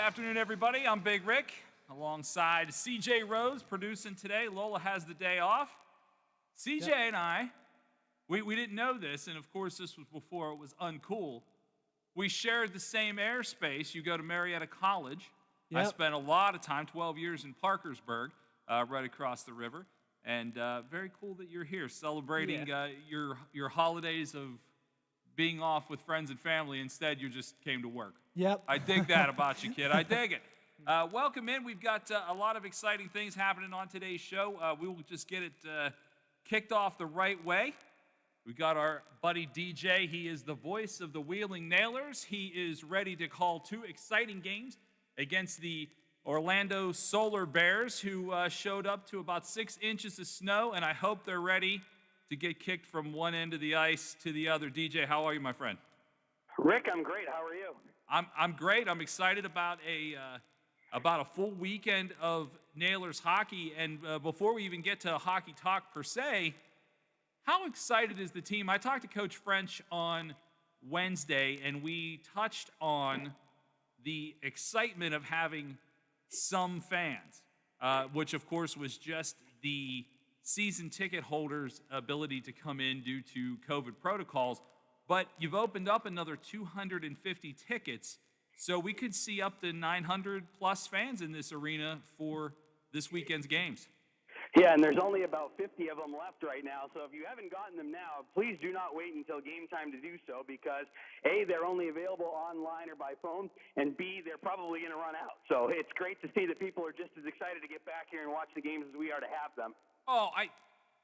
afternoon, everybody. I'm Big Rick, alongside CJ Rose, producing today. Lola has the day off. CJ and I, we didn't know this, and of course this was before it was uncool. We shared the same airspace. You go to Marietta College. I spent a lot of time, 12 years in Parkersburg, right across the river. And very cool that you're here celebrating your holidays of being off with friends and family. Instead, you just came to work. Yep. I dig that about you, kid. I dig it. Welcome in. We've got a lot of exciting things happening on today's show. We will just get it kicked off the right way. We've got our buddy DJ. He is the voice of the Wheeling Nailers. He is ready to call two exciting games against the Orlando Solar Bears, who showed up to about 6 inches of snow, and I hope they're ready to get kicked from one end of the ice to the other. DJ, how are you, my friend? Rick, I'm great. How are you? I'm great. I'm excited about a full weekend of Nailers hockey. And before we even get to hockey talk per se, how excited is the team? I talked to Coach French on Wednesday, and we touched on the excitement of having some fans, which of course was just the season ticket holders' ability to come in due to COVID protocols. But you've opened up another 250 tickets, so we could see up to 900 plus fans in this arena for this weekend's games. Yeah, and there's only about 50 of them left right now, so if you haven't gotten them now, please do not wait until game time to do so, because A, they're only available online or by phone, and B, they're probably going to run out. So it's great to see that people are just as excited to get back here and watch the games as we are to have them. Oh,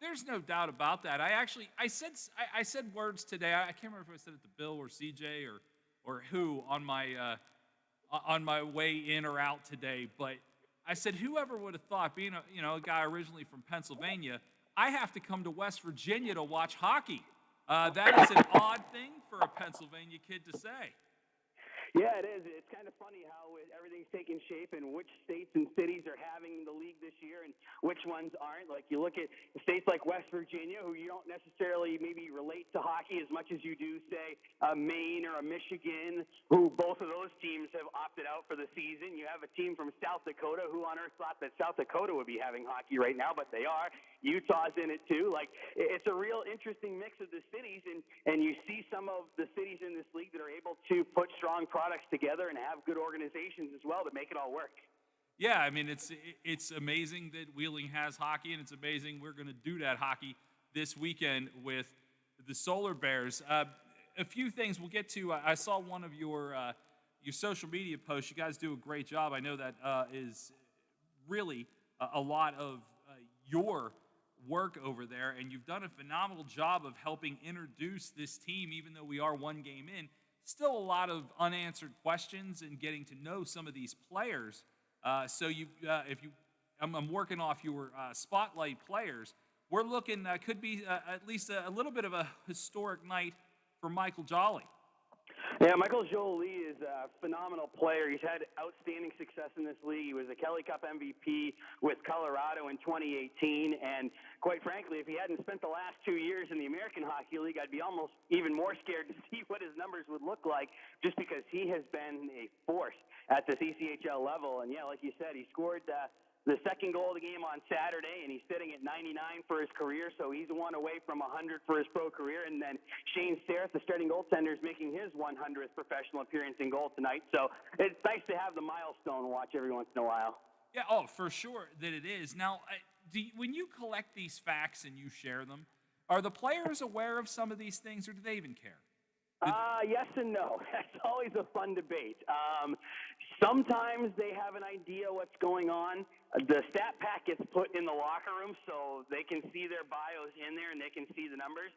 there's no doubt about that. I said words today. I can't remember if I said it to Bill or CJ or who on my way in or out today, but I said, whoever would have thought, being a guy originally from Pennsylvania, I have to come to West Virginia to watch hockey. That is an odd thing for a Pennsylvania kid to say. Yeah, it is. It's kind of funny how everything's taking shape and which states and cities are having the league this year and which ones aren't. Like, you look at states like West Virginia, who you don't necessarily maybe relate to hockey as much as you do, say, a Maine or a Michigan, who both of those teams have opted out for the season. You have a team from South Dakota, who on earth thought that South Dakota would be having hockey right now, but they are. Utah's in it too. Like, it's a real interesting mix of the cities, and you see some of the cities in this league that are able to put strong products together and have good organizations as well to make it all work. Yeah, I mean, it's amazing that Wheeling has hockey, and it's amazing we're going to do that hockey this weekend with the Solar Bears. A few things we'll get to. I saw one of your social media posts. You guys do a great job. I know that is really a lot of your work over there, and you've done a phenomenal job of helping introduce this team, even though we are one game in. Still a lot of unanswered questions and getting to know some of these players. So I'm working off your spotlight players. We're looking could be at least a little bit of a historic night for Michael Jolly. Yeah, Michael Jolie is a phenomenal player. He's had outstanding success in this league. He was a Kelly Cup MVP with Colorado in 2018. And quite frankly, if he hadn't spent the last 2 years in the American Hockey League, I'd be almost even more scared to see what his numbers would look like, just because he has been a force at the ECHL level. And yeah, like you said, he scored the second goal of the game on Saturday, and he's sitting at 99 for his career, so he's one away from 100 for his pro career. And then Shane Starrett, the starting goaltender, is making his 100th professional appearance in goal tonight. So it's nice to have the milestone watch every once in a while. Yeah, oh, for sure that it is. Now, when you collect these facts and you share them, are the players aware of some of these things, or do they even care? Yes and no. That's always a fun debate. Sometimes they have an idea what's going on. The stat pack gets put in the locker room so they can see their bios in there and they can see the numbers.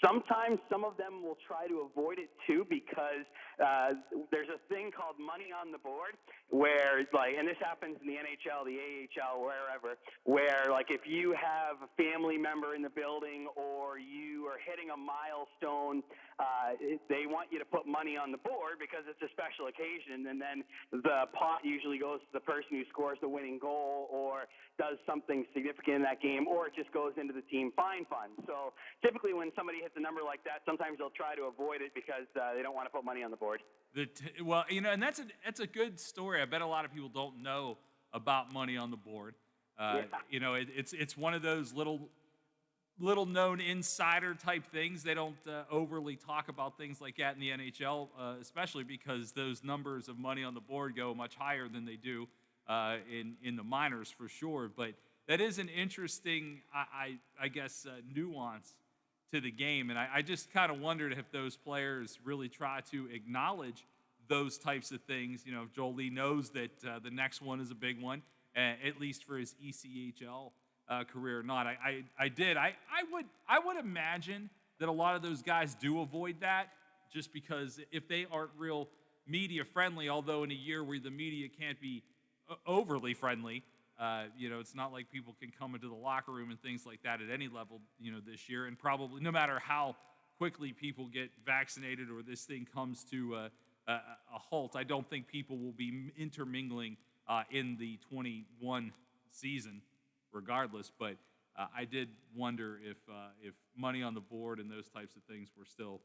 Sometimes some of them will try to avoid it too, because there's a thing called money on the board where, like, and this happens in the NHL, the AHL, wherever, where, like, if you have a family member in the building or you are hitting a milestone, they want you to put money on the board because it's a special occasion, and then the pot usually goes to the person who scores the winning goal or does something significant in that game, or it just goes into the team fine fund. So typically when somebody hits a number like that, sometimes they'll try to avoid it because they don't want to put money on the board. Well, and that's a good story. I bet a lot of people don't know about money on the board. Yeah. It's one of those little known insider type things. They don't overly talk about things like that in the NHL, especially because those numbers of money on the board go much higher than they do in the minors for sure. But that is an interesting, I guess, nuance to the game, and I just kind of wondered if those players really try to acknowledge those types of things. If Joel Lee knows that the next one is a big one, at least for his ECHL career or not. I would imagine that a lot of those guys do avoid that just because if they aren't real media friendly, although in a year where the media can't be overly friendly, it's not like people can come into the locker room and things like that at any level, this year. And probably no matter how quickly people get vaccinated or this thing comes to a halt, I don't think people will be intermingling in the 21 season regardless. But I did wonder if money on the board and those types of things were still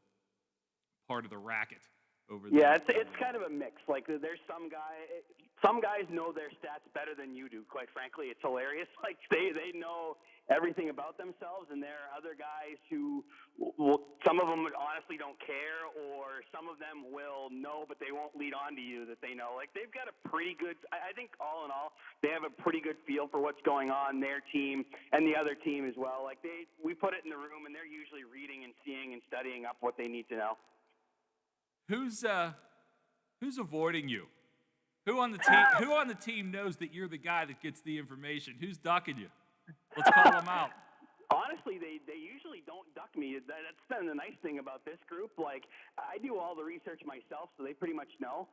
part of the racket over there. Yeah, it's kind of a mix. Like there's some guys know their stats better than you do. Quite frankly, it's hilarious. Like they know everything about themselves, and there are other guys who some of them honestly don't care, or some of them will know, but they won't lead on to you that they know. Like they've got a pretty good. I think all in all, they have a pretty good feel for what's going on their team and the other team as well. Like we put it in the room, and they're usually reading and seeing and studying up what they need to know. Who's avoiding you? Who on the team knows that you're the guy that gets the information? Who's ducking you? Let's call them out. Honestly, they usually don't duck me. That's been the nice thing about this group. Like, I do all the research myself, so they pretty much know.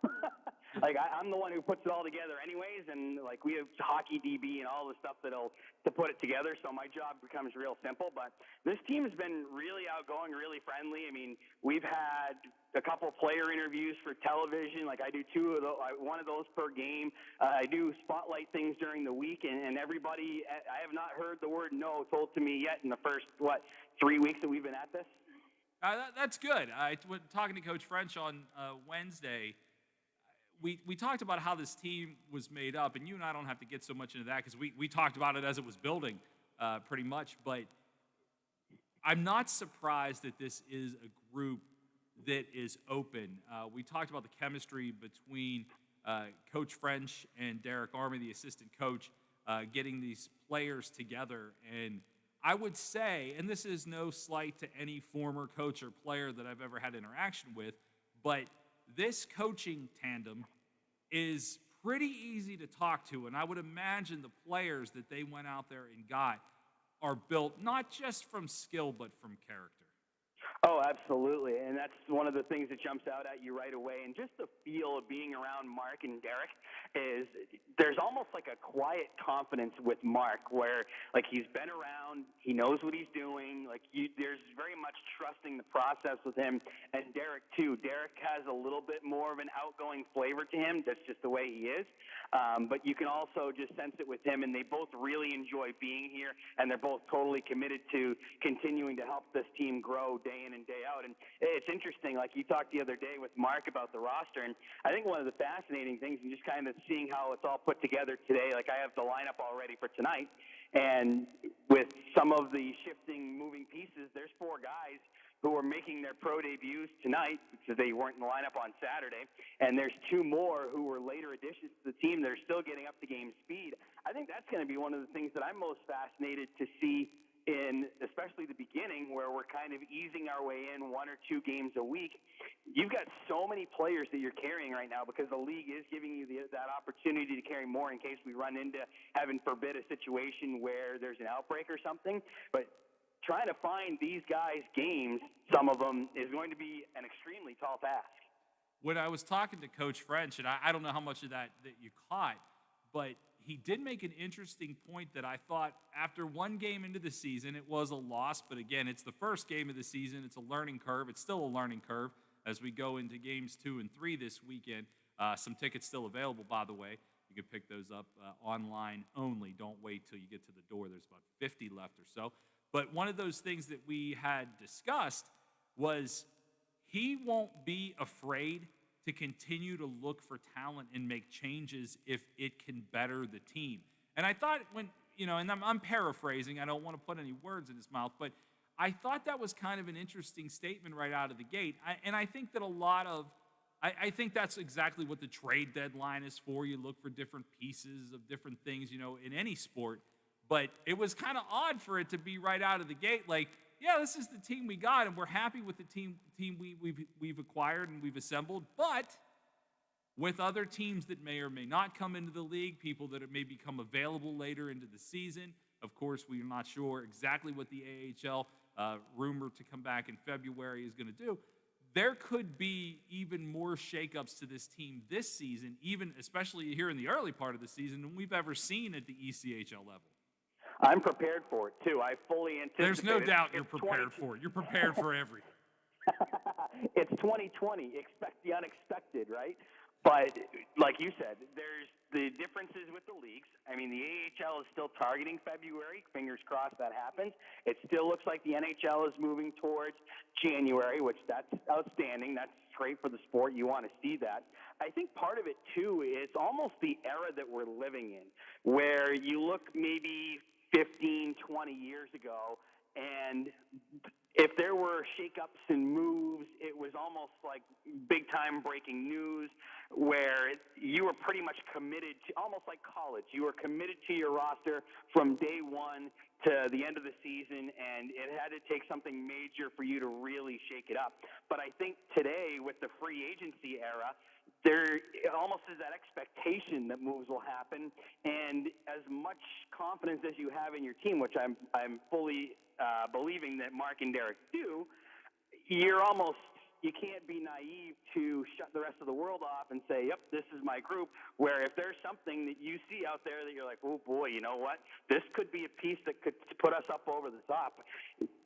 Like, I'm the one who puts it all together anyways, and, like, we have hockey DB and all the stuff to put it together, so my job becomes real simple. But this team has been really outgoing, really friendly. I mean, we've had a couple player interviews for television. Like I do one of those per game. I do spotlight things during the week, and everybody, I have not heard the word no told to me yet in the first, 3 weeks that we've been at this. That's good. Talking to Coach French on Wednesday, we talked about how this team was made up, and you and I don't have to get so much into that because we talked about it as it was building pretty much, but I'm not surprised that this is a group that is open. We talked about the chemistry between Coach French and Derek Army, the assistant coach, getting these players together. And I would say, and this is no slight to any former coach or player that I've ever had interaction with, but this coaching tandem is pretty easy to talk to. And I would imagine the players that they went out there and got are built not just from skill, but from character. Oh, absolutely. And that's one of the things that jumps out at you right away. And just the feel of being around Mark and Derek is there's almost like a quiet confidence with Mark where, like, he's been around, he knows what he's doing. Like, there's very much trusting the process with him. And Derek, too. Derek has a little bit more of an outgoing flavor to him. That's just the way he is. But you can also just sense it with him. And they both really enjoy being here. And they're both totally committed to continuing to help this team grow day in and day out. And it's interesting, like you talked the other day with Mark about the roster, and I think one of the fascinating things and just kind of seeing how it's all put together today, like I have the lineup all ready for tonight, and with some of the shifting, moving pieces, there's 4 guys who are making their pro debuts tonight because they weren't in the lineup on Saturday, and there's 2 more who were later additions to the team that are still getting up to game speed. I think that's going to be one of the things that I'm most fascinated to see in especially the beginning, where we're kind of easing our way in 1 or 2 games a week. You've got so many players that you're carrying right now because the league is giving you that opportunity to carry more in case we run into, heaven forbid, a situation where there's an outbreak or something. But trying to find these guys games, some of them, is going to be an extremely tall task. When I was talking to Coach French, and I don't know how much of that you caught, but he did make an interesting point that I thought after 1 game into the season, it was a loss. But again, it's the first game of the season. It's a learning curve. It's still a learning curve as we go into games 2 and 3 this weekend. Some tickets still available, by the way. You can pick those up online only. Don't wait till you get to the door. There's about 50 left or so. But one of those things that we had discussed was he won't be afraid to continue to look for talent and make changes if it can better the team. And I thought and I'm paraphrasing, I don't want to put any words in his mouth, but I thought that was kind of an interesting statement right out of the gate. I think that I think that's exactly what the trade deadline is for. You look for different pieces of different things, in any sport. But it was kind of odd for it to be right out of the gate like, yeah, this is the team we got, and we're happy with the team we've acquired and we've assembled. But with other teams that may or may not come into the league, people that may become available later into the season. Of course, we're not sure exactly what the AHL rumored to come back in February is going to do. There could be even more shakeups to this team this season, especially here in the early part of the season, than we've ever seen at the ECHL level. I'm prepared for it, too. I fully anticipate There's no doubt you're prepared for it. You're prepared for everything. It's 2020. Expect the unexpected, right? But like you said, there's the differences with the leagues. I mean, the AHL is still targeting February. Fingers crossed that happens. It still looks like the NHL is moving towards January, which that's outstanding. That's great for the sport. You want to see that. I think part of it, too, is almost the era that we're living in, where you look maybe 15, 20 years ago, and if there were shakeups and moves, it was almost like big-time breaking news where you were pretty much committed to, almost like college. You were committed to your roster from day one to the end of the season, and it had to take something major for you to really shake it up. But I think today, with the free agency era, there almost is that expectation that moves will happen, and as much confidence as you have in your team, which I'm fully believing that Mark and Derek do, you can't be naive to shut the rest of the world off and say, yep, this is my group, where if there's something that you see out there that you're like, oh boy, you know what, this could be a piece that could put us up over the top,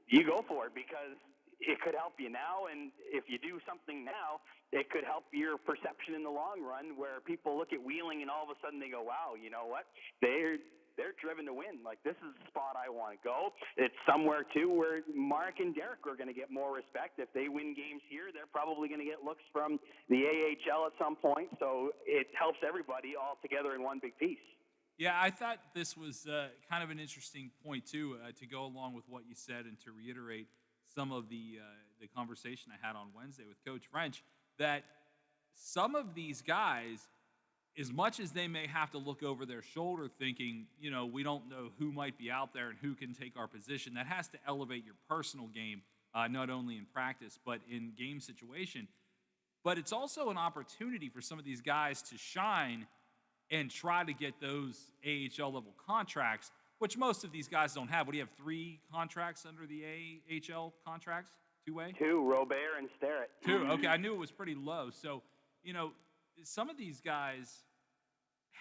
you go for it, because it could help you now, and if you do something now, it could help your perception in the long run, where people look at Wheeling and all of a sudden they go, wow, you know what, they're driven to win. Like, this is the spot I want to go. It's somewhere, too, where Mark and Derek are going to get more respect. If they win games here, they're probably going to get looks from the AHL at some point, so it helps everybody all together in one big piece. Yeah, I thought this was kind of an interesting point, too, to go along with what you said and to reiterate some of the conversation I had on Wednesday with Coach French, that some of these guys, as much as they may have to look over their shoulder thinking, we don't know who might be out there and who can take our position, that has to elevate your personal game, not only in practice, but in game situation. But it's also an opportunity for some of these guys to shine and try to get those AHL level contracts, which most of these guys don't have. What do you have, 3 contracts under the AHL contracts? 2-way? 2, Robert and Starrett. 2, okay. I knew it was pretty low. So, some of these guys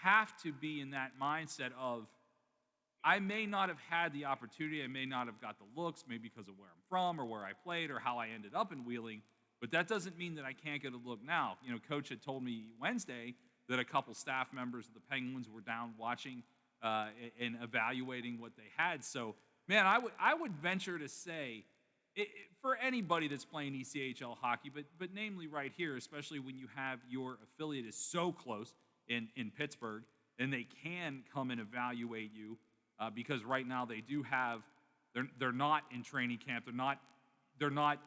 have to be in that mindset of, I may not have had the opportunity, I may not have got the looks, maybe because of where I'm from or where I played or how I ended up in Wheeling, but that doesn't mean that I can't get a look now. Coach had told me Wednesday that a couple staff members of the Penguins were down watching and evaluating what they had. So, man, I would venture to say, for anybody that's playing ECHL hockey, but namely right here, especially when you have your affiliate is so close in Pittsburgh, and they can come and evaluate you because right now they do have they're not in training camp, they're not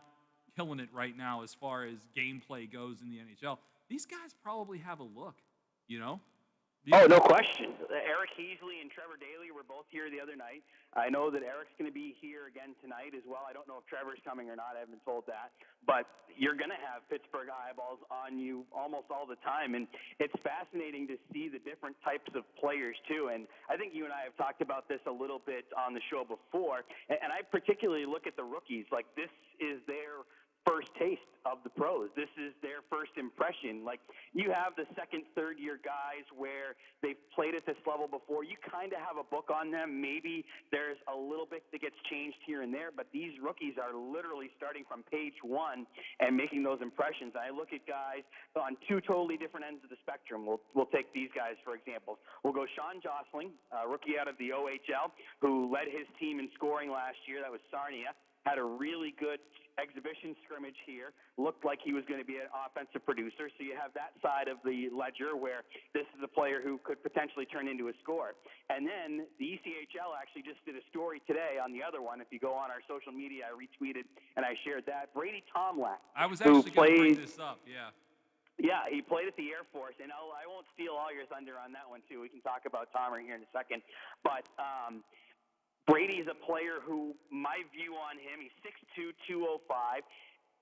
killing it right now as far as gameplay goes in the NHL. These guys probably have a look, Oh, no question. Eric Heasley and Trevor Daly were both here the other night. I know that Eric's going to be here again tonight as well. I don't know if Trevor's coming or not. I haven't been told that. But you're going to have Pittsburgh eyeballs on you almost all the time. And it's fascinating to see the different types of players, too. And I think you and I have talked about this a little bit on the show before. And I particularly look at the rookies. Like, this is their first taste of the pros. This is their first impression. Like, you have the second, third year guys where they've played at this level before. You kind of have a book on them. Maybe there's a little bit that gets changed here and there, but these rookies are literally starting from page one and making those impressions. I look at guys on two totally different ends of the spectrum. We'll take these guys, for example. We'll go Sean Josling, rookie out of the OHL, who led his team in scoring last year. That was Sarnia. Had a really good exhibition scrimmage here. Looked like he was going to be an offensive producer. So you have that side of the ledger where this is a player who could potentially turn into a scorer. And then the ECHL actually just did a story today on the other one. If you go on our social media, I retweeted and I shared that. Brady Tomlak. I was actually going to bring this up, yeah. Yeah, he played at the Air Force, and I won't steal all your thunder on that one, too. We can talk about Tomer here in a second. But Brady's a player who, my view on him, he's 6'2", 205.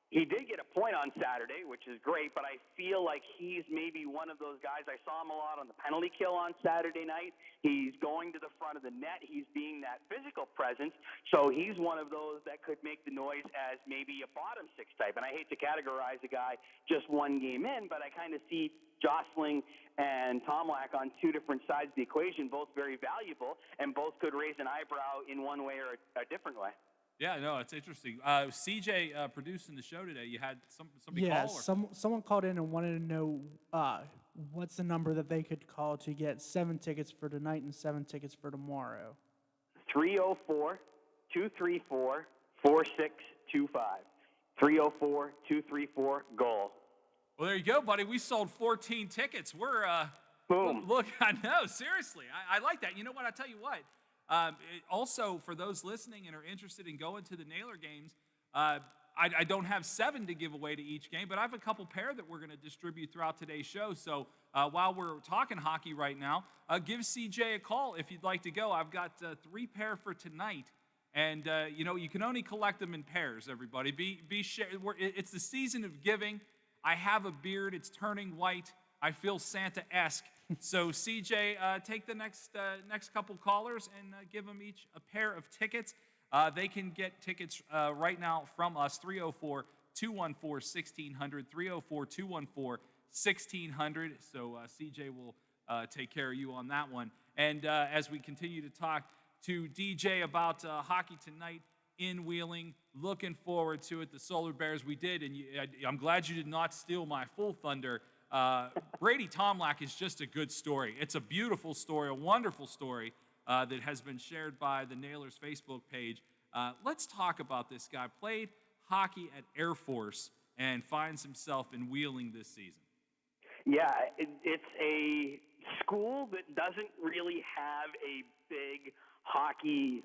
He did get a point on Saturday, which is great, but I feel like he's maybe one of those guys. I saw him a lot on the penalty kill on Saturday night. He's going to the front of the net. He's being that physical presence. So he's one of those that could make the noise as maybe a bottom six type. And I hate to categorize a guy just one game in, but I kind of see Josling and Tomlak on two different sides of the equation, both very valuable, and both could raise an eyebrow in one way or a different way. Yeah, no, it's interesting. CJ producing the show today. You had somebody Yeah, call? someone called in and wanted to know what's the number that they could call to get 7 tickets for tonight and 7 tickets for tomorrow. 304-234-4625. 304-234-GOAL. Well, there you go, buddy. We sold 14 tickets. We're Boom. Look, I know, seriously. I like that. You know what? I'll tell you what. Also, for those listening and are interested in going to the Naylor games, I don't have 7 to give away to each game, but I have a couple pair that we're going to distribute throughout today's show. So while we're talking hockey right now, give CJ a call if you'd like to go. I've got 3 pair for tonight, and you can only collect them in pairs. Everybody, it's the season of giving. I have a beard; it's turning white. I feel Santa-esque. So, CJ, take the next couple callers and give them each a pair of tickets. They can get tickets right now from us, 304-214-1600, 304-214-1600. So, CJ will take care of you on that one. And as we continue to talk to DJ about hockey tonight in Wheeling, looking forward to it. The Solar Bears, we did, and I'm glad you did not steal my full thunder. Brady Tomlak is just a good story. It's a beautiful story, a wonderful story that has been shared by the Nailers Facebook page. Let's talk about this guy. Played hockey at Air Force and finds himself in Wheeling this season. Yeah, it's a school that doesn't really have a big hockey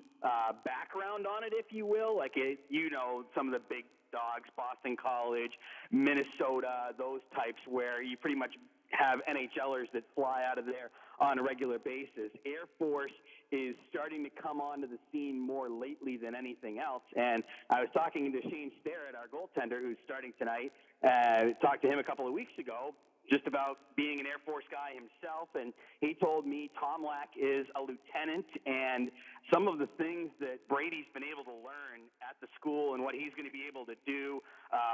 background on it, if you will. Like, some of the big dogs, Boston College, Minnesota, those types where you pretty much have NHLers that fly out of there on a regular basis. Air Force is starting to come onto the scene more lately than anything else. And I was talking to Shane Starrett, our goaltender, who's starting tonight. Talked to him a couple of weeks ago just about being an Air Force guy himself, and he told me Tomlak is a lieutenant, and some of the things that Brady's been able to learn at the school and what he's going to be able to do,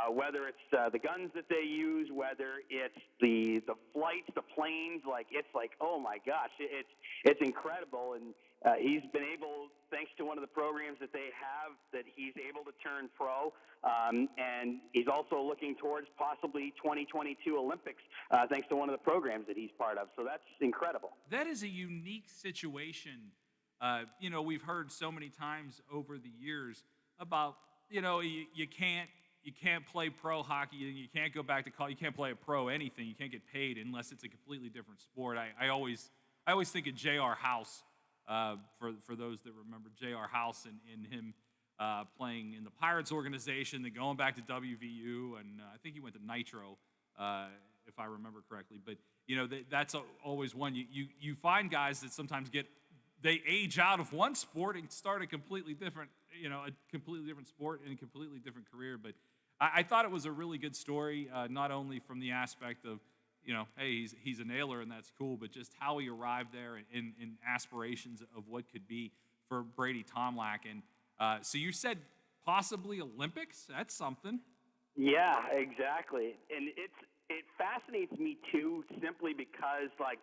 whether it's the guns that they use, whether it's the flights, the planes, it's like, oh my gosh, it's incredible. And he's been able, thanks to one of the programs that they have, that he's able to turn pro, and he's also looking towards possibly 2022 Olympics, thanks to one of the programs that he's part of. So that's incredible. That is a unique situation. We've heard so many times over the years about, you can't play pro hockey and you can't go back to college. You can't play a pro anything. You can't get paid unless it's a completely different sport. I always think of J.R. House, for those that remember J.R. House and him playing in the Pirates organization, then going back to WVU, and I think he went to Nitro, if I remember correctly. But that's always one. You find guys that sometimes they age out of one sport and start a completely different sport and a completely different career. But I thought it was a really good story, not only from the aspect of, hey, he's a Nailer and that's cool, but just how he arrived there and aspirations of what could be for Brady Tomlak. And so you said possibly Olympics? That's something. Yeah, exactly. And it fascinates me too, simply because like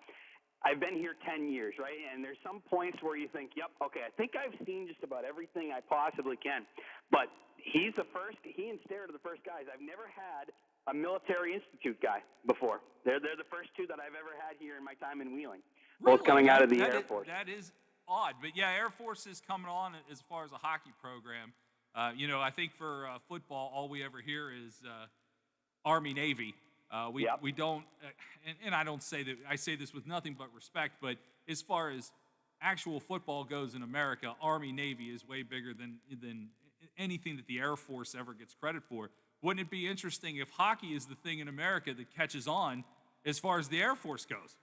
I've been here 10 years, right? And there's some points where you think, yep, okay, I think I've seen just about everything I possibly can. But he and Stare are the first guys. I've never had a military institute guy before. They're the first two that I've ever had here in my time in Wheeling, both Really, coming out of the Air Force. that is odd. But yeah, Air Force is coming on as far as a hockey program. I think for football, all we ever hear is Army Navy. Yep. We don't, and I don't say that, I say this with nothing but respect, but as far as actual football goes in America, Army Navy is way bigger than anything that the Air Force ever gets credit for. Wouldn't it be interesting if hockey is the thing in America that catches on as far as the Air Force goes?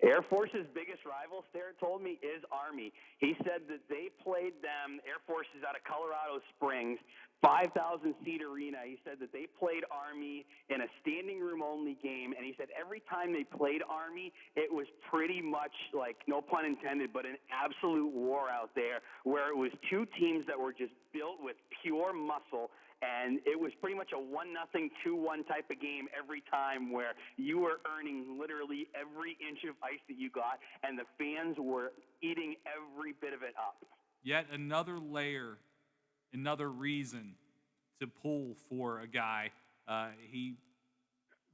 Air Force's biggest rival, Starrett told me, is Army. He said that they played them, Air Force is out of Colorado Springs, 5,000-seat arena. He said that they played Army in a standing room only game, and he said every time they played Army, it was pretty much like, no pun intended, but an absolute war out there where it was two teams that were just built with pure muscle, and it was pretty much a 1-0, 2-1 type of game every time where you were earning literally every inch of ice that you got, and the fans were eating every bit of it up. Yet another layer, another reason to pull for a guy. He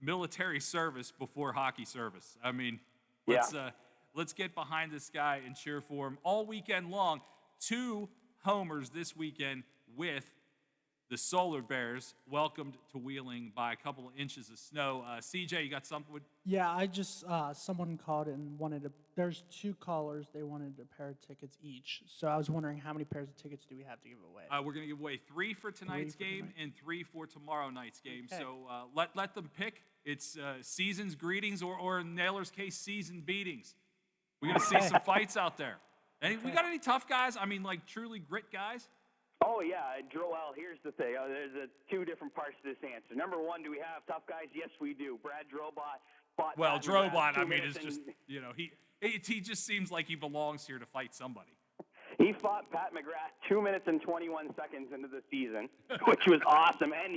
military service before hockey service. I mean, let's get behind this guy and cheer for him all weekend long. 2 homers this weekend with the Solar Bears, welcomed to Wheeling by a couple of inches of snow. CJ, you got something? Yeah, I just someone called and wanted to. There's 2 callers. They wanted a pair of tickets each. So I was wondering how many pairs of tickets do we have to give away? We're going to give away 3 for tonight's game and 3 for tomorrow night's game. Okay. So let them pick. It's season's greetings or in Naylor's case, season beatings. We're going to see some fights out there. We got any tough guys? I mean, like truly grit guys? Oh, yeah, Joel, here's the thing. There's 2 different parts to this answer. Number one, do we have tough guys? Yes, we do. Brad Drobot fought Well, Pat McGrath Drobot, 2 I mean, minutes is just, and he just seems like he belongs here to fight somebody. he fought Pat McGrath 2 minutes and 21 seconds into the season, which was awesome. And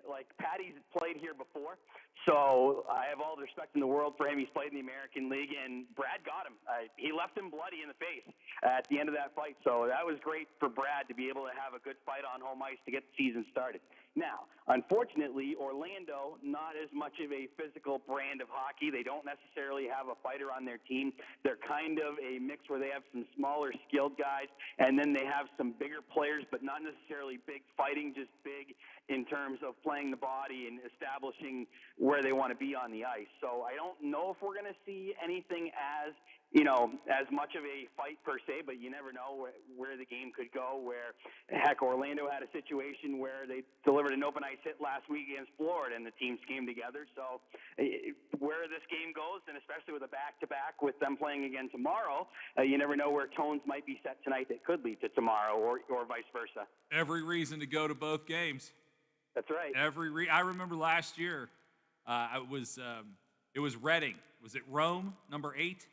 like Patty's played here before, so I have all the respect in the world for him. He's played in the American League, and Brad got him. He left him bloody in the face at the end of that fight, so that was great for Brad to be able to have a good fight on home ice to get the season started. Now, unfortunately, Orlando, not as much of a physical brand of hockey. They don't necessarily have a fighter on their team. They're kind of a mix where they have some smaller, skilled guys, and then they have some bigger players, but not necessarily big fighting, just big in terms of playing the body and establishing where they want to be on the ice. So I don't know if we're going to see anything as much of a fight per se, but you never know where the game could go. Where, heck, Orlando had a situation where they delivered an open ice hit last week against Florida, and the teams came together. So where this game goes, and especially with a back-to-back with them playing again tomorrow, you never know where tones might be set tonight that could lead to tomorrow or vice versa. Every reason to go to both games. That's right. I remember last year, it was Reading. Was it Rome, number 8?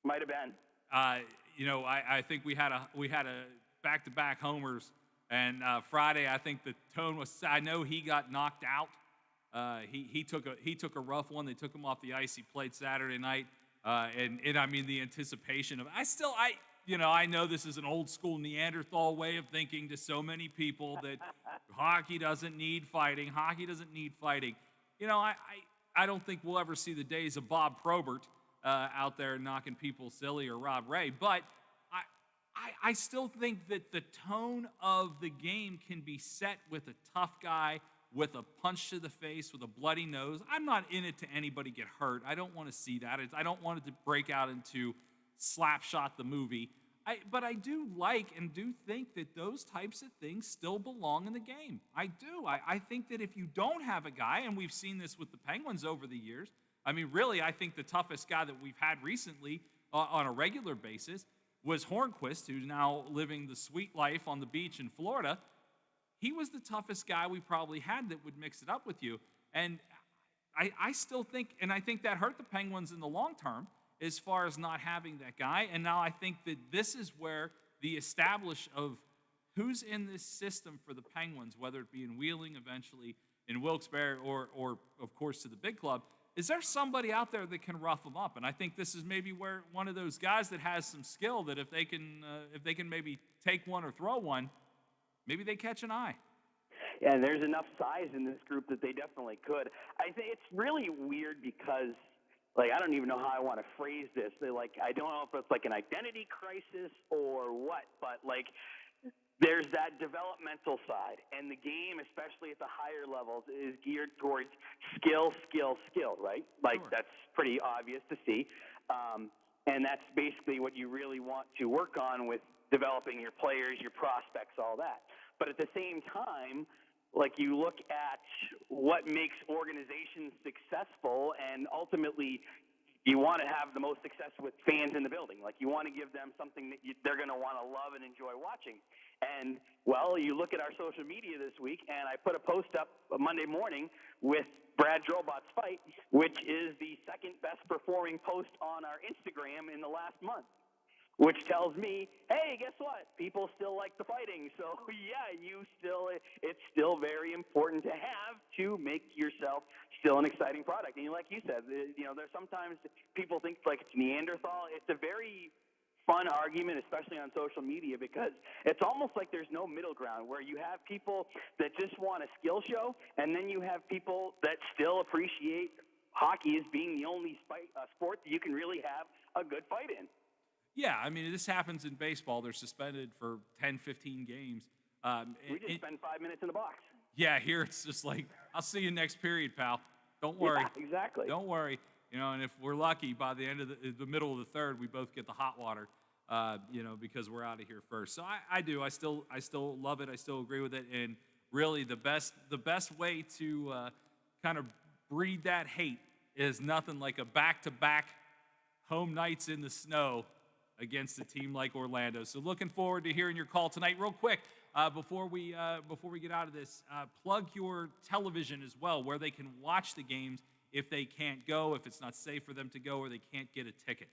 Might have been. I think we had a back-to-back homers, and Friday I think the tone was. I know he got knocked out. He took a rough one. They took him off the ice. He played Saturday night, and I mean the anticipation of. I know this is an old school Neanderthal way of thinking to so many people that hockey doesn't need fighting. Hockey doesn't need fighting. I don't think we'll ever see the days of Bob Probert out there knocking people silly or Rob Ray, but I still think that the tone of the game can be set with a tough guy, with a punch to the face, with a bloody nose. I'm not in it to anybody get hurt. I don't want to see that. I don't want it to break out into Slapshot the movie. But I do like and do think that those types of things still belong in the game. I do. I think that if you don't have a guy, and we've seen this with the Penguins over the years, I mean, really, I think the toughest guy that we've had recently on a regular basis was Hornquist, who's now living the sweet life on the beach in Florida. He was the toughest guy we probably had that would mix it up with you. And I still think, and I think that hurt the Penguins in the long term, as far as not having that guy. And now I think that this is where the establish of who's in this system for the Penguins, whether it be in Wheeling, eventually in Wilkes-Barre, or of course to the big club. Is there somebody out there that can rough them up? And I think this is maybe where one of those guys that has some skill that if they can maybe take one or throw one, maybe they catch an eye. Yeah, and there's enough size in this group that they definitely could. I think it's really weird because, like, I don't even know how I want to phrase this. I don't know if it's like an identity crisis or what, but like, there's that developmental side, and the game, especially at the higher levels, is geared towards skill, right? Like, Sure. that's pretty obvious to see. And that's basically what you really want to work on with developing your players, your prospects, all that. But at the same time, like, you look at what makes organizations successful, and ultimately you want to have the most success with fans in the building. Like, you want to give them something that they're going to want to love and enjoy watching. And, well, you look at our social media this week, and I put a post up Monday morning with Brad Drobot's fight, which is the second best performing post on our Instagram in the last month. Which tells me, hey, guess what? People still like the fighting. So, yeah, it's still very important to have to make yourself still an exciting product. And like you said, there's sometimes people think like it's Neanderthal. It's a very fun argument, especially on social media, because it's almost like there's no middle ground where you have people that just want a skill show, and then you have people that still appreciate hockey as being the only sport that you can really have a good fight in. Yeah, I mean, this happens in baseball. They're suspended for 10, 15 games. We just spend 5 minutes in the box. Yeah, here it's just like, I'll see you next period, pal. Don't worry. Yeah, exactly. Don't worry. And if we're lucky, by the end of the middle of the third, we both get the hot water, because we're out of here first. So I do. I still love it. I still agree with it. And really, the best way to kind of breed that hate is nothing like a back-to-back home nights in the snow against a team like Orlando. So looking forward to hearing your call tonight. Real quick, before we get out of this, plug your television as well, where they can watch the games if they can't go, if it's not safe for them to go, or they can't get a ticket.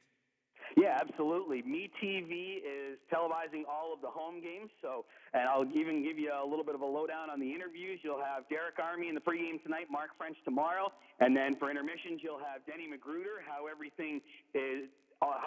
Yeah, absolutely. MeTV is televising all of the home games. And I'll even give you a little bit of a lowdown on the interviews. You'll have Derek Army in the pregame tonight, Mark French tomorrow, and then for intermissions, you'll have Denny Magruder. How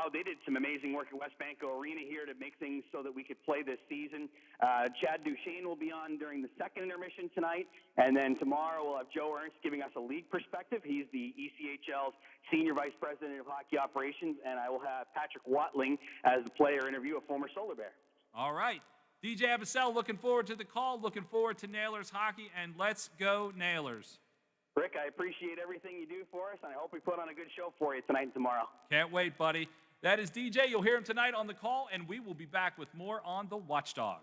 they did some amazing work at West Banco Arena here to make things so that we could play this season. Chad Duchesne will be on during the second intermission tonight. And then tomorrow we'll have Joe Ernst giving us a league perspective. He's the ECHL's Senior Vice President of Hockey Operations. And I will have Patrick Watling as the player interview, a former Solar Bear. All right. DJ Abissell, looking forward to the call, looking forward to Nailers hockey, and let's go Nailers. Rick, I appreciate everything you do for us, and I hope we put on a good show for you tonight and tomorrow. Can't wait, buddy. That is DJ. You'll hear him tonight on the call, and we will be back with more on The Watchdog.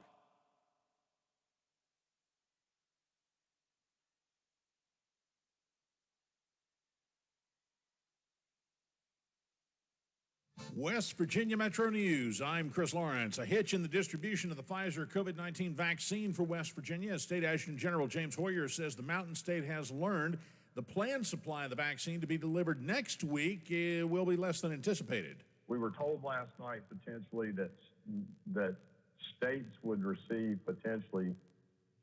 West Virginia Metro News. I'm Chris Lawrence. A hitch in the distribution of the Pfizer COVID-19 vaccine for West Virginia. State Adjutant General James Hoyer says the Mountain State has learned the planned supply of the vaccine to be delivered next week will be less than anticipated. We were told last night potentially that states would receive potentially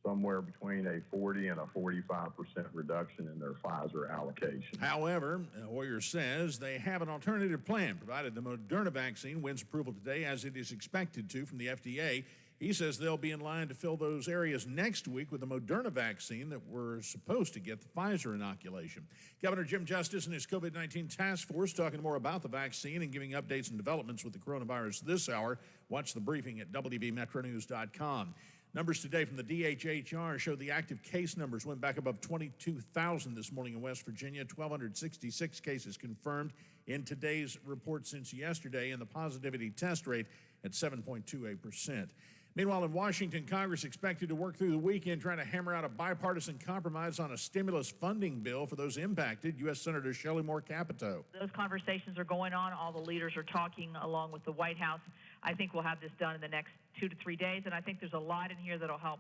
somewhere between a 40 and a 45% reduction in their Pfizer allocation. However, Hoyer says they have an alternative plan, provided the Moderna vaccine wins approval today, as it is expected to from the FDA. He says they'll be in line to fill those areas next week with the Moderna vaccine that were supposed to get the Pfizer inoculation. Governor Jim Justice and his COVID-19 task force talking more about the vaccine and giving updates and developments with the coronavirus this hour. Watch the briefing at WVMetroNews.com. Numbers today from the DHHR show the active case numbers went back above 22,000 this morning in West Virginia. 1,266 cases confirmed in today's report since yesterday, and the positivity test rate at 7.28%. Meanwhile, in Washington, Congress expected to work through the weekend trying to hammer out a bipartisan compromise on a stimulus funding bill for those impacted. U.S. Senator Shelley Moore Capito. Those conversations are going on. All the leaders are talking along with the White House. I think we'll have this done in the next 2 to 3 days, and I think there's a lot in here that'll help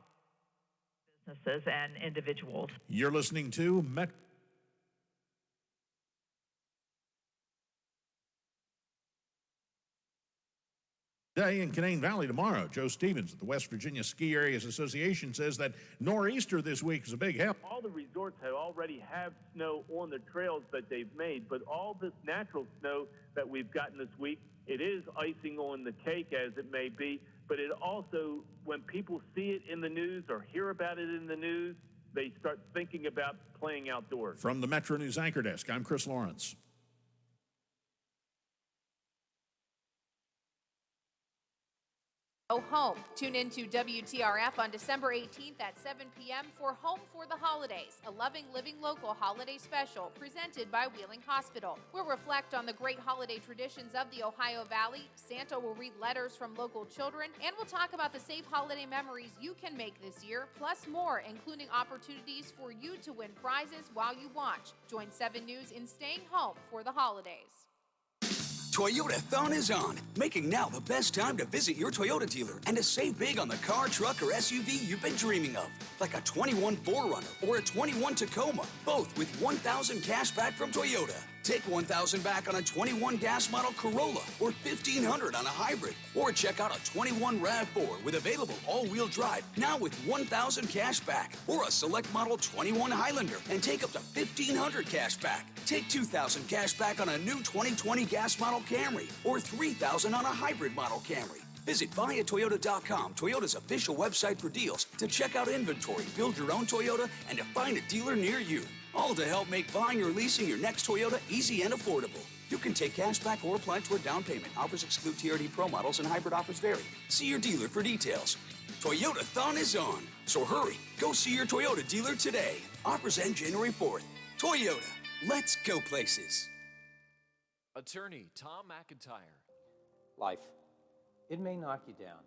businesses and individuals. You're listening to Metro. Day in Canaan Valley tomorrow. Joe Stevens at the West Virginia Ski Areas Association says that nor'easter this week is a big help. All the resorts already have snow on the trails that they've made, but all this natural snow that we've gotten this week, it is icing on the cake as it may be, but it also, when people see it in the news or hear about it in the news, they start thinking about playing outdoors. From the Metro News Anchor Desk, I'm Chris Lawrence. Go home. Tune in to WTRF on December 18th at 7 p.m. for Home for the Holidays, a loving, living local holiday special presented by Wheeling Hospital. We'll reflect on the great holiday traditions of the Ohio Valley. Santa will read letters from local children, and we'll talk about the safe holiday memories you can make this year, plus more, including opportunities for you to win prizes while you watch. Join 7 News in staying home for the holidays. Toyota-thon is on, making now the best time to visit your Toyota dealer and to save big on the car, truck, or SUV you've been dreaming of, like a 21 4Runner or a 21 Tacoma, both with $1,000 cash back from Toyota. Take $1,000 back on a 21 gas model Corolla or $1,500 on a hybrid. Or check out a 21 RAV4 with available all-wheel drive, now with $1,000 cash back. Or a select model 21 Highlander and take up to $1,500 cash back. Take $2,000 cash back on a new 2020 gas model Camry or $3,000 on a hybrid model Camry. Visit buyatoyota.com, Toyota's official website for deals, to check out inventory, build your own Toyota, and to find a dealer near you. All to help make buying or leasing your next Toyota easy and affordable. You can take cash back or apply toward down payment. Offers exclude TRD Pro models and hybrid offers vary. See your dealer for details. Toyota-thon is on, so hurry. Go see your Toyota dealer today. Offers end January 4th. Toyota. Let's go places. Attorney Tom McIntyre. Life. It may knock you down,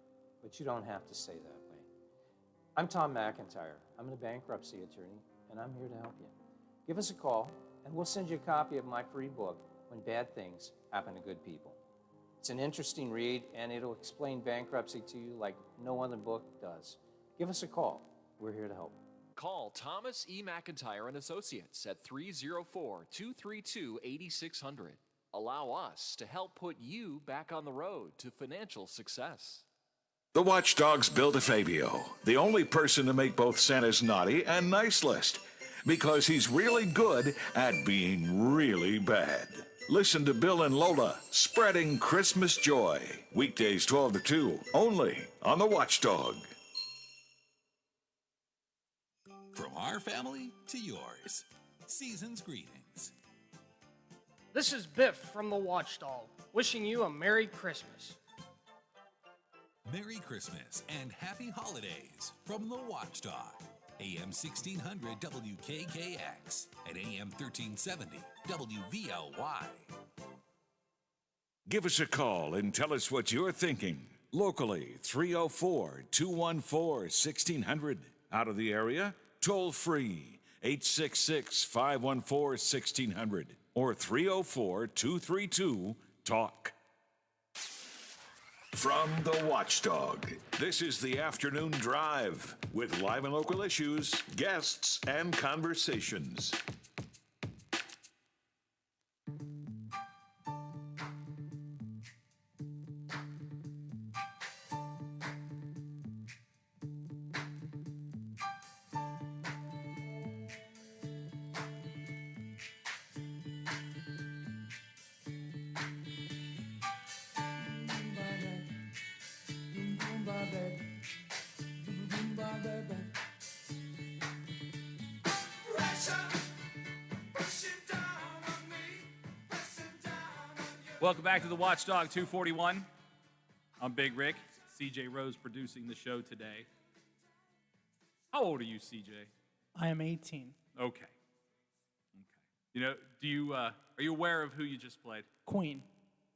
but you don't have to stay that way. I'm Tom McIntyre. I'm a bankruptcy attorney, and I'm here to help you. Give us a call, and we'll send you a copy of my free book, When Bad Things Happen to Good People. It's an interesting read, and it'll explain bankruptcy to you like no other book does. Give us a call. We're here to help. Call Thomas E. McIntyre and Associates at 304-232-8600. Allow us to help put you back on the road to financial success. The Watchdogs built a Fabio, the only person to make both Santa's naughty and nice list, because he's really good at being really bad. Listen to Bill and Lola spreading Christmas joy. Weekdays 12 to 2, only on The Watchdog. From our family to yours, season's greetings. This is Biff from The Watchdog, wishing you a Merry Christmas. Merry Christmas and Happy Holidays from The Watchdog. AM 1600 WKKX and AM 1370 WVLY. Give us a call and tell us what you're thinking. Locally, 304-214-1600. Out of the area, toll free, 866-514-1600 or 304-232-TALK. From The Watchdog, this is the Afternoon Drive with live and local issues, guests, and conversations. Welcome back to the Watchdog 241. I'm Big Rick. CJ Rose producing the show today. How old are you, CJ? I am 18. Okay. You know, are you aware of who you just played? Queen.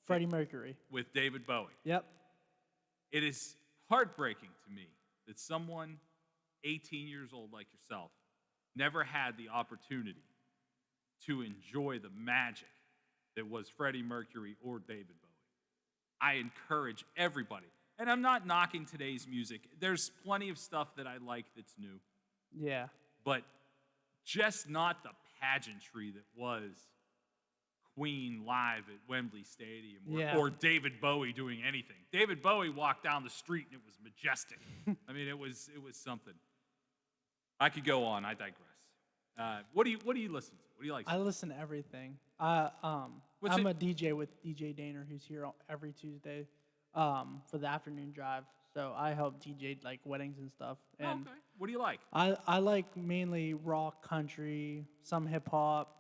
Freddie Mercury. With David Bowie. Yep. It is heartbreaking to me that someone 18 years old like yourself never had the opportunity to enjoy the magic that was Freddie Mercury or David Bowie. I encourage everybody, and I'm not knocking today's music. There's plenty of stuff that I like that's new. Yeah. But just not the pageantry that was Queen live at Wembley Stadium, Yeah. or David Bowie doing anything. David Bowie walked down the street and it was majestic. I mean, it was something. I could go on. I digress. What do you listen to? What do you like? I listen to everything. What's I'm it- a DJ with DJ Daner, who's here every Tuesday for the afternoon drive. So I help DJ like weddings and stuff. And Okay. What do you like? I like mainly rock, country, some hip hop,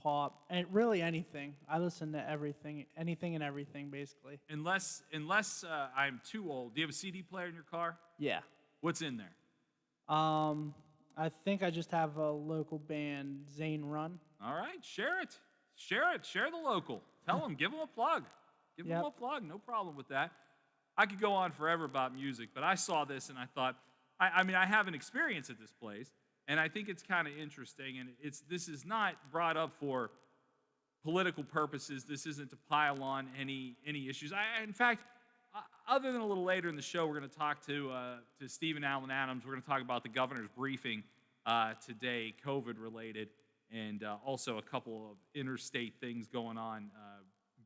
pop, and really anything. I listen to everything, anything and everything, basically. Unless I'm too old. Do you have a CD player in your car? Yeah. What's in there? I think I just have a local band, Zane Run. All right, share it. Share it. Share the local. Tell them. Give them a plug. Give them a Yep. plug. No problem with that. I could go on forever about music, but I saw this and I thought, I mean, I have an experience at this place, and I think it's kind of interesting. And this is not brought up for political purposes. This isn't to pile on any issues. In fact, other than a little later in the show, we're going to talk to Stephen Allen Adams. We're going to talk about the governor's briefing today, COVID related, and also a couple of interstate things going on.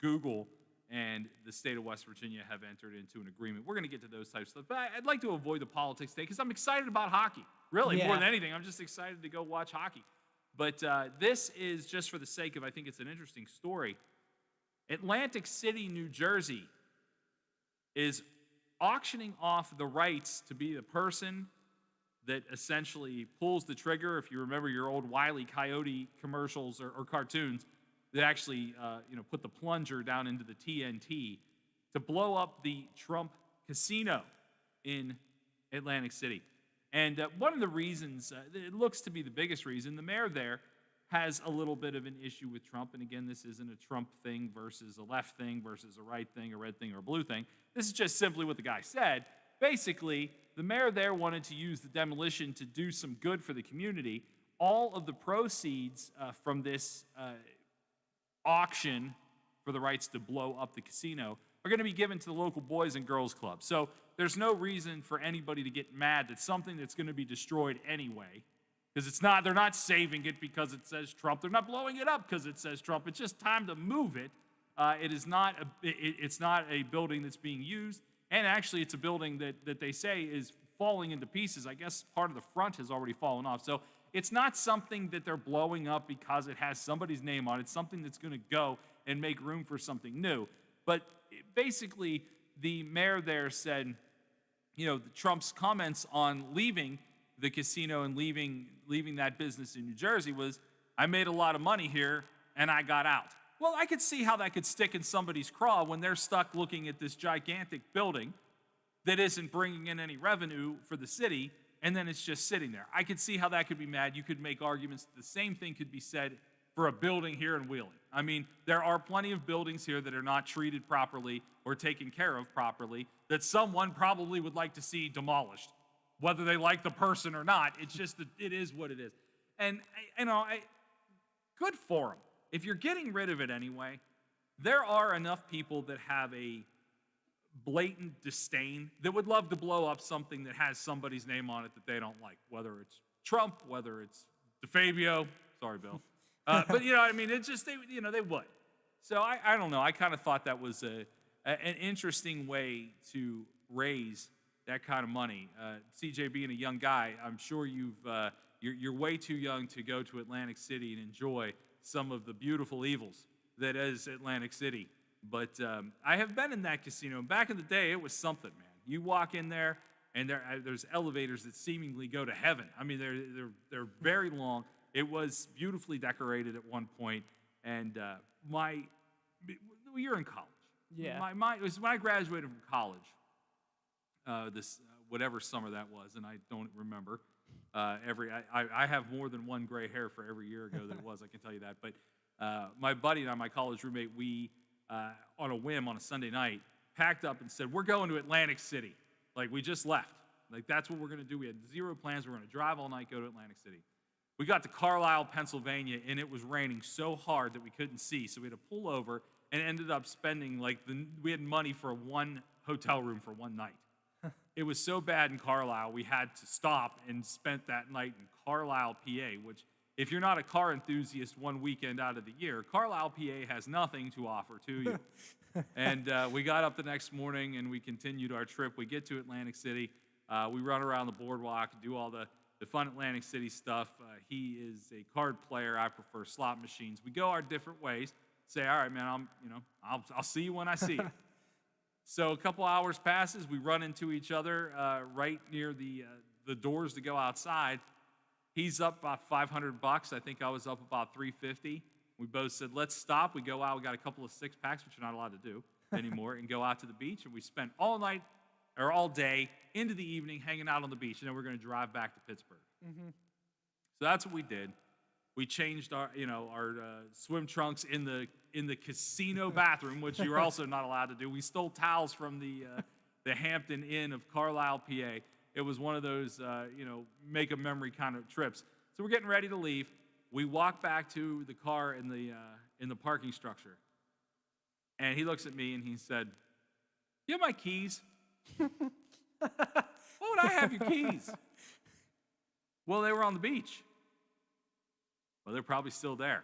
Google and the state of West Virginia have entered into an agreement. We're going to get to those types of stuff, but I'd like to avoid the politics today because I'm excited about hockey. Really, more Yeah. than anything, I'm just excited to go watch hockey. But this is just for the sake of, I think it's an interesting story. Atlantic City, New Jersey is auctioning off the rights to be the person that essentially pulls the trigger. If you remember your old Wile E. Coyote commercials or cartoons, that actually put the plunger down into the TNT to blow up the Trump casino in Atlantic City. And one of the reasons, it looks to be the biggest reason, the mayor there has a little bit of an issue with Trump. And again, this isn't a Trump thing versus a left thing versus a right thing, a red thing, or a blue thing. This is just simply what the guy said. Basically, the mayor there wanted to use the demolition to do some good for the community. All of the proceeds from this auction for the rights to blow up the casino are going to be given to the local Boys and Girls Club. So there's no reason for anybody to get mad that something that's going to be destroyed anyway, because they're not saving it because it says Trump. They're not blowing it up because it says Trump. It's just time to move it. It's not a building that's being used, and actually it's a building that they say is falling into pieces. I guess part of the front has already fallen off. So it's not something that they're blowing up because it has somebody's name on it. It's something that's going to go and make room for something new. But basically, the mayor there said, Trump's comments on leaving the casino and leaving that business in New Jersey was, I made a lot of money here and I got out. Well, I could see how that could stick in somebody's craw when they're stuck looking at this gigantic building that isn't bringing in any revenue for the city, and then it's just sitting there. I could see how that could be mad. You could make arguments the same thing could be said for a building here in Wheeling. I mean, there are plenty of buildings here that are not treated properly or taken care of properly that someone probably would like to see demolished, whether they like the person or not. It's just that it is what it is. And, good for them. If you're getting rid of it anyway, there are enough people that have a blatant disdain that would love to blow up something that has somebody's name on it that they don't like, whether it's Trump, whether it's DeFabio. Sorry, Bill. But you know what I mean? It's just, they would. So I don't know. I kind of thought that was an interesting way to raise that kind of money. CJ being a young guy, I'm sure you're way too young to go to Atlantic City and enjoy some of the beautiful evils that is Atlantic City. But I have been in that casino. Back in the day, it was something, man. You walk in there, and there's elevators that seemingly go to heaven. I mean, they're very long. It was beautifully decorated at one point. And you're in college. Yeah. It was when I graduated from college. This whatever summer that was, and I don't remember. I have more than one gray hair for every year ago that it was. I can tell you that. But my buddy and I, my college roommate, we on a whim on a Sunday night packed up and said, we're going to Atlantic City. Like, we just left. Like, that's what we're going to do. We had zero plans. We're going to drive all night, go to Atlantic City. We got to Carlisle, Pennsylvania, and it was raining so hard that we couldn't see. So we had to pull over and ended up spending, we had money for one hotel room for one night. It was so bad in Carlisle, we had to stop and spent that night in Carlisle, PA, which if you're not a car enthusiast one weekend out of the year, Carlisle, PA has nothing to offer to you. And we got up the next morning and we continued our trip. We get to Atlantic City. We run around the boardwalk, do all the fun Atlantic City stuff. He is a card player. I prefer slot machines. We go our different ways. Say, all right, man, I'll see you when I see you. So a couple hours passes. We run into each other right near the doors to go outside. He's up about $500. I think I was up about $350. We both said, let's stop. We go out. We got a couple of six packs, which you're not allowed to do anymore, and go out to the beach. And we spent all night or all day into the evening hanging out on the beach. And then we're going to drive back to Pittsburgh. Mm-hmm. So that's what we did. We changed our swim trunks in the casino bathroom, which you're also not allowed to do. We stole towels from the Hampton Inn of Carlisle, PA. It was one of those, make a memory kind of trips. So we're getting ready to leave. We walk back to the car in the parking structure. And he looks at me and he said, "You have my keys?" "Why would I have your keys?" "Well, they were on the beach." "Well, they're probably still there."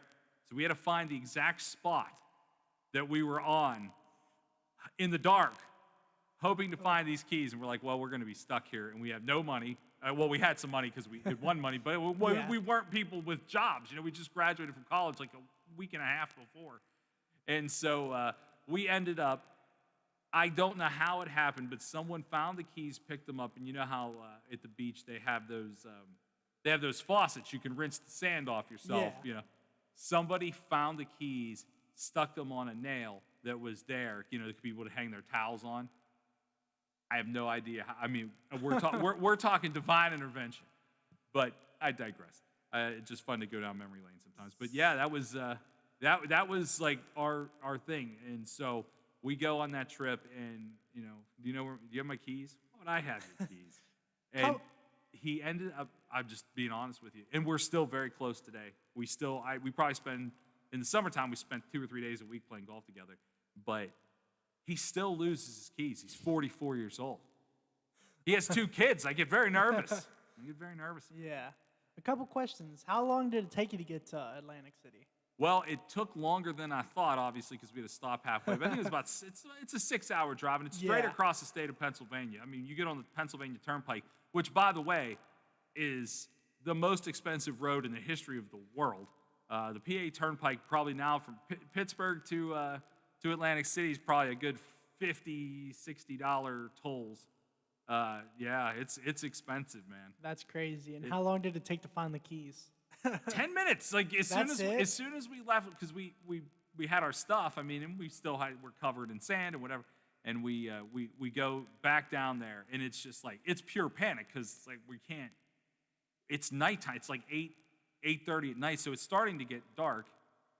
So we had to find the exact spot that we were on in the dark, hoping to find these keys. And we're like, well, we're going to be stuck here, and we have no money. Well, we had some money because we had won money, but we weren't people with jobs. We just graduated from college like a week and a half before. And so we ended up, I don't know how it happened, but someone found the keys, picked them up, and you know how at the beach they have those faucets. You can rinse the sand off yourself. Yeah. Somebody found the keys, stuck them on a nail that was there, that people would hang their towels on. I have no idea how. I mean, we're talking divine intervention, but I digress. It's just fun to go down memory lane sometimes. But yeah, that was that was like our thing. And so we go on that trip, and do you have my keys? Why would I have your keys? And he ended up. I'm just being honest with you, and we're still very close today. We probably spend in the summertime. We spent 2 or 3 days a week playing golf together, but he still loses his keys. He's 44 years old. He has 2 kids. I get very nervous. Yeah. A couple questions. How long did it take you to get to Atlantic City? Well, it took longer than I thought, obviously, because we had to stop halfway. But I think it's a 6-hour drive, and it's straight across the state of Pennsylvania. I mean, you get on the Pennsylvania Turnpike, which, by the way, is the most expensive road in the history of the world. The PA Turnpike, probably now from Pittsburgh to Atlantic City, is probably a good $50, $60 tolls. Yeah, it's expensive, man. That's crazy. And how long did it take to find the keys? 10 minutes. Like as soon as we left, because we had our stuff. I mean, and we still were covered in sand and whatever. And we go back down there, and it's just like it's pure panic because it's like we can't. It's nighttime. It's like 8:30 at night, so it's starting to get dark.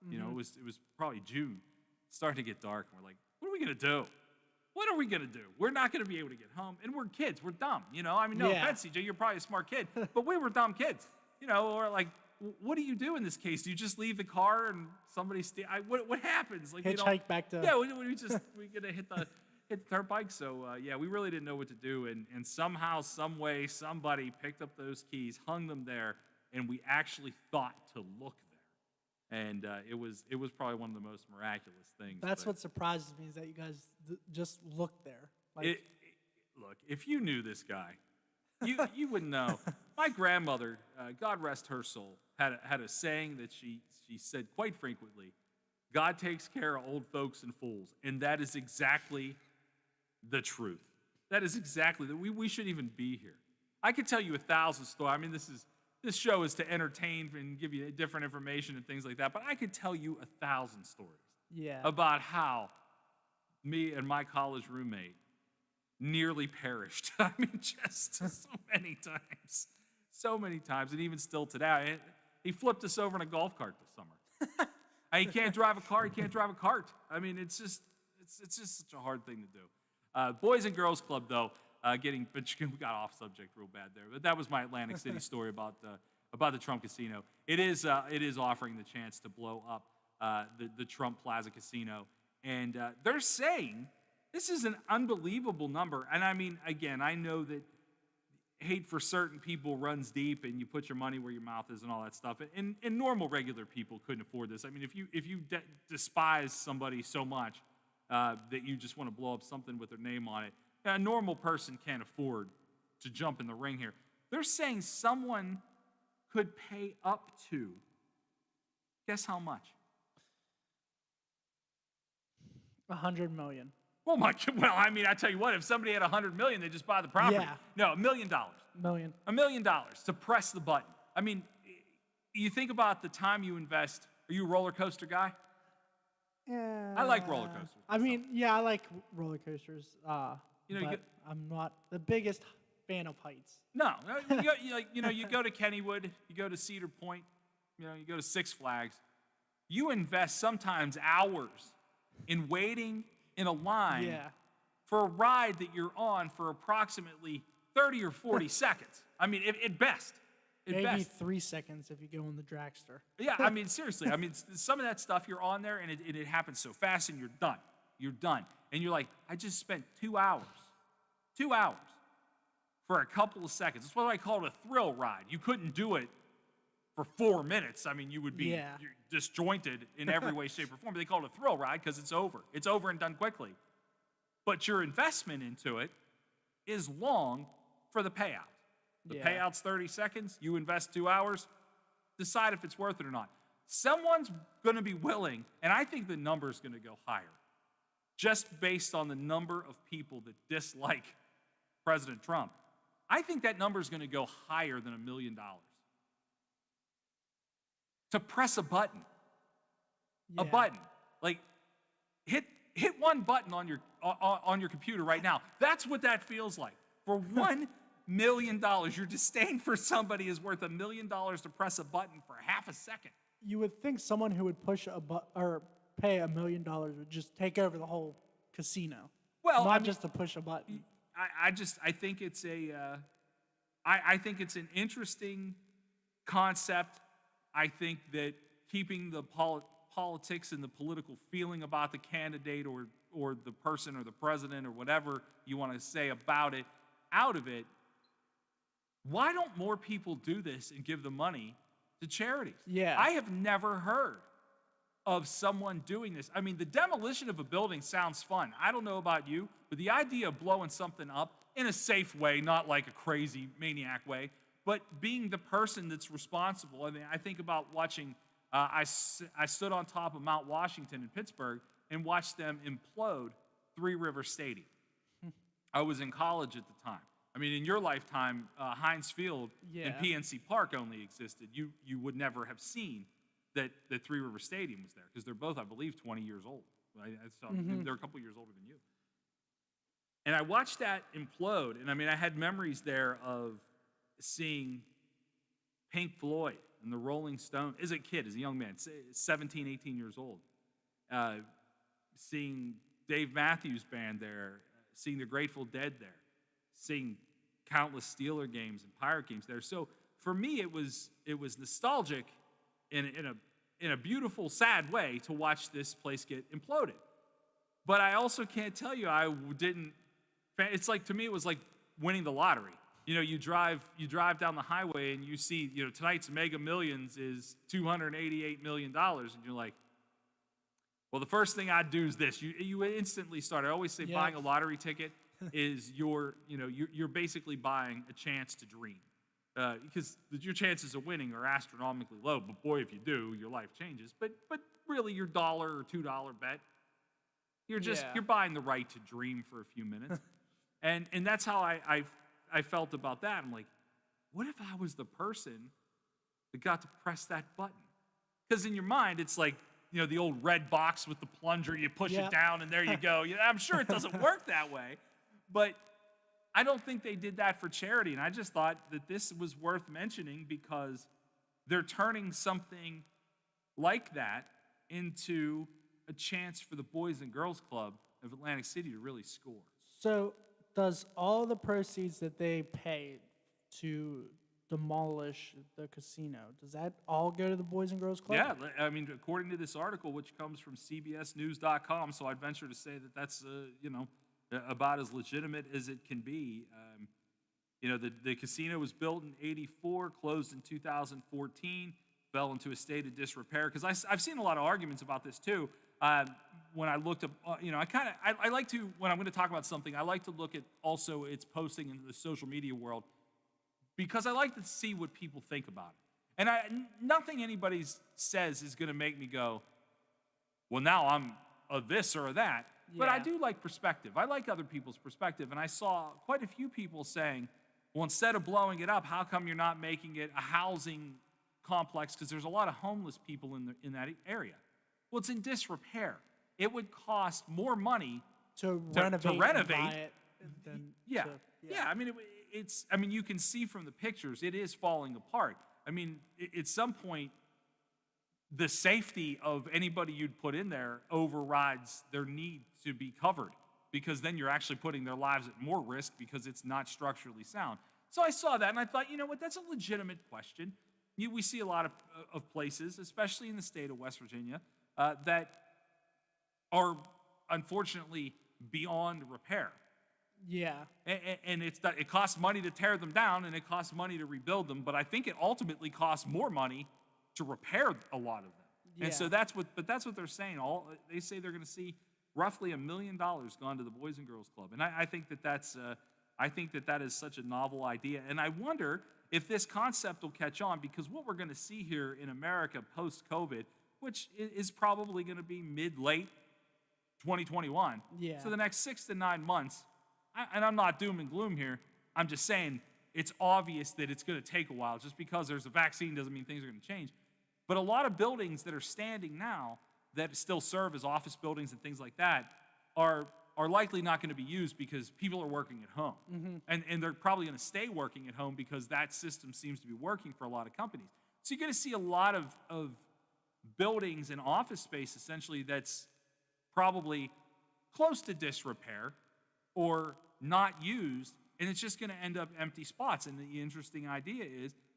Mm-hmm. You know, it was probably June. It's starting to get dark, and we're like, what are we gonna do? What are we gonna do? We're not gonna be able to get home, and we're kids. We're dumb. You know, I mean, no offense, CJ, you're probably a smart kid, but we were dumb kids. You know, or like, what do you do in this case? Do you just leave the car and somebody what happens? Like, hitchhike back to. Yeah, we gonna hit the turnpike. So yeah, we really didn't know what to do, and somehow, some way, somebody picked up those keys, hung them there, and we actually thought to look there, and it was probably one of the most miraculous things. That's what surprises me is that you guys just looked there. Like, look, if you knew this guy, you would know. My grandmother, God rest her soul, had a saying that she said quite frequently: "God takes care of old folks and fools," and that is exactly the truth. That is exactly that. We shouldn't even be here. I could tell you 1,000 stories. I mean, this show is to entertain and give you different information and things like that. But I could tell you 1,000 stories about how me and my college roommate nearly perished. I mean, just so many times, and even still today. He flipped us over in a golf cart this summer. He can't drive a car. He can't drive a cart. I mean, it's just such a hard thing to do. Boys and Girls Club, though, but we got off subject real bad there. But that was my Atlantic City story about the Trump Casino. It is offering the chance to blow up the Trump Plaza Casino, and they're saying this is an unbelievable number. And I mean, again, I know that hate for certain people runs deep, and you put your money where your mouth is and all that stuff. And normal, regular people couldn't afford this. I mean, if you despise somebody so much that you just want to blow up something with their name on it, a normal person can't afford to jump in the ring here. They're saying someone could pay up to, guess how much? $100 million. Oh my God! Well, I mean, I tell you what, if somebody had $100 million, they just buy the property. Yeah. No, $1 million. Million. $1 million to press the button. I mean, you think about the time you invest. Are you a roller coaster guy? Yeah. I like roller coasters. I mean, yeah, I like roller coasters. You know, but I'm not the biggest fan of heights. No, you go to Kennywood, you go to Cedar Point, you go to Six Flags. You invest sometimes hours in waiting in a line for a ride that you're on for approximately 30 or 40 seconds. I mean, at best. Maybe 3 seconds if you go in the dragster. Yeah, I mean, seriously. I mean, some of that stuff, you're on there, and it happens so fast, and you're done. You're done. And you're like, I just spent 2 hours. 2 hours for a couple of seconds. That's what I call it, a thrill ride. You couldn't do it for 4 minutes. I mean, you would be you're disjointed in every way, shape, or form. But they call it a thrill ride because it's over. It's over and done quickly. But your investment into it is long for the payout. The payout's 30 seconds. You invest 2 hours. Decide if it's worth it or not. Someone's going to be willing, and I think the number's going to go higher, just based on the number of people that dislike President Trump. I think that number is going to go higher than $1 million. To press a button. A button. Like, hit one button on your computer right now. That's what that feels like. For $1 million, your disdain for somebody is worth $1 million to press a button for half a second. You would think someone who would push or pay $1 million would just take over the whole casino. Well, not just to push a button. I think it's I think it's an interesting concept. I think that keeping the politics and the political feeling about the candidate or the person or the president or whatever you want to say about it out of it, why don't more people do this and give the money to charities? Yeah. I have never heard of someone doing this. I mean, the demolition of a building sounds fun. I don't know about you, but the idea of blowing something up in a safe way, not like a crazy maniac way, but being the person that's responsible. I mean, I think about watching, I stood on top of Mount Washington in Pittsburgh and watched them implode Three River Stadium. I was in college at the time. I mean, in your lifetime, Heinz Field and PNC Park only existed. You would never have seen that Three River Stadium was there because they're both, I believe, 20 years old. Right? They're a couple years older than you. And I watched that implode, and I mean, I had memories there of seeing Pink Floyd and the Rolling Stones as a kid, as a young man, 17, 18 years old, seeing Dave Matthews Band there, seeing the Grateful Dead there, seeing countless Steeler games and Pirate games there. So for me, it was nostalgic in a beautiful, sad way to watch this place get imploded. But I also can't tell you I didn't. It's like, to me, it was like winning the lottery. You know, you drive down the highway and you see, tonight's Mega Millions is $288 million, and you're like, well, the first thing I'd do is this. You instantly start. I always say buying a lottery ticket is you're basically buying a chance to dream. Because your chances of winning are astronomically low, but boy, if you do, your life changes. But really, your $1 or $2 bet, you're buying the right to dream for a few minutes. And that's how I felt about that. I'm like, what if I was the person that got to press that button? Because in your mind, it's like, the old red box with the plunger, you push it down and there you go. I'm sure it doesn't work that way, but I don't think they did that for charity. And I just thought that this was worth mentioning because they're turning something like that into a chance for the Boys and Girls Club of Atlantic City to really score. So does all the proceeds that they pay to demolish the casino, does that all go to the Boys and Girls Club? Yeah, I mean, according to this article, which comes from CBSNews.com, so I'd venture to say that that's, about as legitimate as it can be. You know, the casino was built in '84, closed in 2014, fell into a state of disrepair. Because I've seen a lot of arguments about this too. When I looked up, you know, I like to, when I'm going to talk about something, I like to look at also its posting into the social media world, because I like to see what people think about it. And nothing anybody says is going to make me go, well, now I'm a this or a that. Yeah. But I do like perspective. I like other people's perspective. And I saw quite a few people saying, well, instead of blowing it up, how come you're not making it a housing complex? Because there's a lot of homeless people in that area. Well, it's in disrepair. It would cost more money to renovate. And buy it than yeah. I mean, it's. I mean, you can see from the pictures, it is falling apart. I mean, at some point, the safety of anybody you'd put in there overrides their need to be covered, because then you're actually putting their lives at more risk because it's not structurally sound. So I saw that and I thought, you know what, that's a legitimate question. We see a lot of places, especially in the state of West Virginia, that are unfortunately beyond repair. Yeah. And it costs money to tear them down and it costs money to rebuild them, but I think it ultimately costs more money to repair a lot of them. Yeah. And so that's what they're saying. They say they're going to see roughly $1 million gone to the Boys and Girls Club. And I think that is such a novel idea. And I wonder if this concept will catch on, because what we're going to see here in America post-COVID, which is probably going to be mid-late 2021. Yeah. So the next 6 to 9 months, and I'm not doom and gloom here, I'm just saying it's obvious that it's going to take a while. Just because there's a vaccine doesn't mean things are going to change. But a lot of buildings that are standing now that still serve as office buildings and things like that are likely not going to be used because people are working at home. Mm-hmm. And they're probably going to stay working at home because that system seems to be working for a lot of companies. So you're going to see a lot of buildings and office space essentially that's probably close to disrepair or not used, and it's just going to end up empty spots. And the interesting idea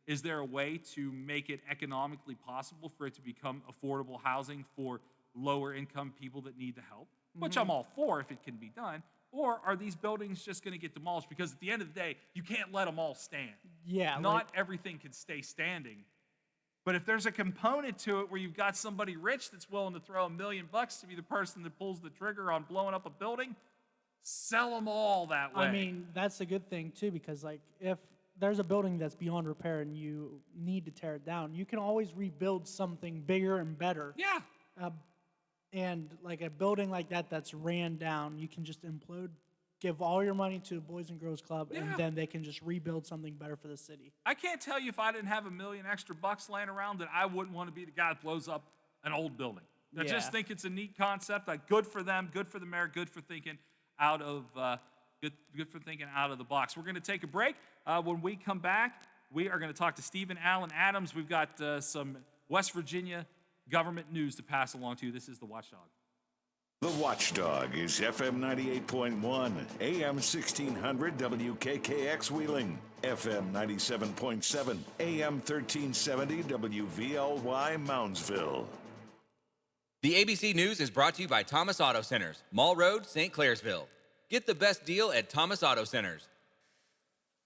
is there a way to make it economically possible for it to become affordable housing for lower income people that need the help? Which I'm all for if it can be done. Or are these buildings just going to get demolished? Because at the end of the day, you can't let them all stand. Yeah. Not everything can stay standing. But if there's a component to it where you've got somebody rich that's willing to throw $1 million to be the person that pulls the trigger on blowing up a building, sell them all that way. I mean, that's a good thing too, because like if there's a building that's beyond repair and you need to tear it down, you can always rebuild something bigger and better. Yeah. And like a building like that that's ran down, you can just implode, give all your money to the Boys and Girls Club, and then they can just rebuild something better for the city. I can't tell you if I didn't have $1 million extra laying around that I wouldn't want to be the guy that blows up an old building. I just think it's a neat concept. Like, good for them, good for the mayor, good for thinking out of good for thinking out of the box. We're going to take a break. When we come back, we are going to talk to Stephen Allen Adams. We've got some West Virginia government news to pass along to you. This is The Watchdog. The Watchdog is FM 98.1, AM 1600 WKKX Wheeling, FM 97.7, AM 1370 WVLY Moundsville. The ABC News is brought to you by Thomas Auto Centers, Mall Road, St. Clairsville. Get the best deal at Thomas Auto Centers.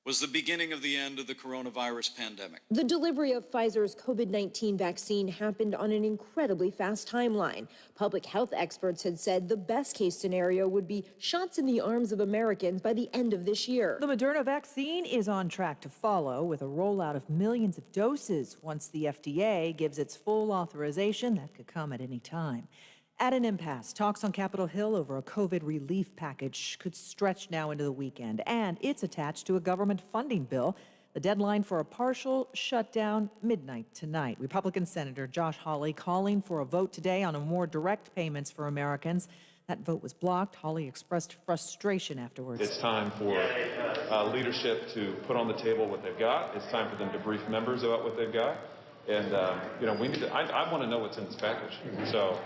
Was the beginning of the end of the coronavirus pandemic. The delivery of Pfizer's COVID-19 vaccine happened on an incredibly fast timeline. Public health experts had said the best-case scenario would be shots in the arms of Americans by the end of this year. The Moderna vaccine is on track to follow, with a rollout of millions of doses once the FDA gives its full authorization. That could come at any time. At an impasse, talks on Capitol Hill over a COVID relief package could stretch now into the weekend, and it's attached to a government funding bill. The deadline for a partial shutdown, midnight tonight. Republican Senator Josh Hawley calling for a vote today on a more direct payments for Americans. That vote was blocked. Hawley expressed frustration afterwards. It's time for leadership to put on the table what they've got. It's time for them to brief members about what they've got. And, we need to, I want to know what's in this package. So,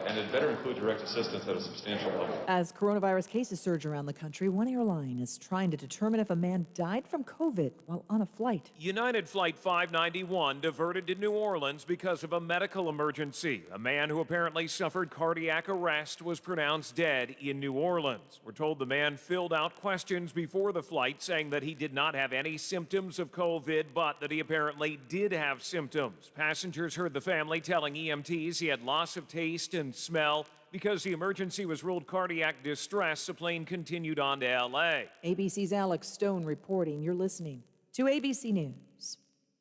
and it better include direct assistance at a substantial level. As coronavirus cases surge around the country, one airline is trying to determine if a man died from COVID while on a flight. United Flight 591 diverted to New Orleans because of a medical emergency. A man who apparently suffered cardiac arrest was pronounced dead in New Orleans. We're told the man filled out questions before the flight saying that he did not have any symptoms of COVID, but that he apparently did have symptoms. Passengers heard the family telling EMTs he had loss of taste and smell. Because the emergency was ruled cardiac distress, the plane continued on to L.A. ABC's Alex Stone reporting. You're listening to ABC News.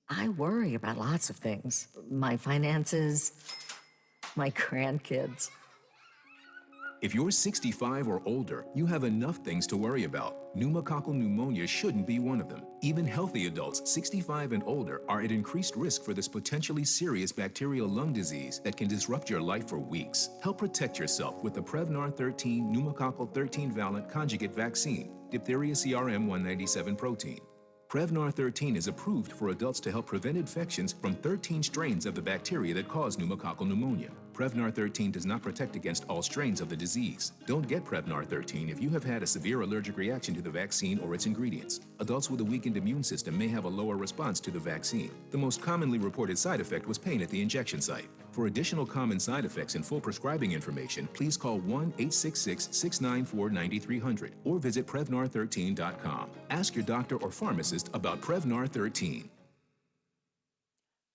I worry about lots of things. My finances, my grandkids. If you're 65 or older, you have enough things to worry about. Pneumococcal pneumonia shouldn't be one of them. Even healthy adults 65 and older are at increased risk for this potentially serious bacterial lung disease that can disrupt your life for weeks. Help protect yourself with the Prevnar 13 pneumococcal 13-valent conjugate vaccine, diphtheria CRM 197 protein. Prevnar 13 is approved for adults to help prevent infections from 13 strains of the bacteria that cause pneumococcal pneumonia. Prevnar 13 does not protect against all strains of the disease. Don't get Prevnar 13 if you have had a severe allergic reaction to the vaccine or its ingredients. Adults with a weakened immune system may have a lower response to the vaccine. The most commonly reported side effect was pain at the injection site. For additional common side effects and full prescribing information, please call 1-866-694-9300 or visit Prevnar13.com. Ask your doctor or pharmacist about Prevnar 13.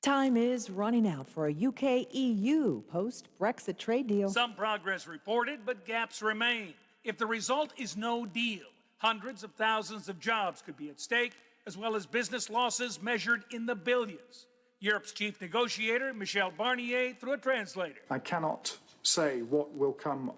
Time is running out for a UK-EU post-Brexit trade deal. Some progress reported, but gaps remain. If the result is no deal, hundreds of thousands of jobs could be at stake, as well as business losses measured in the billions. Europe's chief negotiator, Michel Barnier, through a translator. I cannot say what will come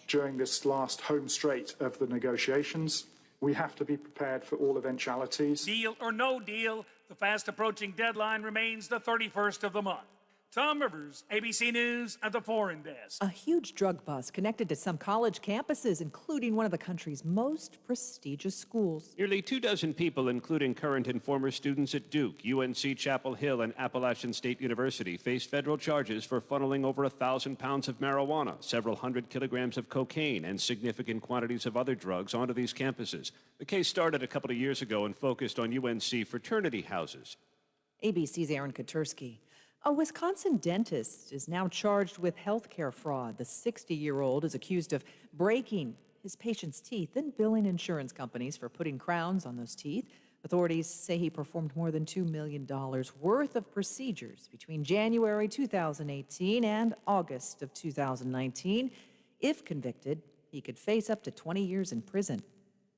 during this last home straight of the negotiations. We have to be prepared for all eventualities. Deal or no deal, the fast-approaching deadline remains the 31st of the month. Tom Rivers, ABC News at the Foreign Desk. A huge drug bust connected to some college campuses, including one of the country's most prestigious schools. Nearly 24 people, including current and former students at Duke, UNC Chapel Hill, and Appalachian State University, faced federal charges for funneling over 1,000 pounds of marijuana, several hundred kilograms of cocaine, and significant quantities of other drugs onto these campuses. The case started a couple of years ago and focused on UNC fraternity houses. ABC's Aaron Katursky. A Wisconsin dentist is now charged with healthcare fraud. The 60-year-old is accused of breaking his patients' teeth and billing insurance companies for putting crowns on those teeth. Authorities say he performed more than $2 million worth of procedures between January 2018 and August of 2019. If convicted, he could face up to 20 years in prison.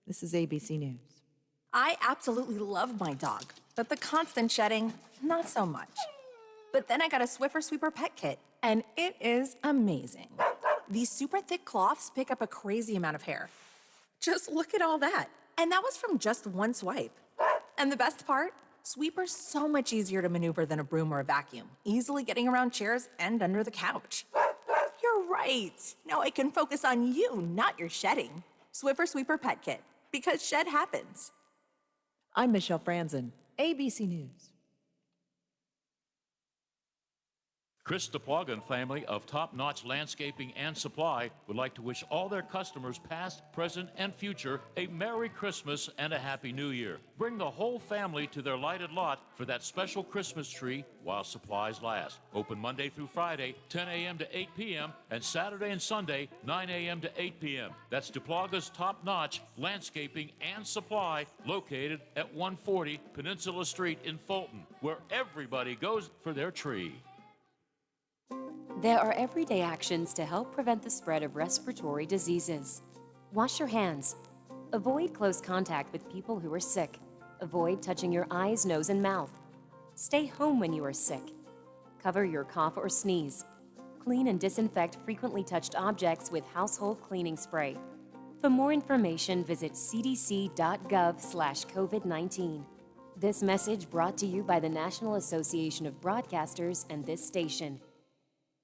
This is ABC News. I absolutely love my dog, but the constant shedding, not so much. But then I got a Swiffer Sweeper Pet Kit, and it is amazing. These super thick cloths pick up a crazy amount of hair. Just look at all that. And that was from just one swipe. And the best part? Sweeper's so much easier to maneuver than a broom or a vacuum, easily getting around chairs and under the couch. You're right. Now I can focus on you, not your shedding. Swiffer Sweeper Pet Kit, because shed happens. I'm Michelle Franzen, ABC News. Chris DePlaga and family of Top Notch Landscaping and Supply would like to wish all their customers, past, present, and future, a Merry Christmas and a Happy New Year. Bring the whole family to their lighted lot for that special Christmas tree while supplies last. Open Monday through Friday, 10 a.m. to 8 p.m., and Saturday and Sunday, 9 a.m. to 8 p.m. That's DePlaga's Top Notch Landscaping and Supply, located at 140 Peninsula Street in Fulton, where everybody goes for their tree. There are everyday actions to help prevent the spread of respiratory diseases. Wash your hands. Avoid close contact with people who are sick. Avoid touching your eyes, nose, and mouth. Stay home when you are sick. Cover your cough or sneeze. Clean and disinfect frequently touched objects with household cleaning spray. For more information, visit cdc.gov/COVID-19. This message brought to you by the National Association of Broadcasters and this station.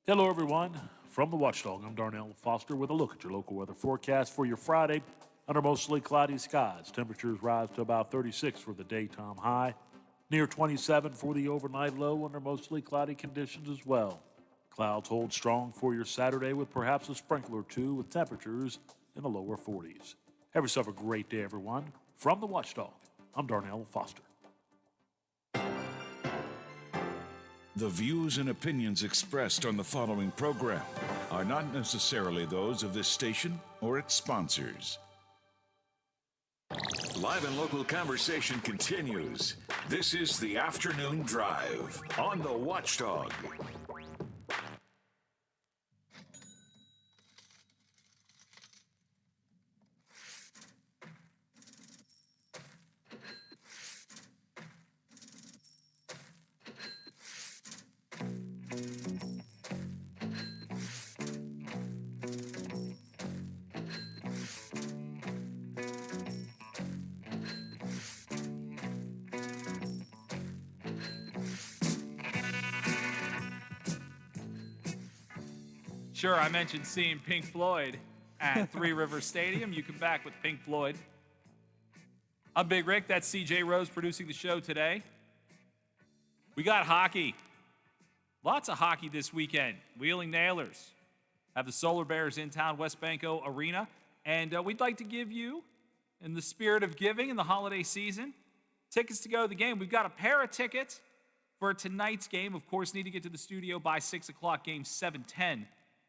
Hello, everyone. From the Watchdog, I'm Darnell Foster with a look at your local weather forecast for your Friday. Under mostly cloudy skies, temperatures rise to about 36 for the daytime high. Near 27 for the overnight low under mostly cloudy conditions as well. Clouds hold strong for your Saturday with perhaps a sprinkle or two with temperatures in the lower 40s. Have yourself a great day, everyone. From the Watchdog, I'm Darnell Foster. The views and opinions expressed on the following program are not necessarily those of this station or its sponsors. Live and local conversation continues. This is the Afternoon Drive on the Watchdog. Sure, I mentioned seeing Pink Floyd at Three Rivers Stadium. You come back with Pink Floyd. I'm Big Rick. That's CJ Rose producing the show today. We got hockey. Lots of hockey this weekend. Wheeling Nailers have the Solar Bears in town, West Banco Arena. And we'd like to give you, in the spirit of giving in the holiday season, tickets to go to the game. We've got a pair of tickets for tonight's game. Of course, need to get to the studio by 6 o'clock, game 7:10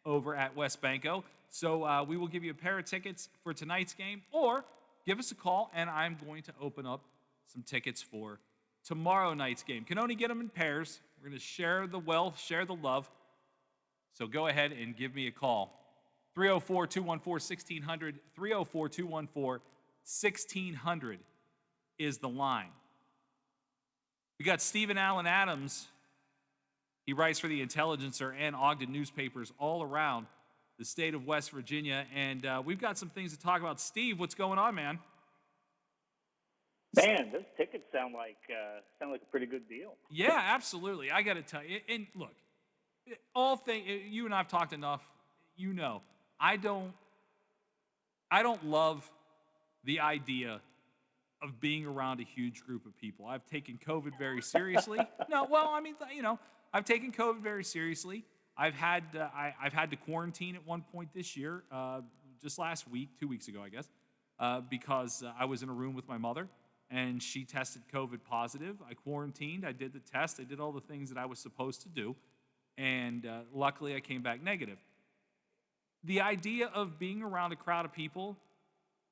over at West Banco. So we will give you a pair of tickets for tonight's game, or give us a call, and I'm going to open up some tickets for tomorrow night's game. Can only get them in pairs. We're going to share the wealth, share the love. So go ahead and give me a call. 304-214-1600, 304-214-1600 is the line. We got Stephen Allen Adams. He writes for the Intelligencer and Ogden newspapers all around the state of West Virginia, and we've got some things to talk about. Steve, what's going on, man? Man, those tickets sound like a pretty good deal. Yeah, absolutely. I got to tell you, and look, you and I've talked enough. You know, I don't love the idea of being around a huge group of people. I've taken COVID very seriously. I've taken COVID very seriously. I've had to quarantine at one point this year, just last week, 2 weeks ago, I guess, because I was in a room with my mother, and she tested COVID positive. I quarantined. I did the test. I did all the things that I was supposed to do, and luckily I came back negative. The idea of being around a crowd of people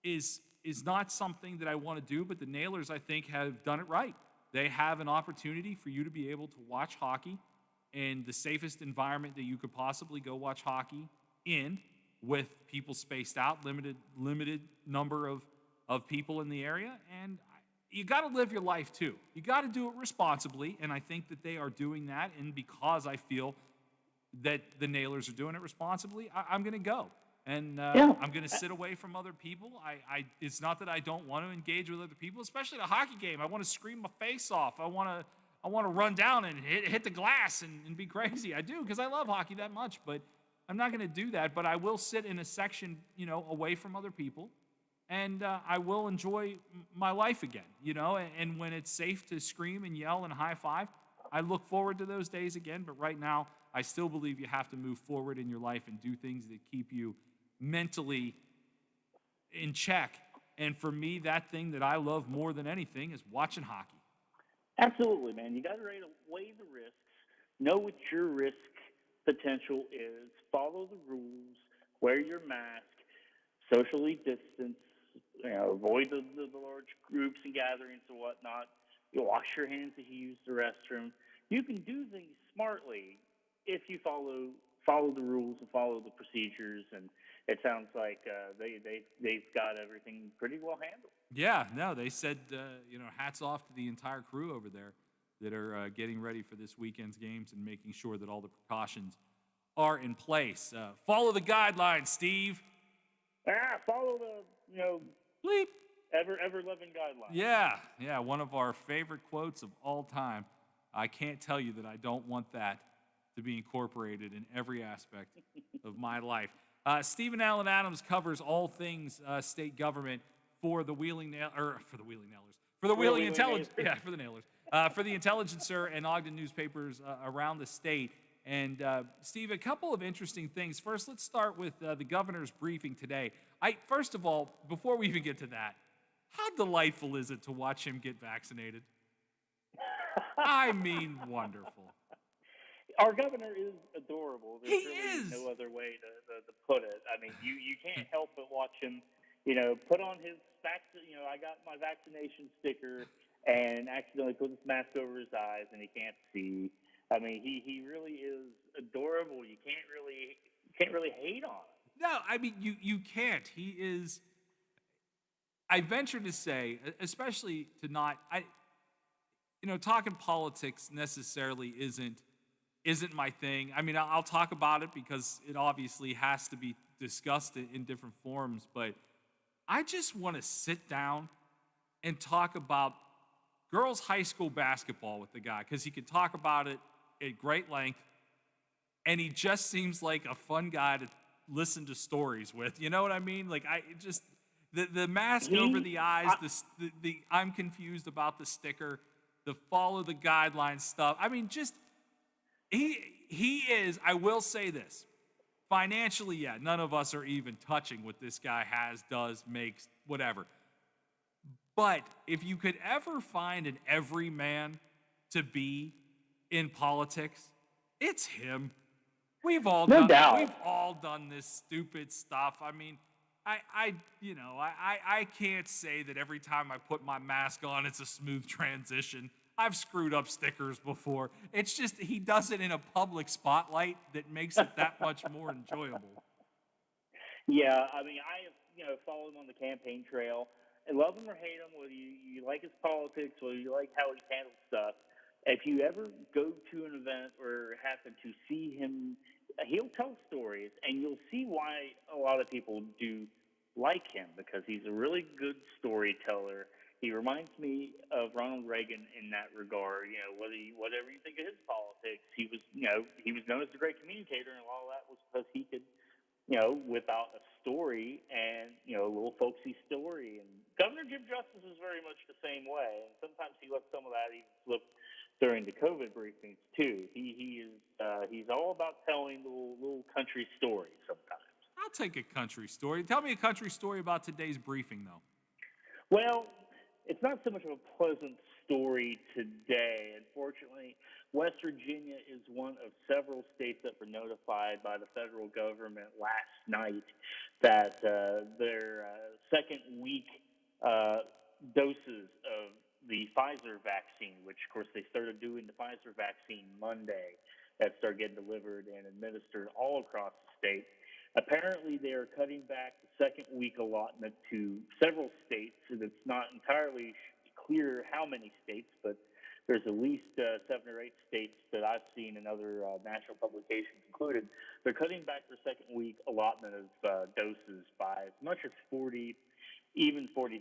is not something that I want to do, but the Nailers, I think, have done it right. They have an opportunity for you to be able to watch hockey in the safest environment that you could possibly go watch hockey in, with people spaced out, limited number of people in the area. And you got to live your life too. You got to do it responsibly, and I think that they are doing that. And because I feel that the Nailers are doing it responsibly, I'm going to go. And I'm going to sit away from other people. It's not that I don't want to engage with other people, especially at a hockey game. I want to scream my face off. I want to run down and hit the glass and be crazy. I do, because I love hockey that much, but I'm not going to do that. But I will sit in a section, away from other people, and I will enjoy my life again, and when it's safe to scream and yell and high five, I look forward to those days again. But right now, I still believe you have to move forward in your life and do things that keep you mentally in check. And for me, that thing that I love more than anything is watching hockey. Absolutely, man. You got to weigh the risks, know what your risk potential is, follow the rules, wear your mask, socially distance, avoid the large groups and gatherings and whatnot. You wash your hands if you use the restroom. You can do things smartly if you follow the rules and follow the procedures, and it sounds like they've got everything pretty well handled. Yeah, no, they said, hats off to the entire crew over there that are getting ready for this weekend's games and making sure that all the precautions are in place. Follow the guidelines, Steve. Follow the, bleep, ever-loving guidelines. Yeah, one of our favorite quotes of all time. I can't tell you that I don't want that to be incorporated in every aspect of my life. Stephen Allen Adams covers all things state government for the Wheeling Nailers. For the Wheeling Intelligence. Yeah, for the Nailers. for the Intelligencer and Ogden newspapers around the state. And Steve, a couple of interesting things. First, let's start with the governor's briefing today. First of all, before we even get to that, how delightful is it to watch him get vaccinated? I mean, wonderful. Our governor is adorable. There's He really is. no other way to put it. I mean, you can't help but watch him, put on his I got my vaccination sticker and accidentally put his mask over his eyes and he can't see. I mean, he really is adorable. You can't really hate on him. No, I mean, you can't. He is, I venture to say, especially to not, talking politics necessarily isn't my thing. I mean, I'll talk about it because it obviously has to be discussed in different forms, but I just want to sit down and talk about girls' high school basketball with the guy because he could talk about it at great length, and he just seems like a fun guy to listen to stories with. You know what I mean? Like, the mask over the eyes, the I'm confused about the sticker, the follow the guidelines stuff. I mean, just he is, I will say this, financially, yeah, none of us are even touching what this guy has, does, makes, whatever. But if you could ever find an everyman to be in politics, it's him. We've all done this stupid stuff. I mean, I can't say that every time I put my mask on, it's a smooth transition. I've screwed up stickers before. It's just he does it in a public spotlight that makes it that much more enjoyable. Yeah, I mean, I have followed him on the campaign trail. I love him or hate him, whether you like his politics, whether you like how he handles stuff. If you ever go to an event or happen to see him, he'll tell stories, and you'll see why a lot of people do like him, because he's a really good storyteller. He reminds me of Ronald Reagan in that regard. Whatever you think of his politics, he was known as the great communicator, and a lot of that was because he could, whip out a story and, a little folksy story. And Governor Jim Justice is very much the same way, and sometimes he lets some of that even slip during the COVID briefings too. He's all about telling little country stories sometimes. I'll take a country story. Tell me a country story about today's briefing, though. Well, it's not so much of a pleasant story today. Unfortunately, West Virginia is one of several states that were notified by the federal government last night that their second week doses of the Pfizer vaccine, which, of course, they started doing the Pfizer vaccine Monday, that started getting delivered and administered all across the state. Apparently, they are cutting back the second week allotment to several states. And it's not entirely clear how many states, but there's at least 7 or 8 states that I've seen in other national publications included. They're cutting back their second week allotment of doses by as much as 40, even 45%.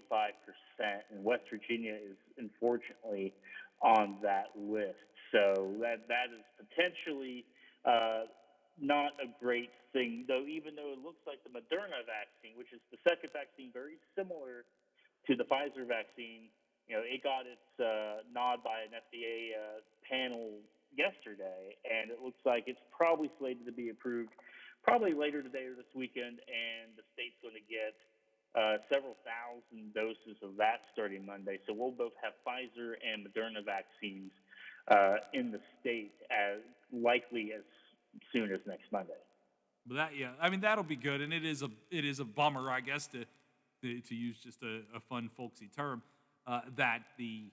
And West Virginia is unfortunately on that list. So that is potentially not a great thing, though, even though it looks like the Moderna vaccine, which is the second vaccine very similar to the Pfizer vaccine, it got its nod by an FDA panel yesterday, and it looks like it's probably slated to be approved probably later today or this weekend, and the state's going to get several thousand doses of that starting Monday. So we'll both have Pfizer and Moderna vaccines in the state as likely as soon as next Monday. But that'll be good, and it is a bummer, I guess, to use just a fun folksy term, that the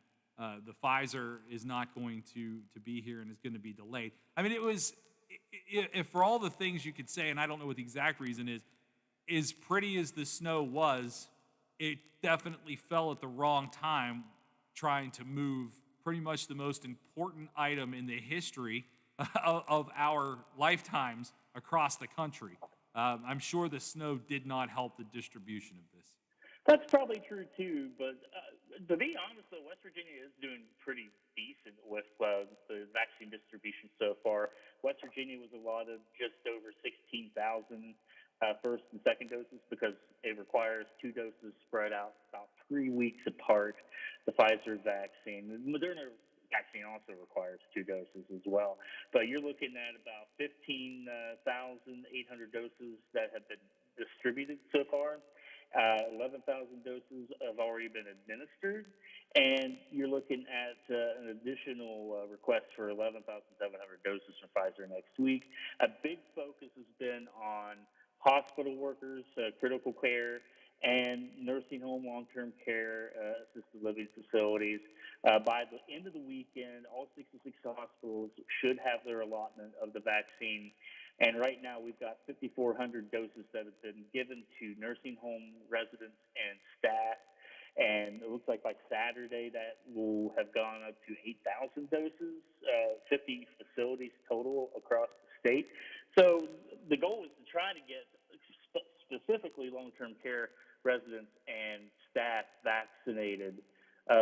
Pfizer is not going to be here and is going to be delayed. I mean, if for all the things you could say, and I don't know what the exact reason is, as pretty as the snow was, it definitely fell at the wrong time, trying to move pretty much the most important item in the history of our lifetimes across the country. I'm sure the snow did not help the distribution of this. That's probably true too, but to be honest, though, West Virginia is doing pretty decent with the vaccine distribution so far. West Virginia was allotted just over 16,000 first and second doses because it requires 2 doses spread out about 3 weeks apart, the Pfizer vaccine. The Moderna vaccine also requires 2 doses as well. But you're looking at about 15,800 doses that have been distributed so far. 11,000 doses have already been administered, and you're looking at an additional request for 11,700 doses from Pfizer next week. A big focus has been on hospital workers, critical care, and nursing home, long-term care, assisted living facilities. By the end of the weekend, all 66 hospitals should have their allotment of the vaccine. And right now, we've got 5,400 doses that have been given to nursing home residents and staff. And it looks like by Saturday, that will have gone up to 8,000 doses, 50 facilities total across the state. So the goal is to try to get specifically long-term care residents and staff vaccinated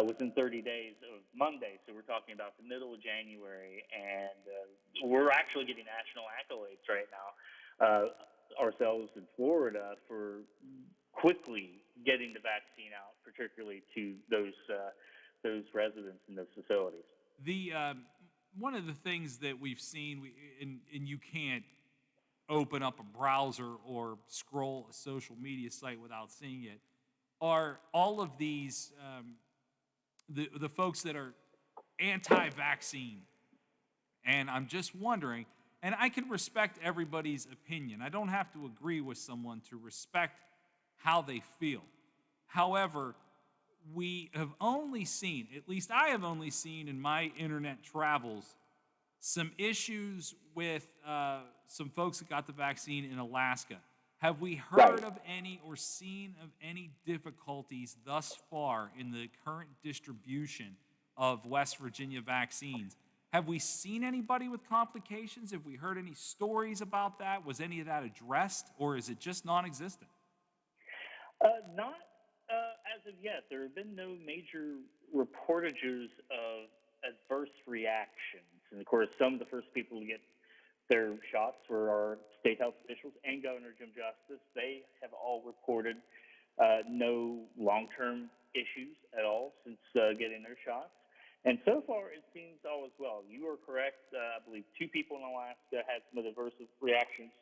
within 30 days of Monday. So we're talking about the middle of January, and we're actually getting national accolades right now, ourselves in Florida, for quickly getting the vaccine out, particularly to those residents in those facilities. The one of the things that we've seen, and you can't open up a browser or scroll a social media site without seeing it, are all of these the folks that are anti-vaccine. And I'm just wondering, and I can respect everybody's opinion. I don't have to agree with someone to respect how they feel. However, we have only seen, at least I have only seen in my internet travels, some issues with some folks that got the vaccine in Alaska. Have we heard of any or seen of any difficulties thus far in the current distribution of West Virginia vaccines? Have we seen anybody with complications? Have we heard any stories about that? Was any of that addressed, or is it just non-existent? Not as of yet. There have been no major reportages of adverse reactions. And of course, some of the first people to get their shots were our state health officials and Governor Jim Justice. They have all reported no long-term issues at all since getting their shots. And so far, it seems all is well. You are correct. I believe 2 people in Alaska had some adverse reactions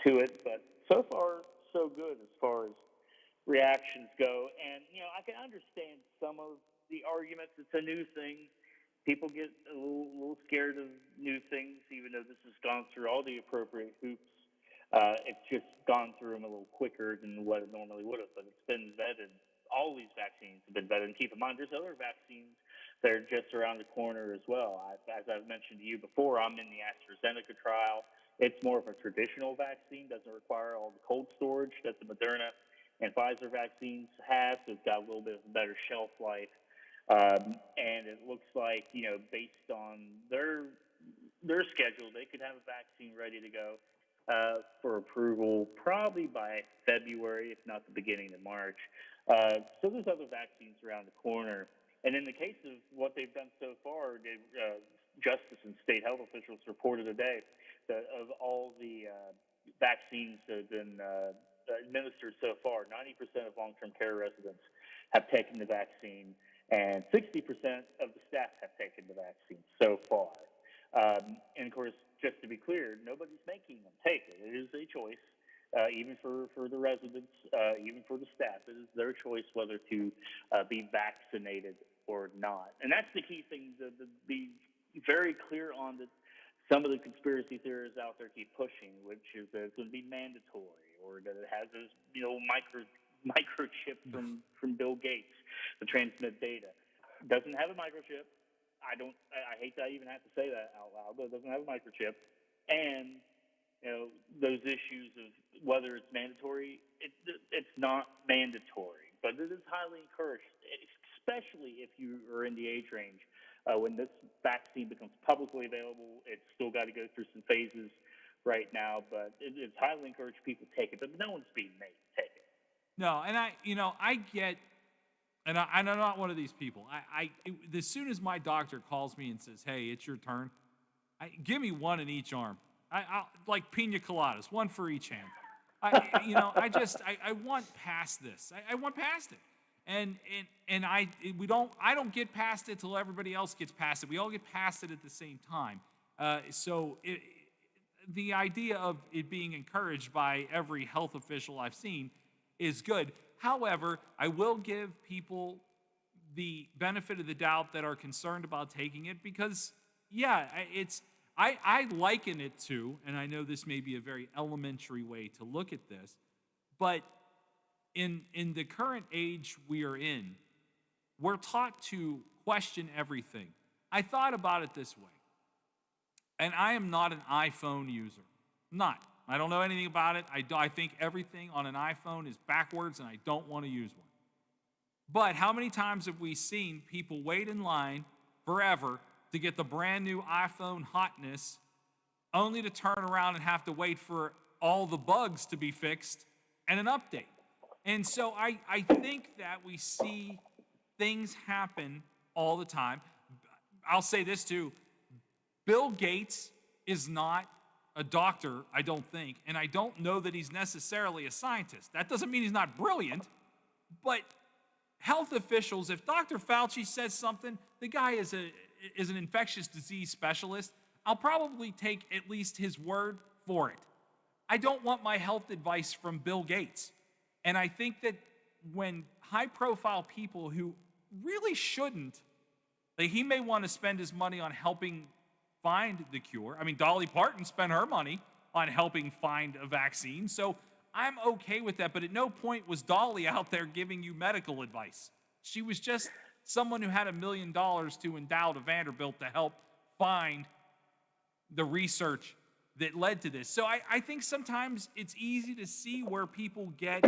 to it, but so far, so good as far as reactions go. And, I can understand some of the arguments. It's a new thing. People get a little scared of new things, even though this has gone through all the appropriate hoops. It's just gone through them a little quicker than what it normally would have, but it's been vetted. All these vaccines have been vetted. And keep in mind, there's other vaccines that are just around the corner as well. As I've mentioned to you before, I'm in the AstraZeneca trial. It's more of a traditional vaccine, doesn't require all the cold storage that the Moderna and Pfizer vaccines have, so it's got a little bit of a better shelf life. And it looks like, based on their schedule, they could have a vaccine ready to go for approval probably by February, if not the beginning of March. So there's other vaccines around the corner. And in the case of what they've done so far, Justice and state health officials reported today that of all the vaccines that have been administered so far, 90% of long-term care residents have taken the vaccine, and 60% of the staff have taken the vaccine so far. And of course, just to be clear, nobody's making them take it. It is a choice, even for the residents, even for the staff. It is their choice whether to be vaccinated or not. And that's the key thing, to be very clear on that. Some of the conspiracy theorists out there keep pushing, which is that it's going to be mandatory, or that it has this, microchip from Bill Gates to transmit data. Doesn't have a microchip. I hate to even have to say that out loud, but it doesn't have a microchip. And those issues of whether it's mandatory, it's not mandatory, but it is highly encouraged, especially if you are in the age range. When this vaccine becomes publicly available, it's still got to go through some phases right now, but it's highly encouraged people to take it, but no one's being made to take it. No, and I get, and I'm not one of these people. As soon as my doctor calls me and says, "Hey, it's your turn," give me one in each arm. I'll like pina coladas, one for each hand. I want past this. I want past it. And I don't get past it till everybody else gets past it. We all get past it at the same time. The idea of it being encouraged by every health official I've seen is good. However, I will give people the benefit of the doubt that are concerned about taking it because, yeah, I liken it to, and I know this may be a very elementary way to look at this, but in the current age we are in, we're taught to question everything. I thought about it this way, and I am not an iPhone user. Not. I don't know anything about it. I think everything on an iPhone is backwards, and I don't want to use one. But how many times have we seen people wait in line forever to get the brand new iPhone hotness, only to turn around and have to wait for all the bugs to be fixed and an update? And so I think that we see things happen all the time. I'll say this too. Bill Gates is not a doctor, I don't think, and I don't know that he's necessarily a scientist. That doesn't mean he's not brilliant, but health officials, if Dr. Fauci says something, the guy is an infectious disease specialist, I'll probably take at least his word for it. I don't want my health advice from Bill Gates. And I think that when high-profile people who really shouldn't, like he may want to spend his money on helping find the cure. I mean, Dolly Parton spent her money on helping find a vaccine, so I'm okay with that. But at no point was Dolly out there giving you medical advice. She was just someone who had $1 million to endow to Vanderbilt to help find the research that led to this. So I think sometimes it's easy to see where people get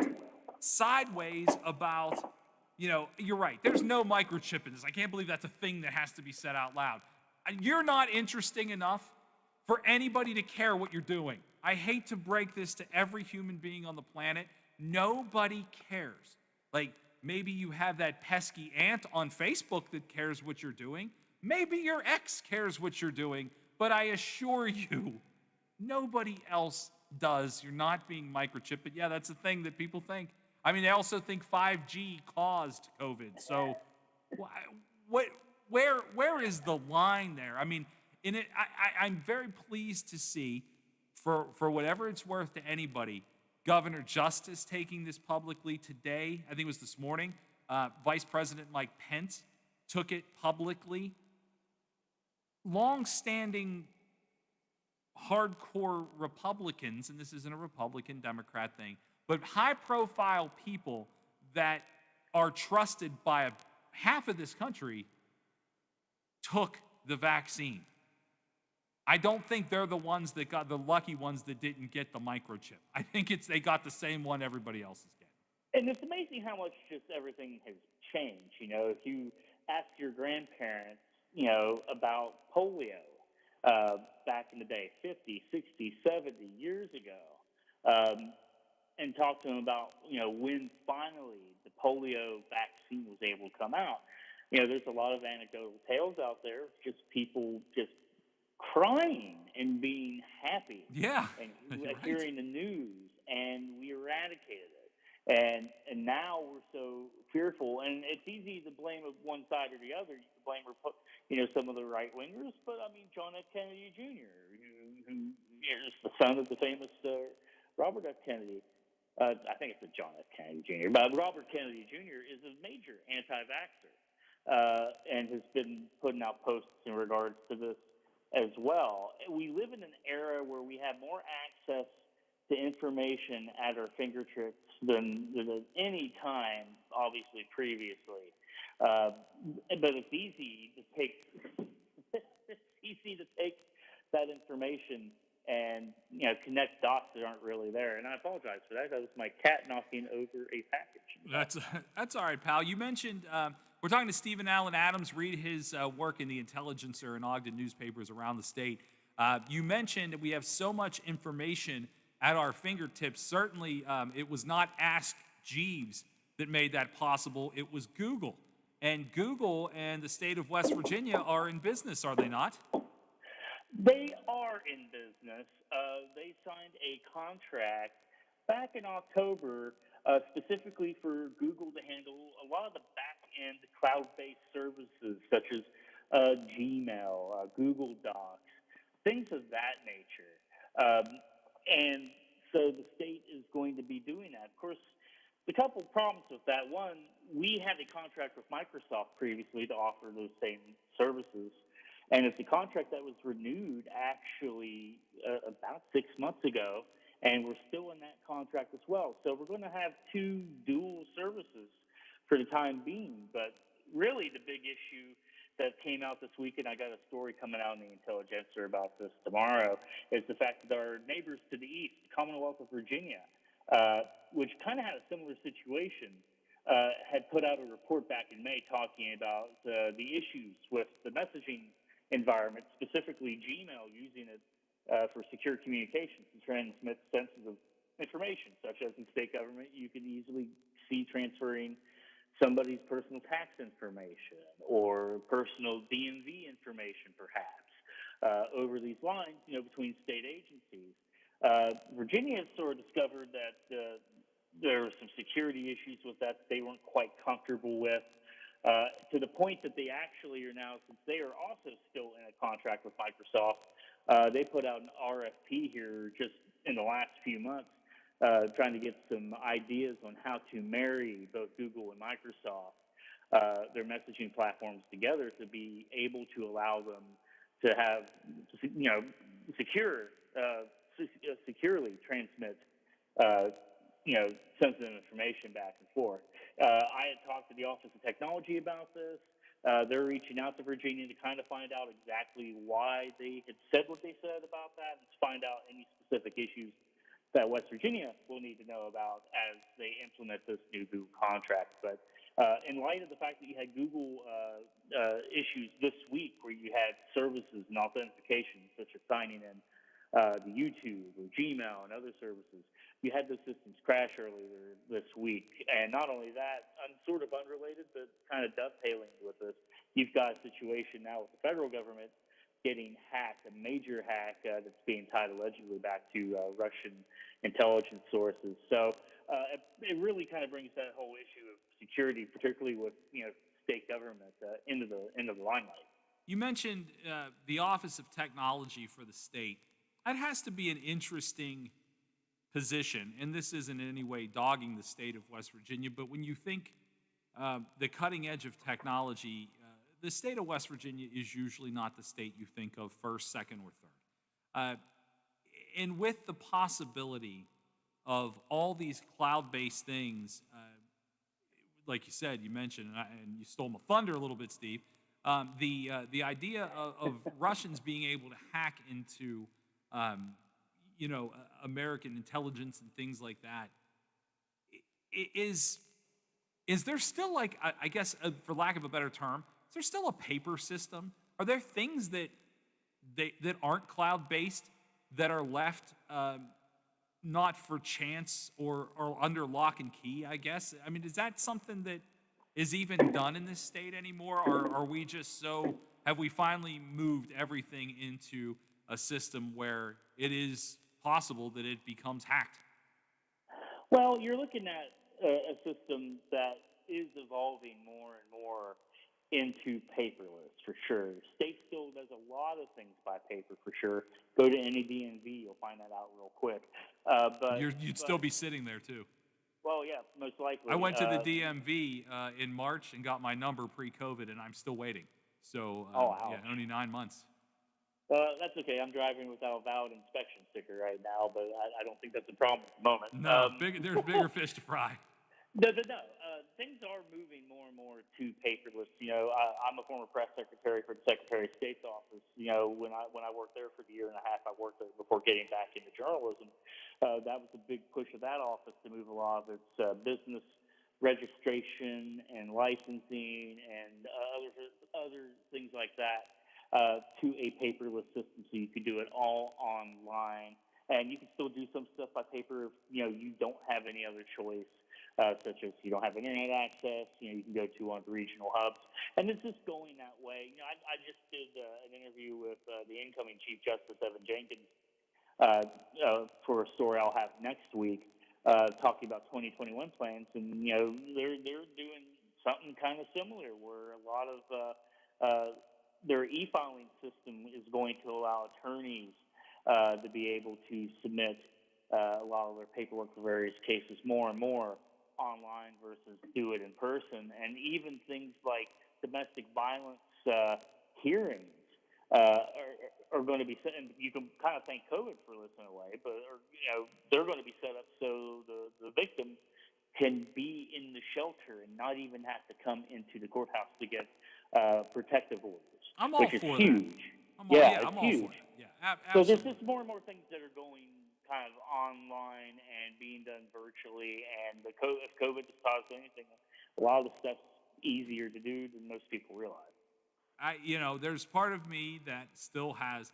sideways about, you're right, there's no microchip in this. I can't believe that's a thing that has to be said out loud. You're not interesting enough for anybody to care what you're doing. I hate to break this to every human being on the planet. Nobody cares. Like, maybe you have that pesky aunt on Facebook that cares what you're doing. Maybe your ex cares what you're doing. But I assure you, nobody else does. You're not being microchipped. But yeah, that's the thing that people think. I mean, they also think 5G caused COVID. So where is the line there? I mean, I'm very pleased to see, for whatever it's worth to anybody, Governor Justice taking this publicly today. I think it was this morning. Vice President Mike Pence took it publicly. Long-standing hardcore Republicans, and this isn't a Republican-Democrat thing, but high-profile people that are trusted by half of this country took the vaccine. I don't think they're the ones that got the lucky ones that didn't get the microchip. I think they got the same one everybody else is getting. And it's amazing how much just everything has changed. If you ask your grandparents, about polio back in the day, 50, 60, 70 years ago, and talk to them about, when finally the polio vaccine was able to come out. There's a lot of anecdotal tales out there of just people just crying and being happy. Yeah. And hearing the news, and we eradicated it. And now we're so fearful, and it's easy to blame one side or the other. You can blame, some of the right-wingers, but I mean, John F. Kennedy Jr., who is the son of the famous Robert F. Kennedy. I think it's a John F. Kennedy Jr., but Robert Kennedy Jr. is a major anti-vaxxer. And has been putting out posts in regards to this as well. We live in an era where we have more access to information at our fingertips than any time, obviously, previously. But it's easy to take that information and connect dots that aren't really there. And I apologize for that. That was my cat knocking over a package. That's all right, pal. You mentioned we're talking to Stephen Allen Adams. Read his work in the Intelligencer and Ogden newspapers around the state. You mentioned that we have so much information at our fingertips. Certainly, it was not Ask Jeeves that made that possible. It was Google. And Google and the state of West Virginia are in business, are they not? They are in business. They signed a contract back in October specifically for Google to handle a lot of the back-end cloud-based services such as Gmail, Google Docs, things of that nature. And so the state is going to be doing that. Of course, the couple problems with that. One, we had a contract with Microsoft previously to offer those same services. And it's a contract that was renewed actually about 6 months ago, and we're still in that contract as well. So we're going to have two dual services for the time being. But really the big issue that came out this week, and I got a story coming out in the Intelligencer about this tomorrow, is the fact that our neighbors to the east, the Commonwealth of Virginia, which kind of had a similar situation, had put out a report back in May talking about the issues with the messaging environment, specifically Gmail, using it for secure communications to transmit sensitive information, such as in state government, you can easily see transferring somebody's personal tax information or personal DMV information, perhaps, over these lines, between state agencies. Virginia has sort of discovered that there were some security issues with that they weren't quite comfortable with, to the point that they actually are now, since they are also still in a contract with Microsoft, they put out an RFP here just in the last few months, trying to get some ideas on how to marry both Google and Microsoft, their messaging platforms together to be able to allow them to have, securely transmit, sensitive information back and forth. I had talked to the Office of Technology about this. They're reaching out to Virginia to kind of find out exactly why they had said what they said about that and to find out any specific issues that West Virginia will need to know about as they implement this new Google contract. But in light of the fact that you had Google issues this week where you had services and authentication, such as signing in the YouTube or Gmail and other services, you had those systems crash earlier this week. And not only that, sort of unrelated, but kind of dovetailing with this, you've got a situation now with the federal government getting hacked, a major hack that's being tied allegedly back to Russian intelligence sources. So it really kind of brings that whole issue of security, particularly with state government, into the limelight. You mentioned the Office of Technology for the state. That has to be an interesting position, and this isn't in any way dogging the state of West Virginia, but when you think the cutting edge of technology, the state of West Virginia is usually not the state you think of first, second, or third. And with the possibility of all these cloud-based things, like you said, you mentioned, and you stole my thunder a little bit, Steve, the idea of Russians being able to hack into, American intelligence and things like that, is there still, like, I guess, for lack of a better term, is there still a paper system? Are there things that aren't cloud-based that are left not for chance or under lock and key, I guess? I mean, is that something that is even done in this state anymore? Or are we just have we finally moved everything into a system where it is possible that it becomes hacked? Well, you're looking at a system that is evolving more and more into paperless, for sure. State still does a lot of things by paper, for sure. Go to any DMV, you'll find that out real quick. But You'd still be sitting there, too. Well, yeah, most likely. I went to the DMV in March and got my number pre-COVID, and I'm still waiting. So, only 9 months. That's okay. I'm driving without a valid inspection sticker right now, but I don't think that's a problem at the moment. No, there's bigger fish to fry. No. Things are moving more and more to paperless. I'm a former press secretary for the Secretary of State's office. When I worked there for the year and a half, I worked there before getting back into journalism. That was a big push of that office to move a lot of its business registration and licensing and other things like that to a paperless system, so you could do it all online. And you can still do some stuff by paper if you don't have any other choice. Such as you don't have internet access, you can go to one of the regional hubs. And it's just going that way. I just did an interview with the incoming Chief Justice, Evan Jenkins, for a story I'll have next week. talking about 2021 plans, and they're doing something kind of similar, where a lot of their e-filing system is going to allow attorneys to be able to submit a lot of their paperwork for various cases more and more online versus do it in person. And even things like domestic violence hearings are going to be set, and you can kind of thank COVID for this in a way, but they're going to be set up so the victim can be in the shelter and not even have to come into the courthouse to get protective orders, I'm all which is for huge. that. It's I'm all huge. for that. Yeah, So absolutely. there's just more and more things that are going kind of online and being done virtually. And if COVID has caused anything, a lot of the stuff's easier to do than most people realize. There's part of me that still has,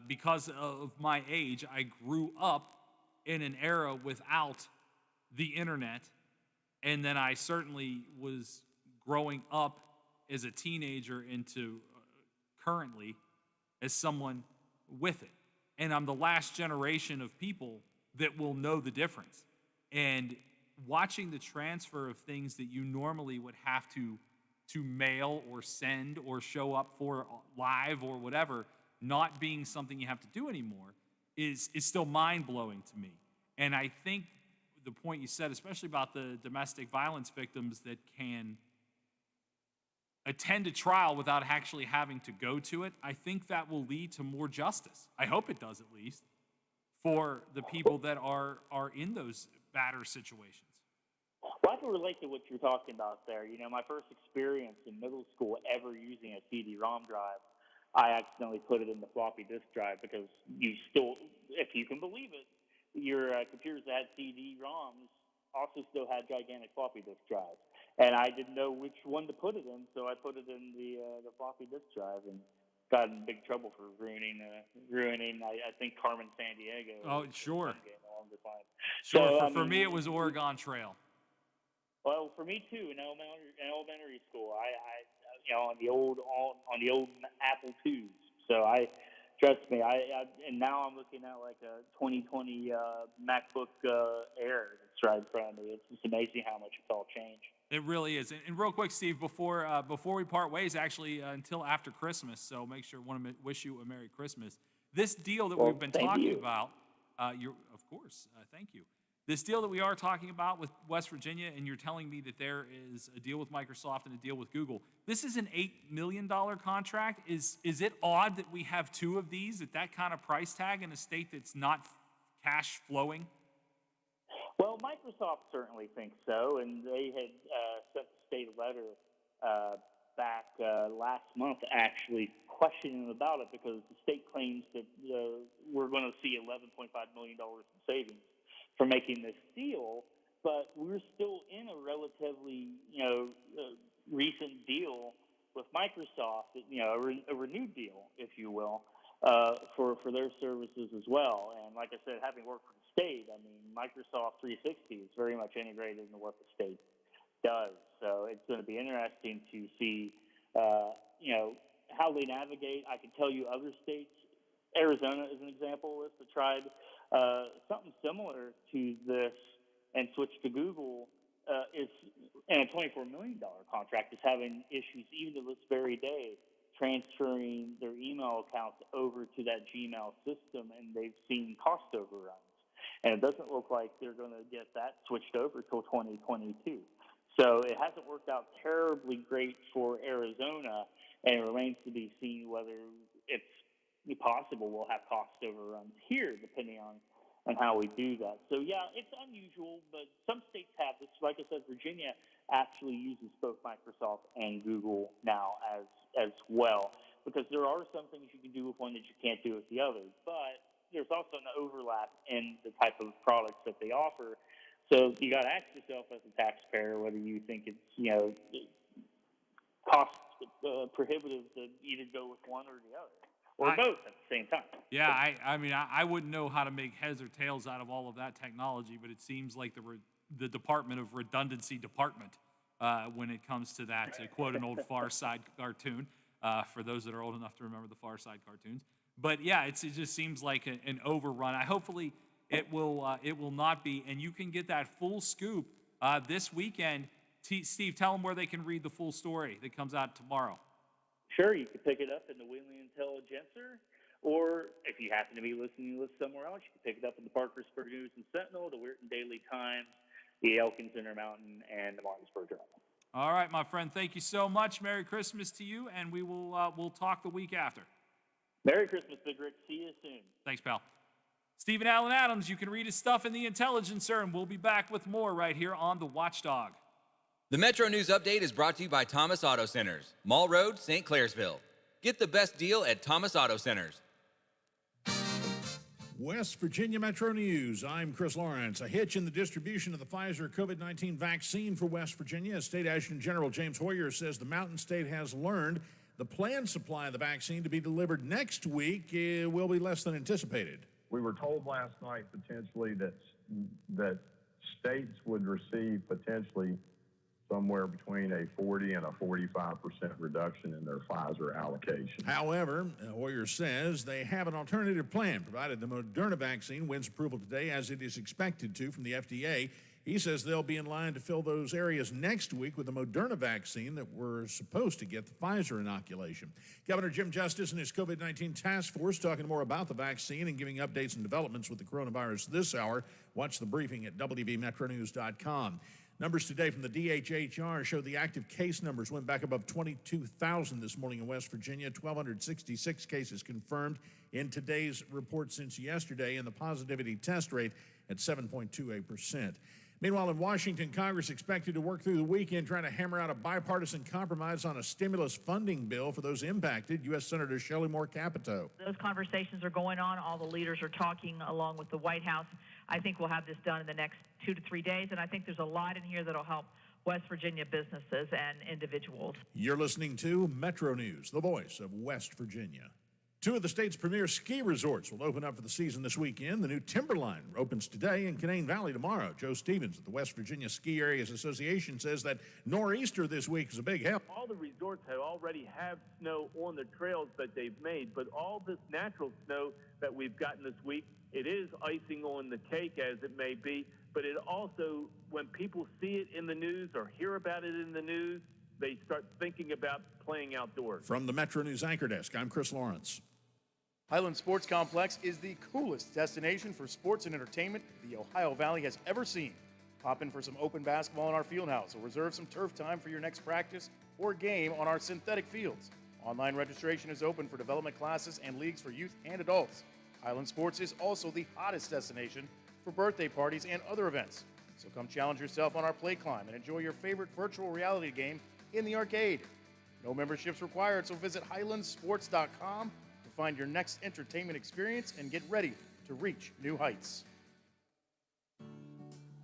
because of my age, I grew up in an era without the internet, and then I certainly was growing up as a teenager into currently as someone with it. And I'm the last generation of people that will know the difference. And watching the transfer of things that you normally would have to mail or send or show up for live or whatever, not being something you have to do anymore is still mind-blowing to me. And I think the point you said, especially about the domestic violence victims that can attend a trial without actually having to go to it, I think that will lead to more justice. I hope it does, at least, for the people that are in those badder situations. Well, I can relate to what you're talking about there. My first experience in middle school ever using a CD-ROM drive, I accidentally put it in the floppy disk drive because you still, if you can believe it, your computers that had CD-ROMs also still had gigantic floppy disk drives. And I didn't know which one to put it in, so I put it in the floppy disk drive and got in big trouble for ruining I think Carmen Sandiego. Oh, sure. Along the time. Sure. So, For me, it was Oregon Trail. Well, for me too. In elementary school, I on the old Apple IIs. So trust me. And now I'm looking at like a 2020 MacBook Air that's right in front of me. It's just amazing how much it's all changed. It really is. And real quick, Steve, before we part ways, actually until after Christmas, so make sure I want to wish you a Merry Christmas. This deal that we've been talking about, of course, thank you. This deal that we are talking about with West Virginia, and you're telling me that there is a deal with Microsoft and a deal with Google. This is an $8 million contract. Is it odd that we have two of these at that kind of price tag in a state that's not cash flowing? Well, Microsoft certainly thinks so, and they had sent the state a letter back last month actually questioning them about it because the state claims that we're going to see $11.5 million in savings for making this deal, but we're still in a relatively, recent deal with Microsoft, a renewed deal, if you will, for their services as well. And like I said, having worked for the state, I mean, Microsoft 360 is very much integrated into what the state does. So it's going to be interesting to see, how they navigate. I can tell you other states, Arizona is an example, is that tried something similar to this and switched to Google and a $24 million contract is having issues even to this very day transferring their email accounts over to that Gmail system, and they've seen cost overruns. And it doesn't look like they're going to get that switched over till 2022. So it hasn't worked out terribly great for Arizona, and it remains to be seen whether it's possible we'll have cost overruns here, depending on how we do that. So, yeah, it's unusual, but some states have this. Like I said, Virginia actually uses both Microsoft and Google now as well, because there are some things you can do with one that you can't do with the other. But there's also an overlap in the type of products that they offer. So you got to ask yourself as a taxpayer whether you think it's, cost prohibitive to either go with one or the other. Or both at the same time. Yeah, I mean, I wouldn't know how to make heads or tails out of all of that technology, but it seems like the Department of Redundancy department when it comes to that, to quote an old Far Side cartoon, for those that are old enough to remember the Far Side cartoons. But yeah, it just seems like an overrun. Hopefully, it will not be. And you can get that full scoop this weekend. Steve, tell them where they can read the full story that comes out tomorrow. Sure, you can pick it up in the Wheeling Intelligencer, or if you happen to be listening somewhere else, you can pick it up in the Parkersburg News and Sentinel, the Weirton Daily Times, the Elkins Intermountain, and the Martinsburg Journal. All right, my friend. Thank you so much. Merry Christmas to you, and we'll talk the week after. Merry Christmas, Big Rick. See you soon. Thanks, pal. Stephen Allen Adams, you can read his stuff in the Intelligencer, and we'll be back with more right here on The Watchdog. The Metro News Update is brought to you by Thomas Auto Centers, Mall Road, St. Clairsville. Get the best deal at Thomas Auto Centers. West Virginia Metro News. I'm Chris Lawrence. A hitch in the distribution of the Pfizer COVID-19 vaccine for West Virginia. State Adjutant General James Hoyer says the Mountain State has learned the planned supply of the vaccine to be delivered next week will be less than anticipated. We were told last night potentially that states would receive potentially somewhere between a 40 and a 45% reduction in their Pfizer allocation. However, Hoyer says they have an alternative plan, provided the Moderna vaccine wins approval today, as it is expected to from the FDA. He says they'll be in line to fill those areas next week with the Moderna vaccine that we're supposed to get the Pfizer inoculation. Governor Jim Justice and his COVID-19 task force talking more about the vaccine and giving updates and developments with the coronavirus this hour. Watch the briefing at WVMetroNews.com. Numbers today from the DHHR show the active case numbers went back above 22,000 this morning in West Virginia. 1,266 cases confirmed in today's report since yesterday, and the positivity test rate at 7.28%. Meanwhile, in Washington, Congress expected to work through the weekend trying to hammer out a bipartisan compromise on a stimulus funding bill for those impacted. U.S. Senator Shelley Moore Capito. Those conversations are going on. All the leaders are talking along with the White House. I think we'll have this done in the next 2 to 3 days, and I think there's a lot in here that'll help West Virginia businesses and individuals. You're listening to Metro News, the voice of West Virginia. 2 of the state's premier ski resorts will open up for the season this weekend. The new Timberline opens today in Canaan Valley tomorrow. Joe Stevens at the West Virginia Ski Areas Association says that nor'easter this week is a big help. All the resorts already have snow on the trails that they've made, but all this natural snow that we've gotten this week, it is icing on the cake as it may be, but it also, when people see it in the news or hear about it in the news, they start thinking about playing outdoors. From the Metro News Anchor Desk, I'm Chris Lawrence. Highland Sports Complex is the coolest destination for sports and entertainment the Ohio Valley has ever seen. Pop in for some open basketball in our field house or reserve some turf time for your next practice or game on our synthetic fields. Online registration is open for development classes and leagues for youth and adults. Highland Sports is also the hottest destination for birthday parties and other events. So come challenge yourself on our play climb and enjoy your favorite virtual reality game in the arcade. No memberships required, so visit highlandsports.com to find your next entertainment experience and get ready to reach new heights.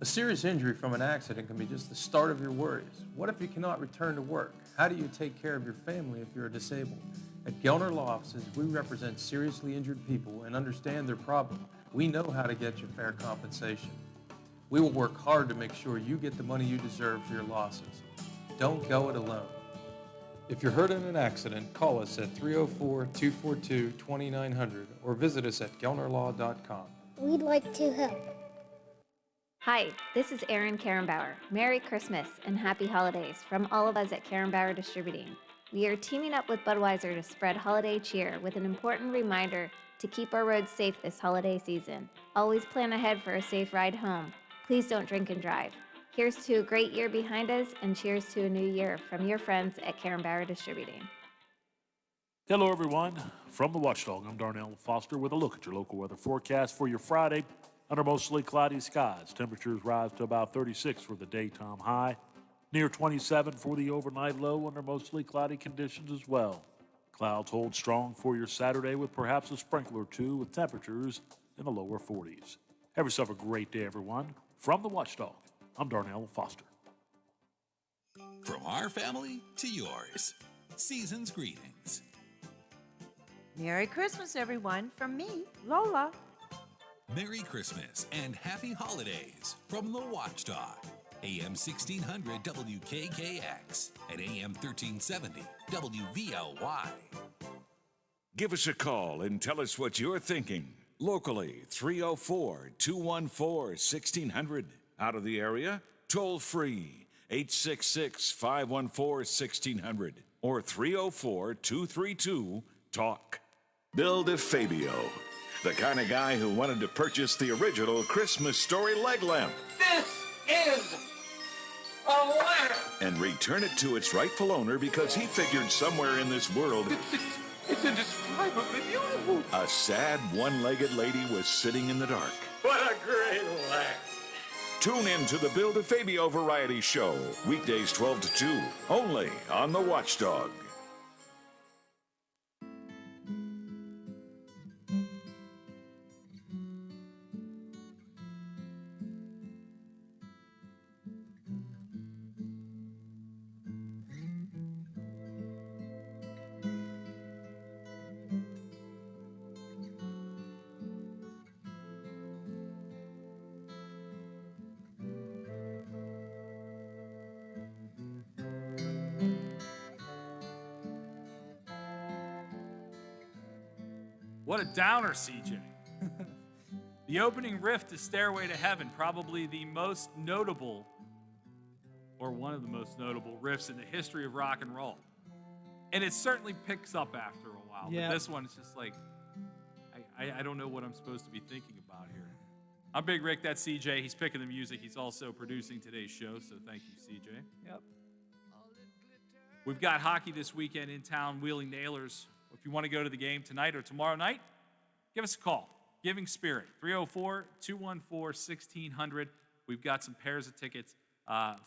A serious injury from an accident can be just the start of your worries. What if you cannot return to work? How do you take care of your family if you're disabled? At Gelner Law Offices, we represent seriously injured people and understand their problem. We know how to get you fair compensation. We will work hard to make sure you get the money you deserve for your losses. Don't go it alone. If you're hurt in an accident, call us at 304-242-2900 or visit us at gelnerlaw.com. We'd like to help. Hi, this is Erin Karenbauer. Merry Christmas and Happy Holidays from all of us at Karenbauer Distributing. We are teaming up with Budweiser to spread holiday cheer with an important reminder to keep our roads safe this holiday season. Always plan ahead for a safe ride home. Please don't drink and drive. Here's to a great year behind us and cheers to a new year from your friends at Karenbauer Distributing. Hello, everyone. From the Watchdog, I'm Darnell Foster with a look at your local weather forecast for your Friday. Under mostly cloudy skies, temperatures rise to about 36 for the daytime high, near 27 for the overnight low under mostly cloudy conditions as well. Clouds hold strong for your Saturday with perhaps a sprinkler or two with temperatures in the lower 40s. Have yourself a great day, everyone. From the Watchdog, I'm Darnell Foster. From our family to yours, season's greetings. Merry Christmas, everyone, from me, Lola. Merry Christmas and Happy Holidays from the Watchdog. AM 1600 WKKX and AM 1370 WVLY. Give us a call and tell us what you're thinking. Locally, 304-214-1600. Out of the area, toll free, 866-514-1600 or 304-232-TALK. Bill DeFabio, the kind of guy who wanted to purchase the original Christmas Story leg lamp. This is a lamp! And return it to its rightful owner because he figured somewhere in this world It's indescribably beautiful. a sad one-legged lady was sitting in the dark. What a great lamp. Tune in to the Bill DeFabio Variety Show, weekdays 12 to 2, only on The Watchdog. What a downer, CJ. The opening riff to Stairway to Heaven, probably the most notable, or one of the most notable riffs in the history of rock and roll. And it certainly picks up after a while. Yeah. But this one is just like, I don't know what I'm supposed to be thinking about here. I'm Big Rick, that's CJ. He's picking the music. He's also producing today's show, so thank you, CJ. Yep. We've got hockey this weekend in town, Wheeling Nailers. If you want to go to the game tonight or tomorrow night, give us a call. Giving Spirit, 304-214-1600. We've got some pairs of tickets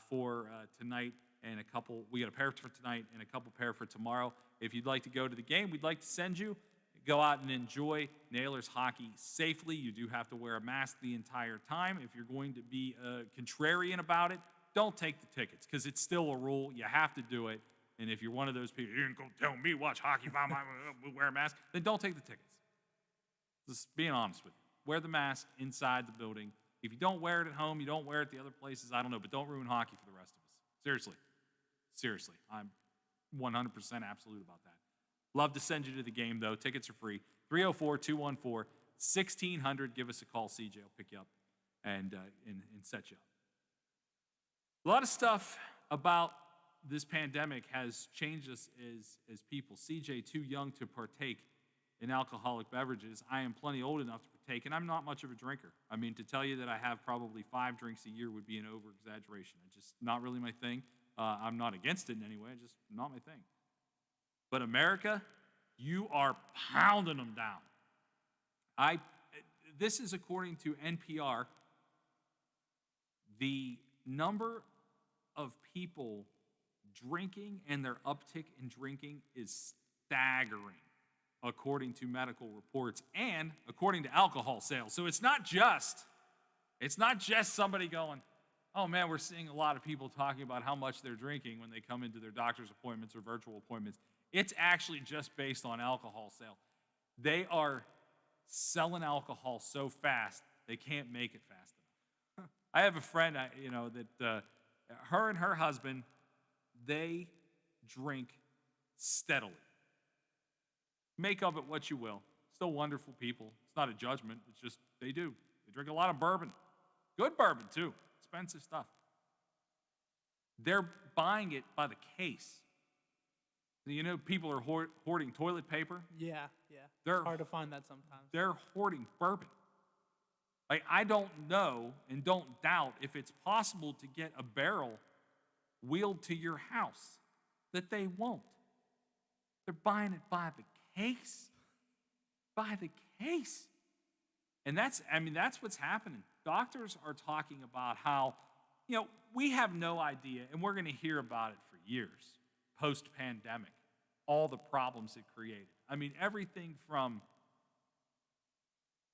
for tonight and a couple. We got a pair for tonight and a couple pair for tomorrow. If you'd like to go to the game, we'd like to send you. Go out and enjoy Nailers hockey safely. You do have to wear a mask the entire time. If you're going to be contrarian about it, don't take the tickets because it's still a rule. You have to do it. And if you're one of those people, you ain't gonna tell me watch hockey by my wear a mask, then don't take the tickets. Just being honest with you. Wear the mask inside the building. If you don't wear it at home, you don't wear it at the other places, I don't know, but don't ruin hockey for the rest of us. Seriously. Seriously. I'm 100% absolute about that. Love to send you to the game, though. Tickets are free. 304-214-1600. Give us a call. CJ will pick you up and set you up. A lot of stuff about this pandemic has changed us as people. CJ, too young to partake in alcoholic beverages. I am plenty old enough to partake, and I'm not much of a drinker. I mean, to tell you that I have probably 5 drinks a year would be an over-exaggeration. It's just not really my thing. I'm not against it in any way. It's just not my thing. But America, you are pounding them down. This is according to NPR. The number of people drinking and their uptick in drinking is staggering, according to medical reports and according to alcohol sales. So it's not just somebody going, oh man, we're seeing a lot of people talking about how much they're drinking when they come into their doctor's appointments or virtual appointments. It's actually just based on alcohol sale. They are selling alcohol so fast, they can't make it fast enough. I have a friend, that her and her husband, they drink steadily. Make of it what you will. Still wonderful people. It's not a judgment. It's just they do. They drink a lot of bourbon. Good bourbon, too. Expensive stuff. They're buying it by the case. You know, people are hoarding toilet paper. Yeah. They're It's hard to find that sometimes. They're hoarding bourbon. Like, I don't know and don't doubt if it's possible to get a barrel wheeled to your house, that they won't. They're buying it by the case. By the case. And that's what's happening. Doctors are talking about how, we have no idea, and we're going to hear about it for years, post-pandemic, all the problems it created. I mean, everything from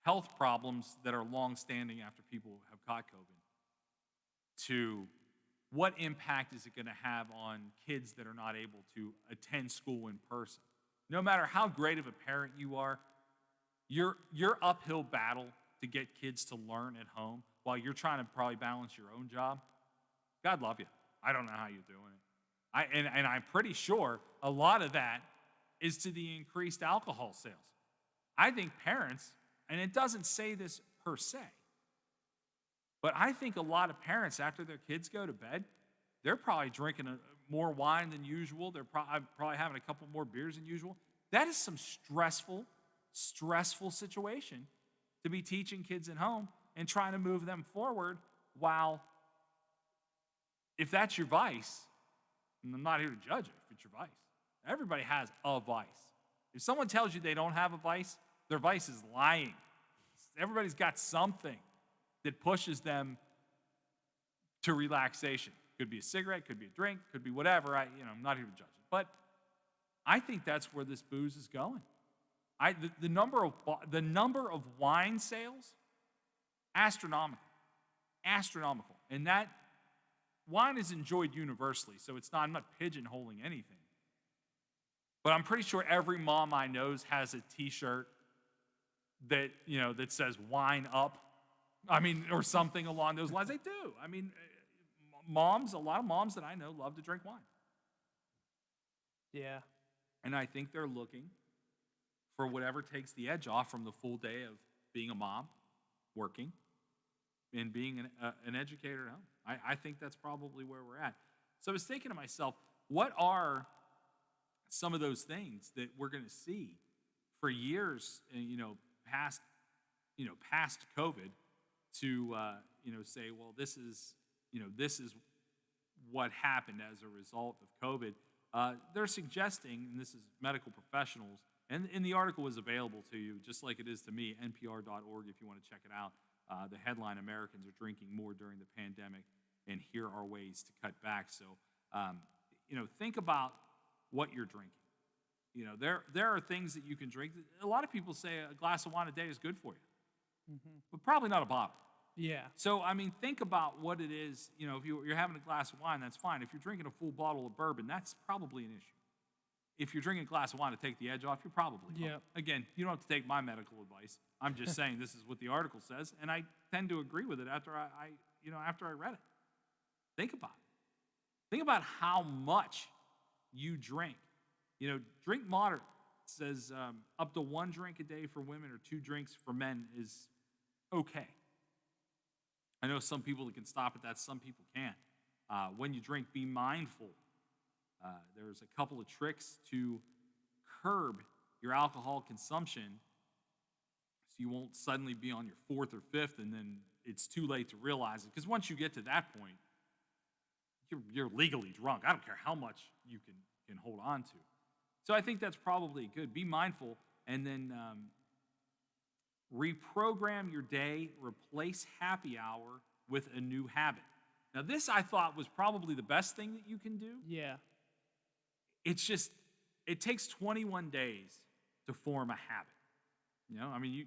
health problems that are long-standing after people have caught COVID to what impact is it going to have on kids that are not able to attend school in person? No matter how great of a parent you are, your uphill battle to get kids to learn at home while you're trying to probably balance your own job, God love you. I don't know how you're doing it. And I'm pretty sure a lot of that is to the increased alcohol sales. I think parents and it doesn't say this per se, but I think a lot of parents, after their kids go to bed, they're probably drinking more wine than usual. They're probably having a couple more beers than usual. That is some stressful situation to be teaching kids at home and trying to move them forward while, if that's your vice, and I'm not here to judge it if it's your vice. Everybody has a vice. If someone tells you they don't have a vice, their vice is lying. Everybody's got something that pushes them to relaxation. Could be a cigarette, could be a drink, could be whatever. I'm not here to judge it. But I think that's where this booze is going. The number of wine sales, astronomical. And that wine is enjoyed universally, so I'm not pigeonholing anything. But I'm pretty sure every mom I know has a T-shirt that that says "Wine Up," or something along those lines. They do. A lot of moms that I know love to drink wine. Yeah. And I think they're looking for whatever takes the edge off from the full day of being a mom, working, and being an educator at home. I think that's probably where we're at. So I was thinking to myself, what are some of those things that we're going to see for years, past COVID, to say, well, this is what happened as a result of COVID. They're suggesting, and this is medical professionals, and the article is available to you, just like it is to me, npr.org if you want to check it out. The headline, Americans are drinking more during the pandemic, and here are ways to cut back. So, think about what you're drinking. There are things that you can drink. A lot of people say a glass of wine a day is good for you, but probably not a bottle. Yeah. So, think about what it is. If you're having a glass of wine, that's fine. If you're drinking a full bottle of bourbon, that's probably an issue. If you're drinking a glass of wine to take the edge off, you're probably fine. Yeah. Again, you don't have to take my medical advice. I'm just saying this is what the article says, and I tend to agree with it after I read it. Think about it. Think about how much you drink. Drink moderate. It says up to 1 drink a day for women or 2 drinks for men is okay. I know some people that can stop at that, some people can't. When you drink, be mindful. There's a couple of tricks to curb your alcohol consumption so you won't suddenly be on your 4th or 5th and then it's too late to realize it. Because once you get to that point, you're legally drunk. I don't care how much you can hold on to. So I think that's probably good. Be mindful, and then reprogram your day, replace happy hour with a new habit. Now, this I thought was probably the best thing that you can do. Yeah. It's just, it takes 21 days to form a habit.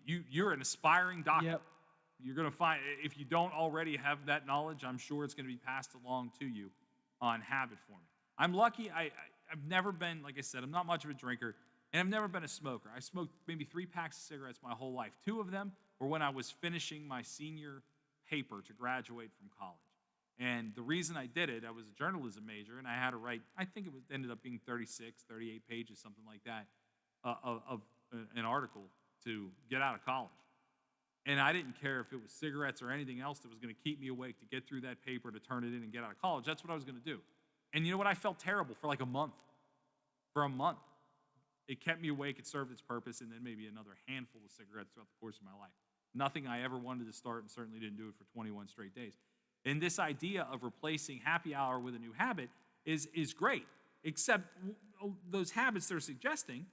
You're an aspiring doctor. Yep. You're going to find, if you don't already have that knowledge, I'm sure it's going to be passed along to you on habit forming. I'm lucky. I've never been, like I said, I'm not much of a drinker, and I've never been a smoker. I smoked maybe 3 packs of cigarettes my whole life. 2 of them were when I was finishing my senior paper to graduate from college. And the reason I did it, I was a journalism major, and I had to write, I think it ended up being 36, 38 pages, something like that, of an article to get out of college. And I didn't care if it was cigarettes or anything else that was going to keep me awake to get through that paper, to turn it in and get out of college. That's what I was going to do. And you know what? I felt terrible for like a month. For a month. It kept me awake. It served its purpose, and then maybe another handful of cigarettes throughout the course of my life. Nothing I ever wanted to start, and certainly didn't do it for 21 straight days. And this idea of replacing happy hour with a new habit is great, except those habits they're suggesting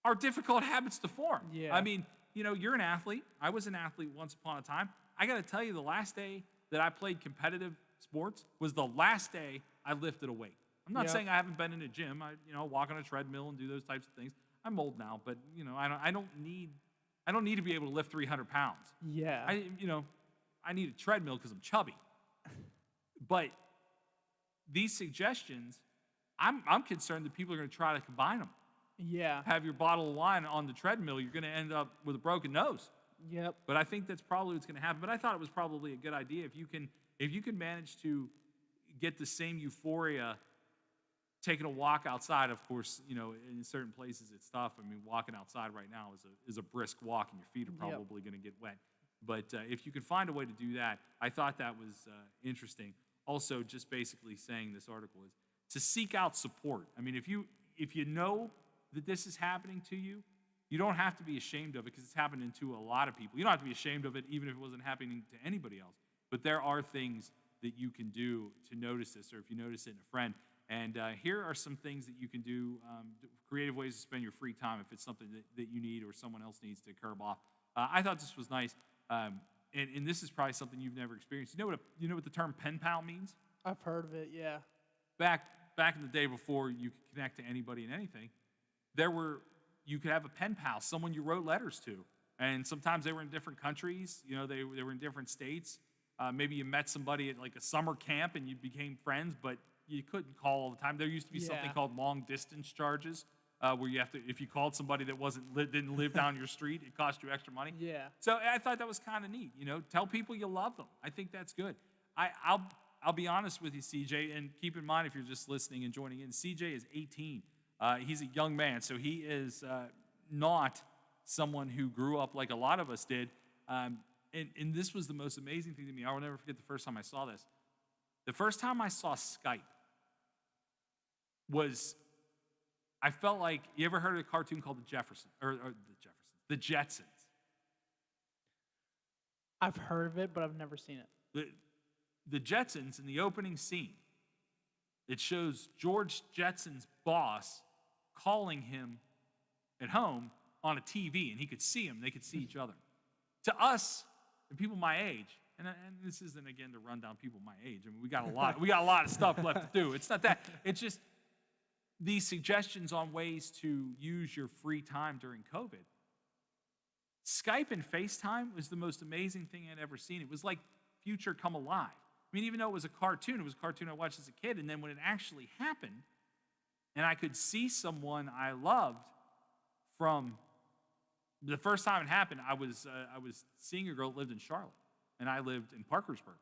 are difficult habits to form. Yeah. You're an athlete. I was an athlete once upon a time. I got to tell you, the last day that I played competitive sports was the last day I lifted a weight. I'm not saying I haven't been in a gym. I walk on a treadmill and do those types of things. I'm old now, but I don't need to be able to lift 300 pounds. Yeah. I need a treadmill because I'm chubby. But these suggestions, I'm concerned that people are going to try to combine them. Yeah. Have your bottle of wine on the treadmill, you're going to end up with a broken nose. Yep. But I think that's probably what's going to happen. But I thought it was probably a good idea if you can manage to get the same euphoria taking a walk outside, of course, in certain places it's tough. I mean, walking outside right now is a brisk walk, and your feet are probably going to get wet. But if you can find a way to do that, I thought that was interesting. Also, just basically saying this article is to seek out support. I mean, if you know that this is happening to you, you don't have to be ashamed of it because it's happening to a lot of people. You don't have to be ashamed of it even if it wasn't happening to anybody else. But there are things that you can do to notice this, or if you notice it in a friend. And here are some things that you can do, creative ways to spend your free time if it's something that you need or someone else needs to curb off. I thought this was nice, and this is probably something you've never experienced. You know what the term pen pal means? I've heard of it, yeah. Back in the day before you could connect to anybody and anything, you could have a pen pal, someone you wrote letters to, and sometimes they were in different countries. They were in different states. Maybe you met somebody at like a summer camp and you became friends, but you couldn't call all the time. There used to be something called long distance charges, where you have to, if you called somebody that didn't live down your street, it cost you extra money. Yeah. So I thought that was kind of neat. Tell people you love them. I think that's good. I'll be honest with you, CJ, and keep in mind if you're just listening and joining in, CJ is 18. He's a young man, so he is not someone who grew up like a lot of us did. And this was the most amazing thing to me. I will never forget the first time I saw this. The first time I saw Skype I felt like, you ever heard of a cartoon called The Jetsons? I've heard of it, but I've never seen it. The Jetsons, in the opening scene, it shows George Jetson's boss calling him at home on a TV, and he could see him. They could see each other. To us, and people my age, and this isn't, again, to run down people my age. I mean, we got a lot of stuff left to do. It's not that. It's just these suggestions on ways to use your free time during COVID. Skype and FaceTime was the most amazing thing I'd ever seen. It was like future come alive. I mean, even though it was a cartoon I watched as a kid, and then when it actually happened, and I could see someone I loved from the first time it happened, I was seeing a girl that lived in Charlotte, and I lived in Parkersburg.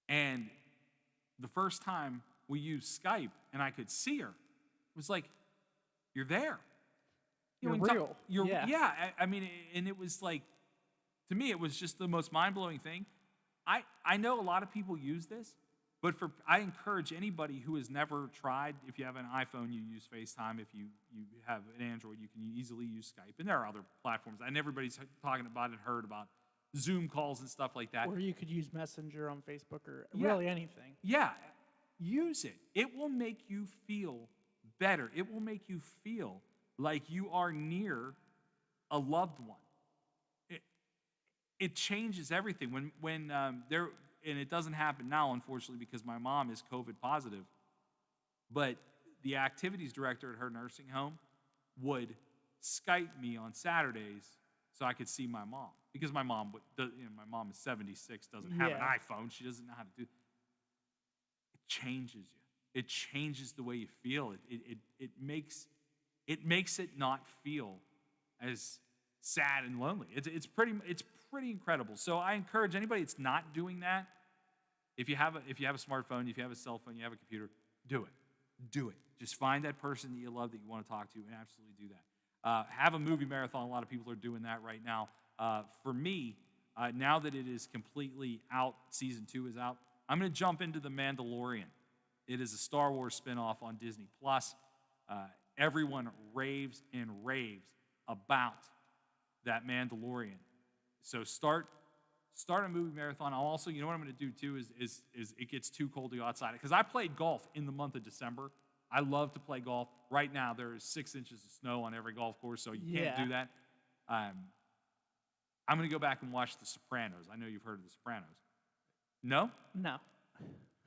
And the first time we used Skype, and I could see her, it was like, you're there. You're real. Yeah. I mean, and it was like, to me, it was just the most mind-blowing thing. I know a lot of people use this, but I encourage anybody who has never tried, if you have an iPhone, you use FaceTime. If you have an Android, you can easily use Skype. And there are other platforms. And everybody's talking about and heard about Zoom calls and stuff like that. Or you could use Messenger on Facebook or really anything. Yeah. Use it. It will make you feel better. It will make you feel like you are near a loved one. It changes everything. When and it doesn't happen now, unfortunately, because my mom is COVID positive, but the activities director at her nursing home would Skype me on Saturdays so I could see my mom. Because my mom is 76, doesn't have an iPhone. She doesn't know how to do it. It changes you. It changes the way you feel. It makes it not feel as sad and lonely. It's pretty incredible. So I encourage anybody that's not doing that, if you have a smartphone, if you have a cell phone, you have a computer, do it. Do it. Just find that person that you love that you want to talk to and absolutely do that. Have a movie marathon. A lot of people are doing that right now. For me, now that it is completely out, season 2 is out, I'm going to jump into The Mandalorian. It is a Star Wars spinoff on Disney+. Everyone raves and raves about that Mandalorian. So start a movie marathon. I'll also, you know what I'm going to do too is it gets too cold to go outside. Because I played golf in the month of December. I love to play golf. Right now, there is 6 inches of snow on every golf course, so you can't do that. I'm going to go back and watch The Sopranos. I know you've heard of The Sopranos. No? No.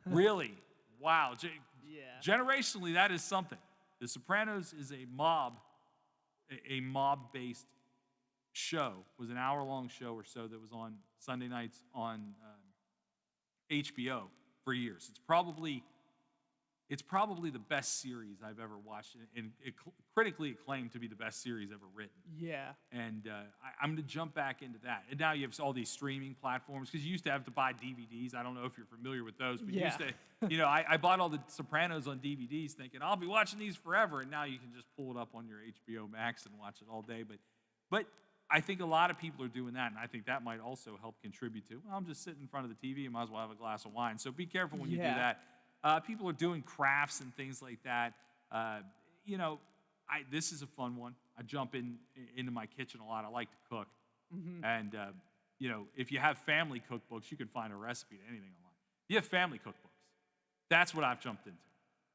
Really? Wow. Generationally, that is something. The Sopranos is a mob-based show. It was an hour-long show or so that was on Sunday nights on HBO for years. It's probably the best series I've ever watched, and critically acclaimed to be the best series ever written. Yeah. And I'm going to jump back into that. And now you have all these streaming platforms, because you used to have to buy DVDs. I don't know if you're familiar with those, but you used to, I bought all the Sopranos on DVDs thinking, I'll be watching these forever. And now you can just pull it up on your HBO Max and watch it all day. But I think a lot of people are doing that, and I think that might also help contribute to, well, I'm just sitting in front of the TV and might as well have a glass of wine. So be careful when you do that. People are doing crafts and things like that. This is a fun one. I jump into my kitchen a lot. I like to cook. Mhm. And, if you have family cookbooks, you can find a recipe to anything online. You have family cookbooks. That's what I've jumped into.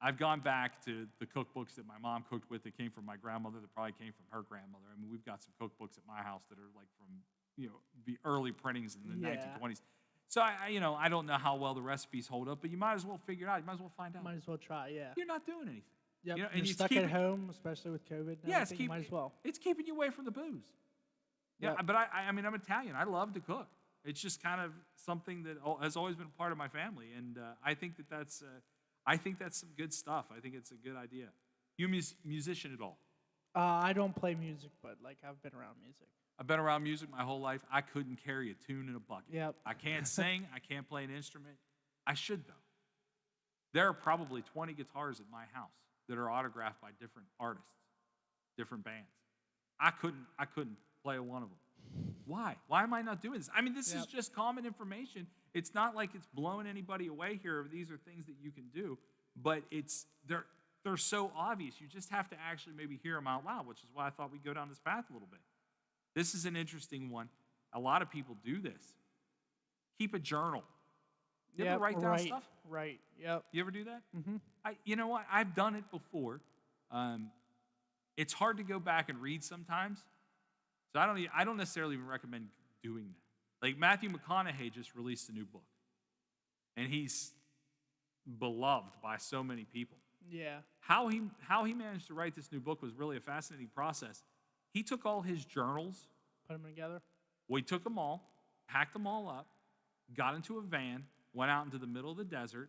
I've gone back to the cookbooks that my mom cooked with that came from my grandmother, that probably came from her grandmother. I mean, we've got some cookbooks at my house that are like from, the early printings in the 1920s. So, I don't know how well the recipes hold up, but you might as well figure it out. You might as well find out. Might as well try, yeah. You're not doing anything. Yep. And You're it's stuck at home, especially with COVID. And everything, might as well. It's keeping you away from the booze. Yeah, Yep. but I'm Italian. I love to cook. It's just kind of something that has always been part of my family, and I think that's some good stuff. I think it's a good idea. You musician at all? I don't play music, but I've been around music. I've been around music my whole life. I couldn't carry a tune in a bucket. Yep. I can't sing. I can't play an instrument. I should, though. There are probably 20 guitars at my house that are autographed by different artists, different bands. I couldn't play one of them. Why? Why am I not doing this? I mean, this is just common information. It's not like it's blowing anybody away here. These are things that you can do, but they're so obvious. You just have to actually maybe hear them out loud, which is why I thought we'd go down this path a little bit. This is an interesting one. A lot of people do this. Keep a journal. You ever write down stuff? Right. Yep. You ever do that? Mm-hmm. You know what? I've done it before. It's hard to go back and read sometimes, so I don't necessarily even recommend doing that. Like Matthew McConaughey just released a new book, and he's beloved by so many people. Yeah. How he managed to write this new book was really a fascinating process. He took all his journals, Put them together. we took them all, packed them all up, got into a van, went out into the middle of the desert,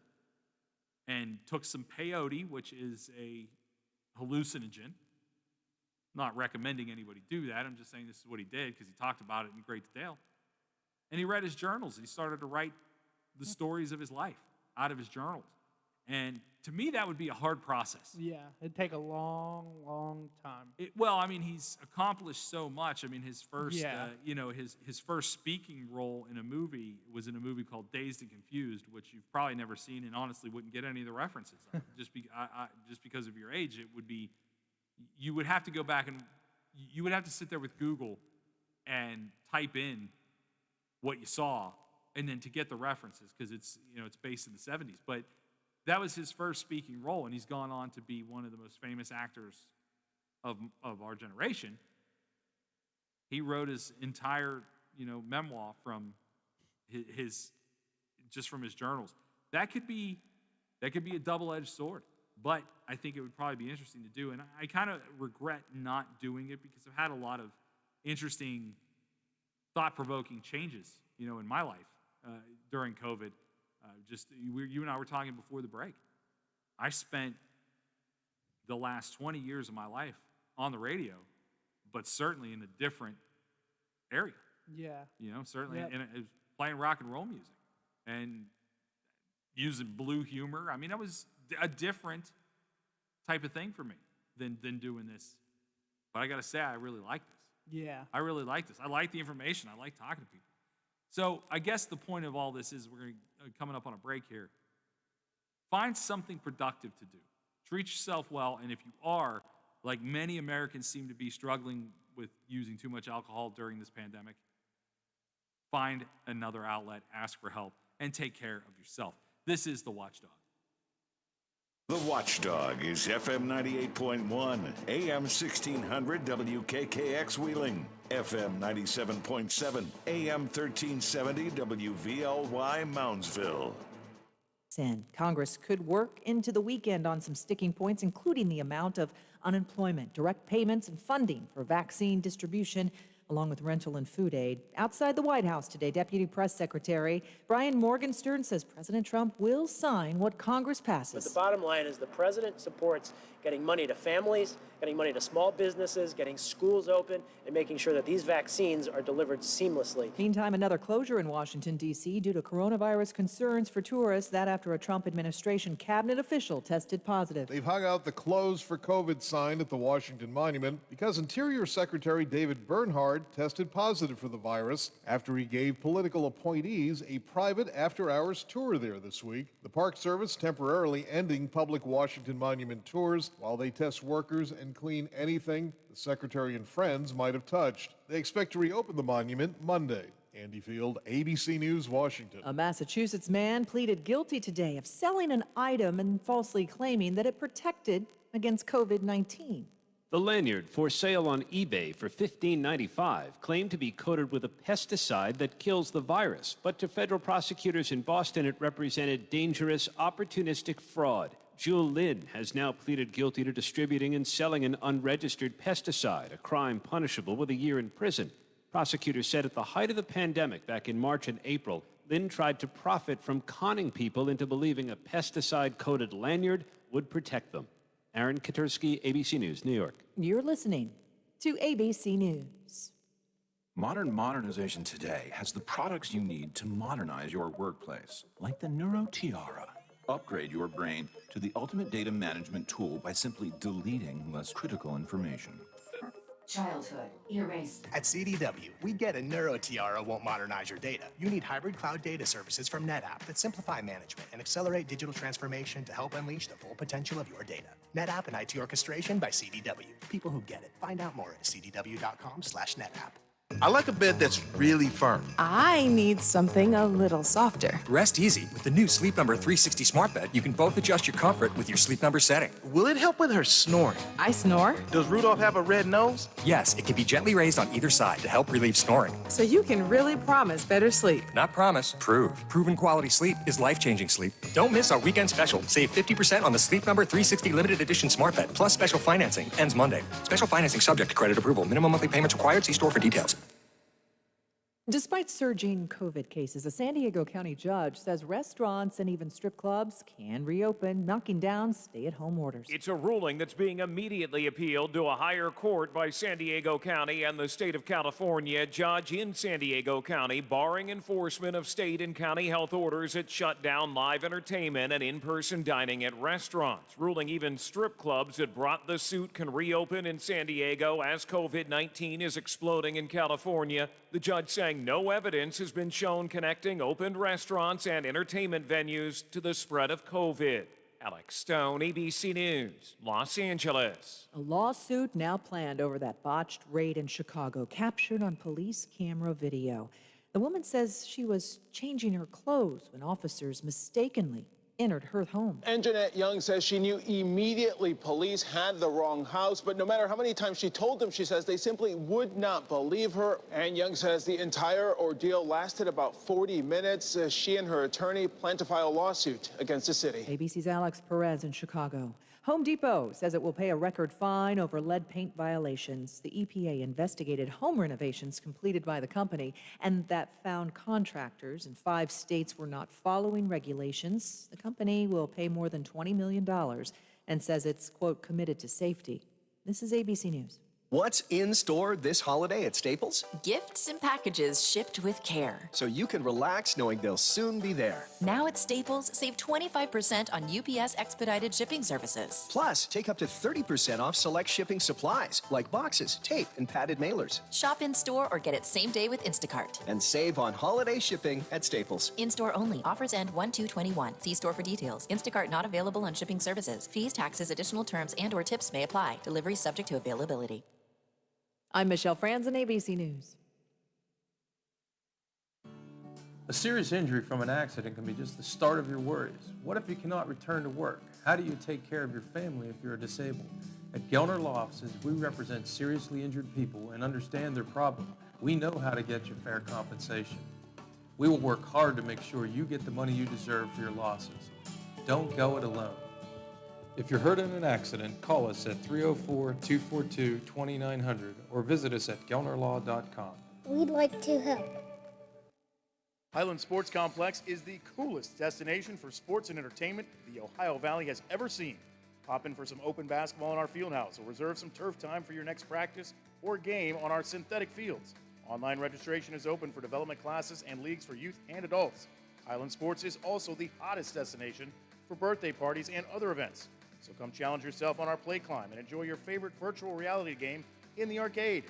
and took some peyote, which is a hallucinogen. Not recommending anybody do that. I'm just saying this is what he did because he talked about it in great detail. And he read his journals. He started to write the stories of his life out of his journals. And to me, that would be a hard process. Yeah, it'd take a long, long time. He's accomplished so much. I mean, his first, his first speaking role in a movie was in a movie called Dazed and Confused, which you've probably never seen and honestly wouldn't get any of the references of. just because of your age, it would be, you would have to go back and you would have to sit there with Google and type in what you saw, and then to get the references, because it's based in the 70s. But that was his first speaking role, and he's gone on to be one of the most famous actors of our generation. He wrote his entire, memoir from his journals. That could be a double-edged sword, but I think it would probably be interesting to do. And I kind of regret not doing it because I've had a lot of interesting, thought-provoking changes, in my life during COVID. You and I were talking before the break. I spent the last 20 years of my life on the radio, but certainly in a different area. Yeah. Certainly Yep. playing rock and roll music and using blue humor. I mean, that was a different type of thing for me than doing this. But I got to say, I really like this. Yeah. I really like this. I like the information. I like talking to people. So I guess the point of all this is we're coming up on a break here. Find something productive to do. Treat yourself well, and if you are, like many Americans seem to be struggling with using too much alcohol during this pandemic, find another outlet, ask for help, and take care of yourself. This is The Watchdog. The Watchdog is FM 98.1, AM 1600 WKKX Wheeling, FM 97.7, AM 1370 WVLY Moundsville. Congress could work into the weekend on some sticking points, including the amount of unemployment, direct payments, and funding for vaccine distribution. along with rental and food aid. Outside the White House today, Deputy Press Secretary Brian Morgenstern says President Trump will sign what Congress passes. But the bottom line is the president supports getting money to families, getting money to small businesses, getting schools open, and making sure that these vaccines are delivered seamlessly. Meantime, another closure in Washington, D.C. due to coronavirus concerns for tourists. That after a Trump administration cabinet official tested positive. They've hung out the closed for COVID sign at the Washington Monument because Interior Secretary David Bernhardt tested positive for the virus after he gave political appointees a private after-hours tour there this week. The Park Service temporarily ending public Washington Monument tours while they test workers and clean anything the secretary and friends might have touched. They expect to reopen the monument Monday. Andy Field, ABC News, Washington. A Massachusetts man pleaded guilty today of selling an item and falsely claiming that it protected against COVID-19. The lanyard, for sale on eBay for $15.95, claimed to be coated with a pesticide that kills the virus. But to federal prosecutors in Boston, it represented dangerous, opportunistic fraud. Jewel Lynn has now pleaded guilty to distributing and selling an unregistered pesticide, a crime punishable with a year in prison. Prosecutors said at the height of the pandemic back in March and April, Lynn tried to profit from conning people into believing a pesticide-coated lanyard would protect them. Aaron Katursky, ABC News, New York. You're listening to ABC News. Modern modernization today has the products you need to modernize your workplace, like the Neuro Tiara. Upgrade your brain to the ultimate data management tool by simply deleting less critical information. Childhood erased. At CDW, we get a Neuro Tiara won't modernize your data. You need hybrid cloud data services from NetApp that simplify management and accelerate digital transformation to help unleash the full potential of your data. NetApp and IT orchestration by CDW. People who get it. Find out more at cdw.com/NetApp. I like a bed that's really firm. I need something a little softer. Rest easy. With the new Sleep Number 360 smart bed, you can both adjust your comfort with your Sleep Number setting. Will it help with her snoring? I snore. Does Rudolph have a red nose? Yes, it can be gently raised on either side to help relieve snoring. So you can really promise better sleep. Not promise, prove. Proven quality sleep is life-changing sleep. Don't miss our weekend special. Save 50% on the Sleep Number 360 limited edition smart bed, plus special financing. Ends Monday. Special financing subject to credit approval. Minimum monthly payments required. See store for details. Despite surging COVID cases, a San Diego County judge says restaurants and even strip clubs can reopen, knocking down stay-at-home orders. It's a ruling that's being immediately appealed to a higher court by San Diego County and the state of California. Judge in San Diego County barring enforcement of state and county health orders that shut down live entertainment and in-person dining at restaurants, ruling even strip clubs that brought the suit can reopen in San Diego as COVID-19 is exploding in California. The judge saying no evidence has been shown connecting opened restaurants and entertainment venues to the spread of COVID. Alex Stone, ABC News, Los Angeles. A lawsuit now planned over that botched raid in Chicago, captured on police camera video. The woman says she was changing her clothes when officers mistakenly entered her home. And Jeanette Young says she knew immediately police had the wrong house, but no matter how many times she told them, she says they simply would not believe her. And Young says the entire ordeal lasted about 40 minutes. She and her attorney plan to file a lawsuit against the city. ABC's Alex Perez in Chicago. Home Depot says it will pay a record fine over lead paint violations. The EPA investigated home renovations completed by the company and that found contractors in 5 states were not following regulations. The company will pay more than $20 million and says it's, quote, committed to safety. This is ABC News. What's in store this holiday at Staples? Gifts and packages shipped with care. So you can relax knowing they'll soon be there. Now at Staples, save 25% on UPS expedited shipping services. Plus, take up to 30% off select shipping supplies, like boxes, tape, and padded mailers. Shop in-store or get it same day with Instacart. And save on holiday shipping at Staples. In-store only. Offers end 1/2/21. See store for details. Instacart not available on shipping services. Fees, taxes, additional terms, and or tips may apply. Delivery subject to availability. I'm Michelle Franzen, ABC News. A serious injury from an accident can be just the start of your worries. What if you cannot return to work? How do you take care of your family if you're disabled? At Gellner Law Offices, we represent seriously injured people and understand their problem. We know how to get you fair compensation. We will work hard to make sure you get the money you deserve for your losses. Don't go it alone. If you're hurt in an accident, call us at 304-242-2900 or visit us at gelnerlaw.com. We'd like to help. Highland Sports Complex is the coolest destination for sports and entertainment the Ohio Valley has ever seen. Pop in for some open basketball in our field house or reserve some turf time for your next practice or game on our synthetic fields. Online registration is open for development classes and leagues for youth and adults. Highland Sports is also the hottest destination for birthday parties and other events. So come challenge yourself on our play climb and enjoy your favorite virtual reality game in the arcade.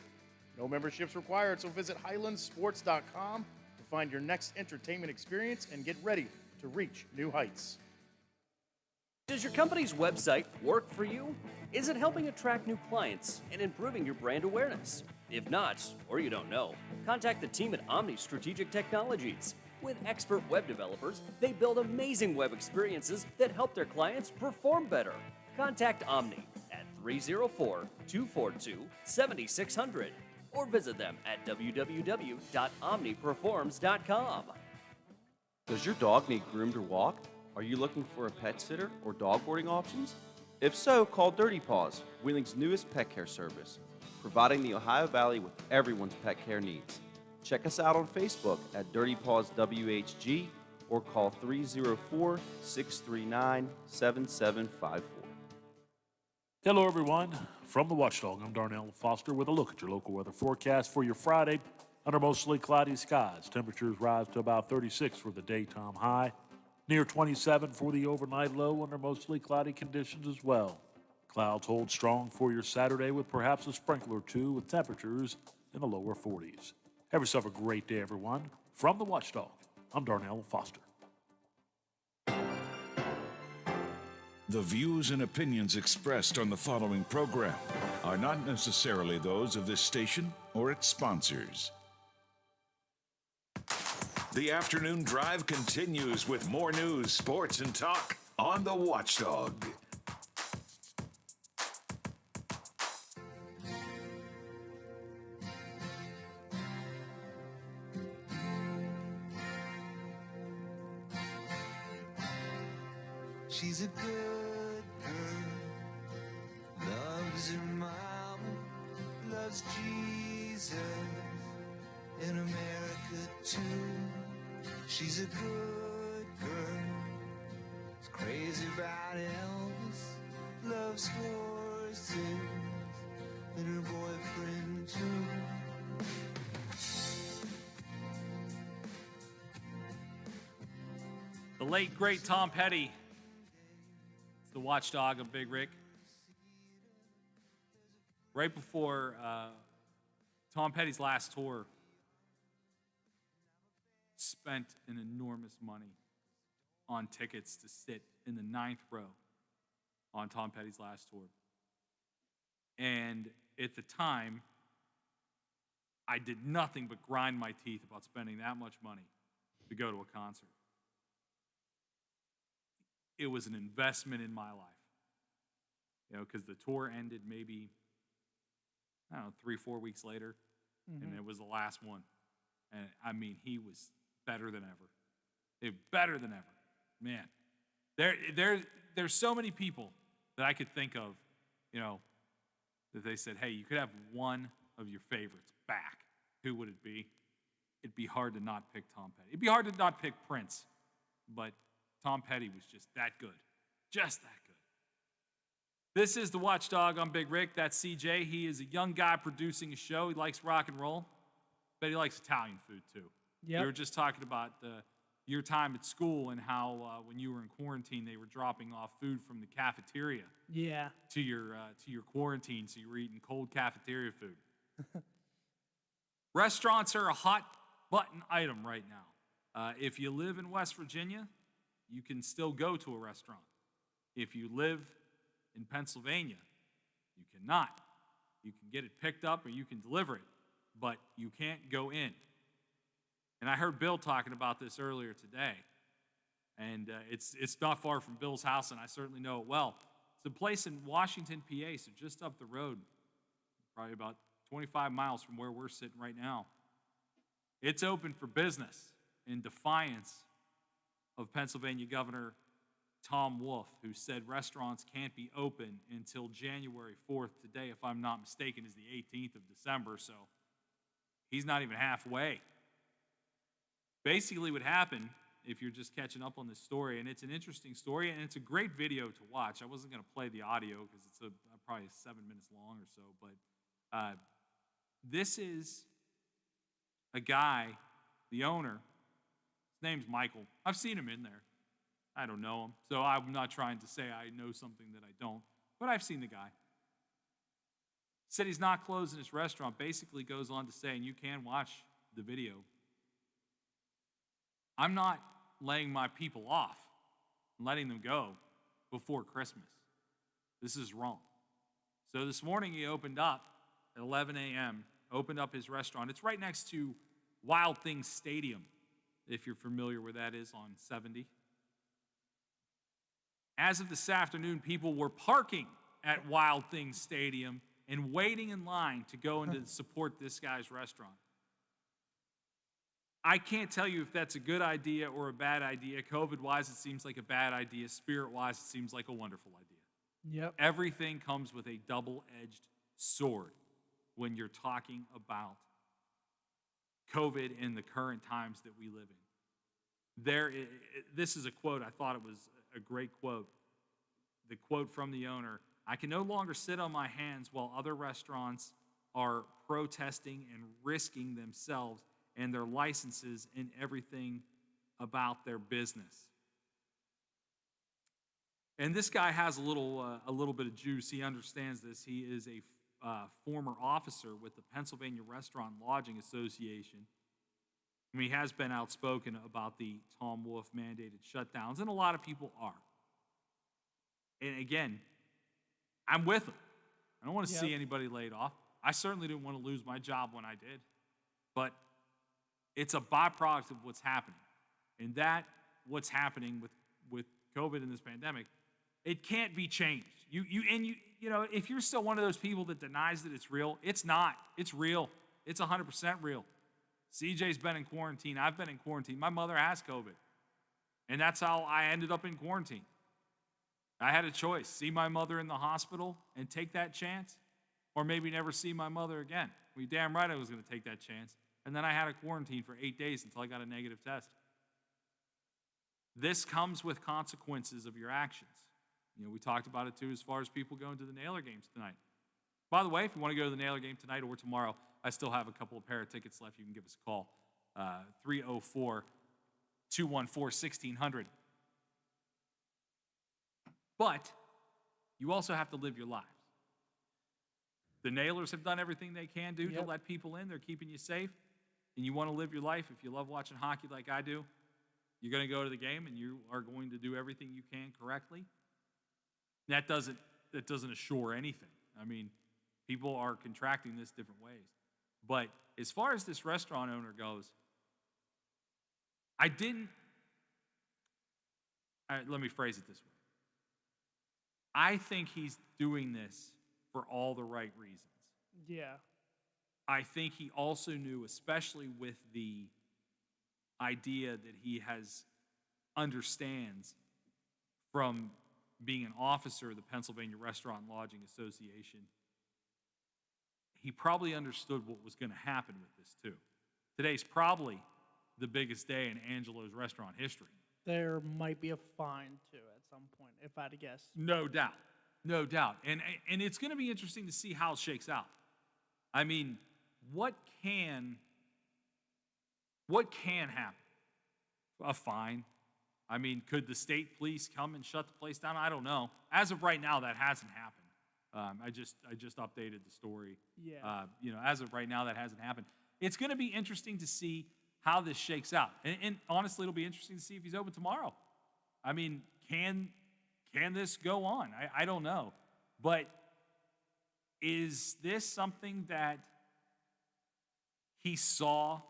No memberships required, so visit highlandsports.com to find your next entertainment experience and get ready to reach new heights. Does your company's website work for you? Is it helping attract new clients and improving your brand awareness? If not, or you don't know, contact the team at Omni Strategic Technologies. With expert web developers, they build amazing web experiences that help their clients perform better. Contact Omni at 304-242-7600 or visit them at www.omniperforms.com. Does your dog need groomed or walked? Are you looking for a pet sitter or dog boarding options? If so, call Dirty Paws, Wheeling's newest pet care service, providing the Ohio Valley with everyone's pet care needs. Check us out on Facebook at Dirty Paws WHG or call 304-639-7754. Hello, everyone. From the Watchdog, I'm Darnell Foster with a look at your local weather forecast for your Friday. Under mostly cloudy skies, temperatures rise to about 36 for the daytime high, near 27 for the overnight low under mostly cloudy conditions as well. Clouds hold strong for your Saturday with perhaps a sprinkle or two with temperatures in the lower 40s. Have yourself a great day, everyone. From the Watchdog, I'm Darnell Foster. The views and opinions expressed on the following program are not necessarily those of this station or its sponsors. The afternoon drive continues with more news, sports, and talk on the Watchdog. She's a good girl, loves her mama, loves Jesus, in America too. She's a good girl, is crazy about Elvis, loves horses, and her boyfriend too. The late, great Tom Petty. It's the Watchdog of Big Rick. Right before Tom Petty's last tour, spent an enormous money on tickets to sit in the 9th row on Tom Petty's last tour. And at the time, I did nothing but grind my teeth about spending that much money to go to a concert. It was an investment in my life, because the tour ended maybe, 3-4 weeks later, and it was the last one. And I mean, he was better than ever. Better than ever, man. There's so many people that I could think of, that they said, hey, you could have one of your favorites back. Who would it be? It'd be hard to not pick Tom Petty. It'd be hard to not pick Prince, but Tom Petty was just that good. Just that good. This is the Watchdog. I'm Big Rick. That's CJ. He is a young guy producing a show. He likes rock and roll, but he likes Italian food too. Yep. We were just talking about your time at school and how when you were in quarantine, they were dropping off food from the cafeteria. Yeah. To your quarantine, so you were eating cold cafeteria food. Restaurants are a hot button item right now. If you live in West Virginia, you can still go to a restaurant. If you live in Pennsylvania, you cannot. You can get it picked up or you can deliver it, but you can't go in. And I heard Bill talking about this earlier today, and it's not far from Bill's house, and I certainly know it well. It's a place in Washington, PA, so just up the road, probably about 25 miles from where we're sitting right now. It's open for business in defiance of Pennsylvania Governor Tom Wolfe, who said restaurants can't be open until January 4th. Today, if I'm not mistaken, is the 18th of December, so he's not even halfway. Basically what happened, if you're just catching up on this story, and it's an interesting story, and it's a great video to watch. I wasn't going to play the audio because it's probably 7 minutes long or so, but this is a guy, the owner. His name's Michael. I've seen him in there. I don't know him, so I'm not trying to say I know something that I don't, but I've seen the guy. Said he's not closing his restaurant, basically goes on to say, and you can watch the video, I'm not laying my people off and letting them go before Christmas. This is wrong. So this morning he opened up at 11 a.m., opened up his restaurant. It's right next to Wild Things Stadium, if you're familiar where that is on 70. As of this afternoon, people were parking at Wild Things Stadium and waiting in line to go in to support this guy's restaurant. I can't tell you if that's a good idea or a bad idea. COVID-wise, it seems like a bad idea. Spirit-wise, it seems like a wonderful idea. Yep. Everything comes with a double-edged sword when you're talking about COVID and the current times that we live in. This is a quote. I thought it was a great quote. The quote from the owner, I can no longer sit on my hands while other restaurants are protesting and risking themselves and their licenses and everything about their business. And this guy has a little bit of juice. He understands this. He is a former officer with the Pennsylvania Restaurant Lodging Association. I mean, he has been outspoken about the Tom Wolfe mandated shutdowns, and a lot of people are. And again, I'm with him. I don't want to see anybody laid off. I certainly didn't want to lose my job when I did. But it's a byproduct of what's happening. And that, what's happening with COVID and this pandemic, it can't be changed. You know, if you're still one of those people that denies that it's real, it's not. It's real. It's 100% real. CJ's been in quarantine. I've been in quarantine. My mother has COVID. And that's how I ended up in quarantine. I had a choice, see my mother in the hospital and take that chance, or maybe never see my mother again. Well, you're damn right I was going to take that chance. And then I had a quarantine for 8 days until I got a negative test. This comes with consequences of your actions. You know, we talked about it too as far as people going to the Naylor games tonight. By the way, if you want to go to the Naylor game tonight or tomorrow, I still have a couple of pair of tickets left. You can give us a call, 304-214-1600. But you also have to live your lives. The Nailers have done everything they can do to let people in. They're keeping you safe. And you want to live your life. If you love watching hockey like I do, you're going to go to the game and you are going to do everything you can correctly. That doesn't assure anything. I mean, people are contracting this different ways. But as far as this restaurant owner goes, let me phrase it this way. I think he's doing this for all the right reasons. Yeah. I think he also knew, especially with the idea that he understands from being an officer of the Pennsylvania Restaurant and Lodging Association, he probably understood what was going to happen with this too. Today's probably the biggest day in Angelo's restaurant history. There might be a fine too at some point, if I had to guess. No doubt. No doubt. And it's going to be interesting to see how it shakes out. I mean, what can happen? A fine. I mean, could the state police come and shut the place down? I don't know. As of right now, that hasn't happened. I just updated the story. Yeah. As of right now, that hasn't happened. It's going to be interesting to see how this shakes out. And honestly, it'll be interesting to see if he's open tomorrow. I mean, can this go on? I don't know. But is this something that he saw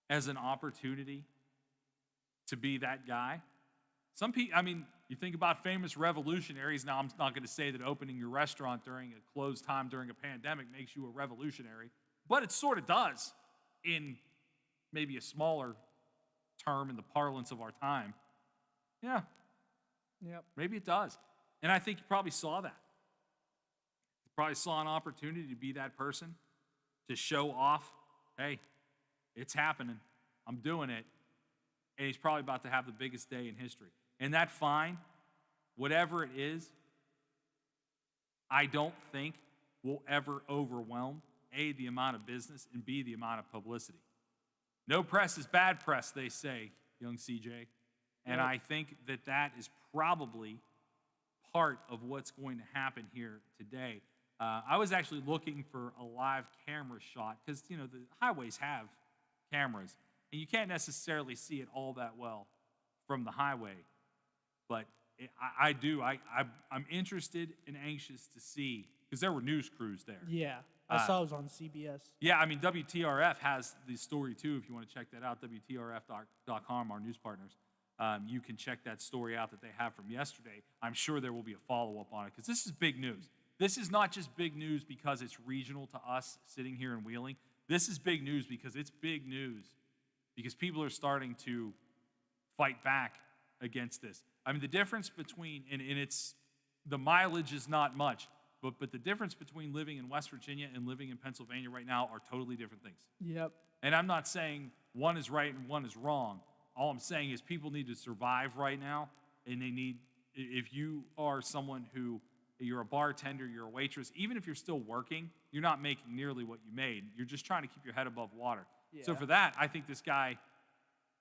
as an opportunity to be that guy? Some people, I mean, you think about famous revolutionaries. Now, I'm not going to say that opening your restaurant during a closed time during a pandemic makes you a revolutionary, but it sort of does in maybe a smaller term in the parlance of our time. Yeah, Yep. Maybe it does. And I think you probably saw that. You probably saw an opportunity to be that person, to show off, hey, it's happening. I'm doing it. And he's probably about to have the biggest day in history. And that fine, whatever it is, I don't think will ever overwhelm, A, the amount of business, and B, the amount of publicity. No press is bad press, they say, young CJ. And I think that that is probably part of what's going to happen here today. I was actually looking for a live camera shot because, the highways have cameras, and you can't necessarily see it all that well from the highway. But I do. I'm interested and anxious to see, because there were news crews there. Yeah, I saw it was on CBS. Yeah, I mean, WTRF has the story too, if you want to check that out, WTRF.com, our news partners. You can check that story out that they have from yesterday. I'm sure there will be a follow-up on it, because this is big news. This is not just big news because it's regional to us sitting here in Wheeling. This is big news because it's big news because people are starting to fight back against this. I mean, the difference between, and it's, the mileage is not much, but the difference between living in West Virginia and living in Pennsylvania right now are totally different things. Yep. And I'm not saying one is right and one is wrong. All I'm saying is people need to survive right now, and they need, if you are someone who, you're a bartender, you're a waitress, even if you're still working, you're not making nearly what you made. You're just trying to keep your head above water. Yeah. So for that, I think this guy,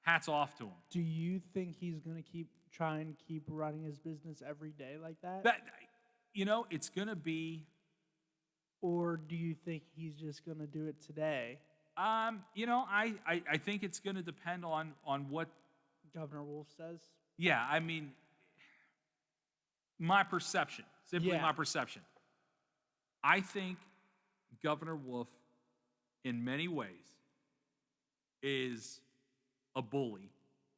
hats off to him. Do you think he's going to try and keep running his business every day like that? It's going to be... Or do you think he's just going to do it today? I think it's going to depend on what Governor Wolf says. Yeah, I mean, my perception, simply my perception. I think Governor Wolf, in many ways, is a bully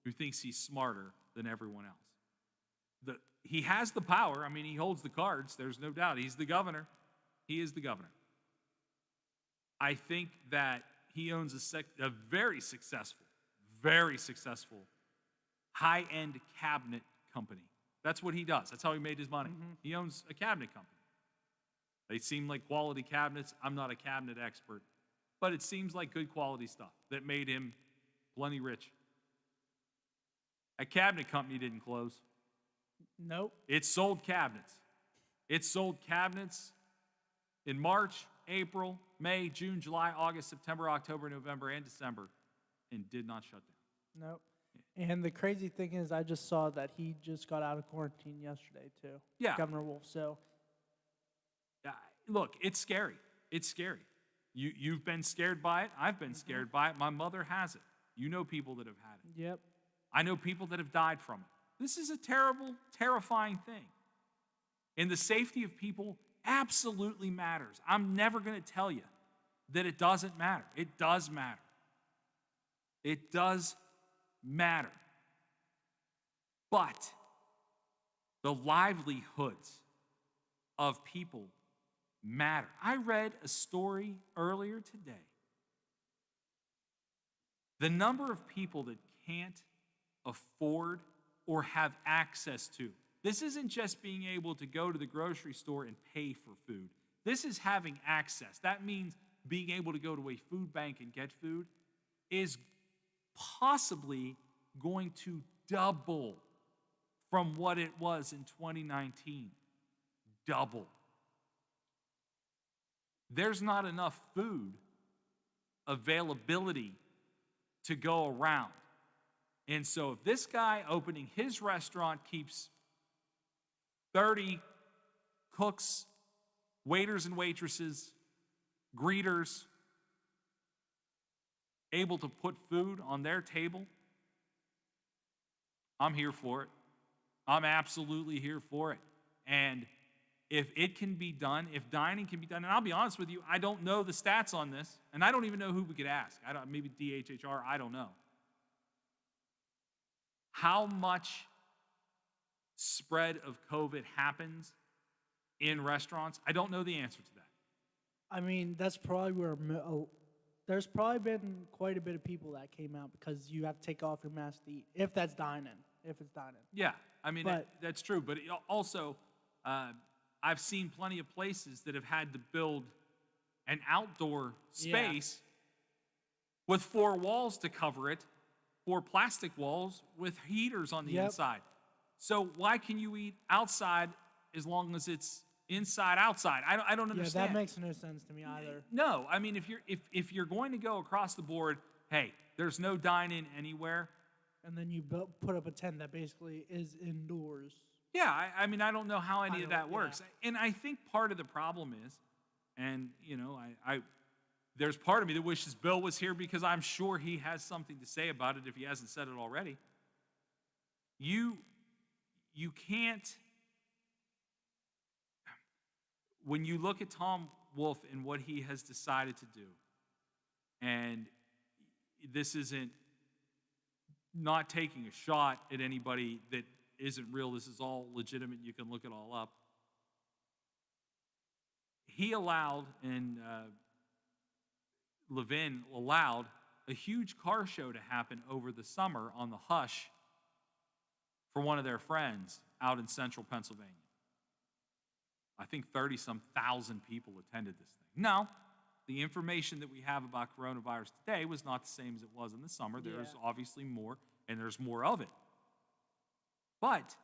who thinks he's smarter than everyone else. He has the power. I mean, he holds the cards. There's no doubt. He's the governor. He is the governor. I think that he owns a very successful high-end cabinet company. That's what he does. That's how he made his money. Mm-hmm. He owns a cabinet company. They seem like quality cabinets. I'm not a cabinet expert, but it seems like good quality stuff that made him plenty rich. A cabinet company didn't close. Nope. It sold cabinets. It sold cabinets in March, April, May, June, July, August, September, October, November, and December, and did not shut down. Nope. And the crazy thing is, I just saw that he just got out of quarantine yesterday, too. Yeah. Governor Wolf, so. Look, it's scary. It's scary. You've been scared by it. I've been scared by it. My mother has it. You know people that have had it. Yep. I know people that have died from it. This is a terrible, terrifying thing. And the safety of people absolutely matters. I'm never going to tell you that it doesn't matter. It does matter. It does matter. But the livelihoods of people matter. I read a story earlier today. The number of people that can't afford or have access to. This isn't just being able to go to the grocery store and pay for food. This is having access. That means being able to go to a food bank and get food is possibly going to double from what it was in 2019. Double. There's not enough food availability to go around. And so if this guy opening his restaurant keeps 30 cooks, waiters and waitresses, greeters able to put food on their table, I'm here for it. I'm absolutely here for it. And if it can be done, if dining can be done, and I'll be honest with you, I don't know the stats on this, and I don't even know who we could ask. Maybe DHHR, I don't know. How much spread of COVID happens in restaurants? I don't know the answer to that. I mean, that's probably where there's probably been quite a bit of people that came out because you have to take off your mask to eat, if that's dining. if it's dining. Yeah, I mean, But- that's true. But also, I've seen plenty of places that have had to build an outdoor Yeah. space with 4 walls to cover it, 4 plastic walls with heaters on the Yep. inside. So why can you eat outside as long as it's inside outside? I don't Yeah, understand. that makes no sense to me either. No, I mean, if you're going to go across the board, hey, there's no dine-in anywhere. And then you put up a tent that basically is indoors. Yeah, I mean, I don't know how any of Kinda, that works. And I think part of the problem is, and, you know, there's part of me that wishes Bill was here because I'm sure he has something to say about it if he hasn't said it already. You can't, when you look at Tom Wolf and what he has decided to do, and this isn't not taking a shot at anybody that isn't real, this is all legitimate, you can look it all up. He allowed, and Levin allowed, a huge car show to happen over the summer on the Hush for one of their friends out in central Pennsylvania. I think 30-some thousand people attended this thing. Now, the information that we have about coronavirus today was not the same as it was in the summer. There's obviously more, and there's more of it. But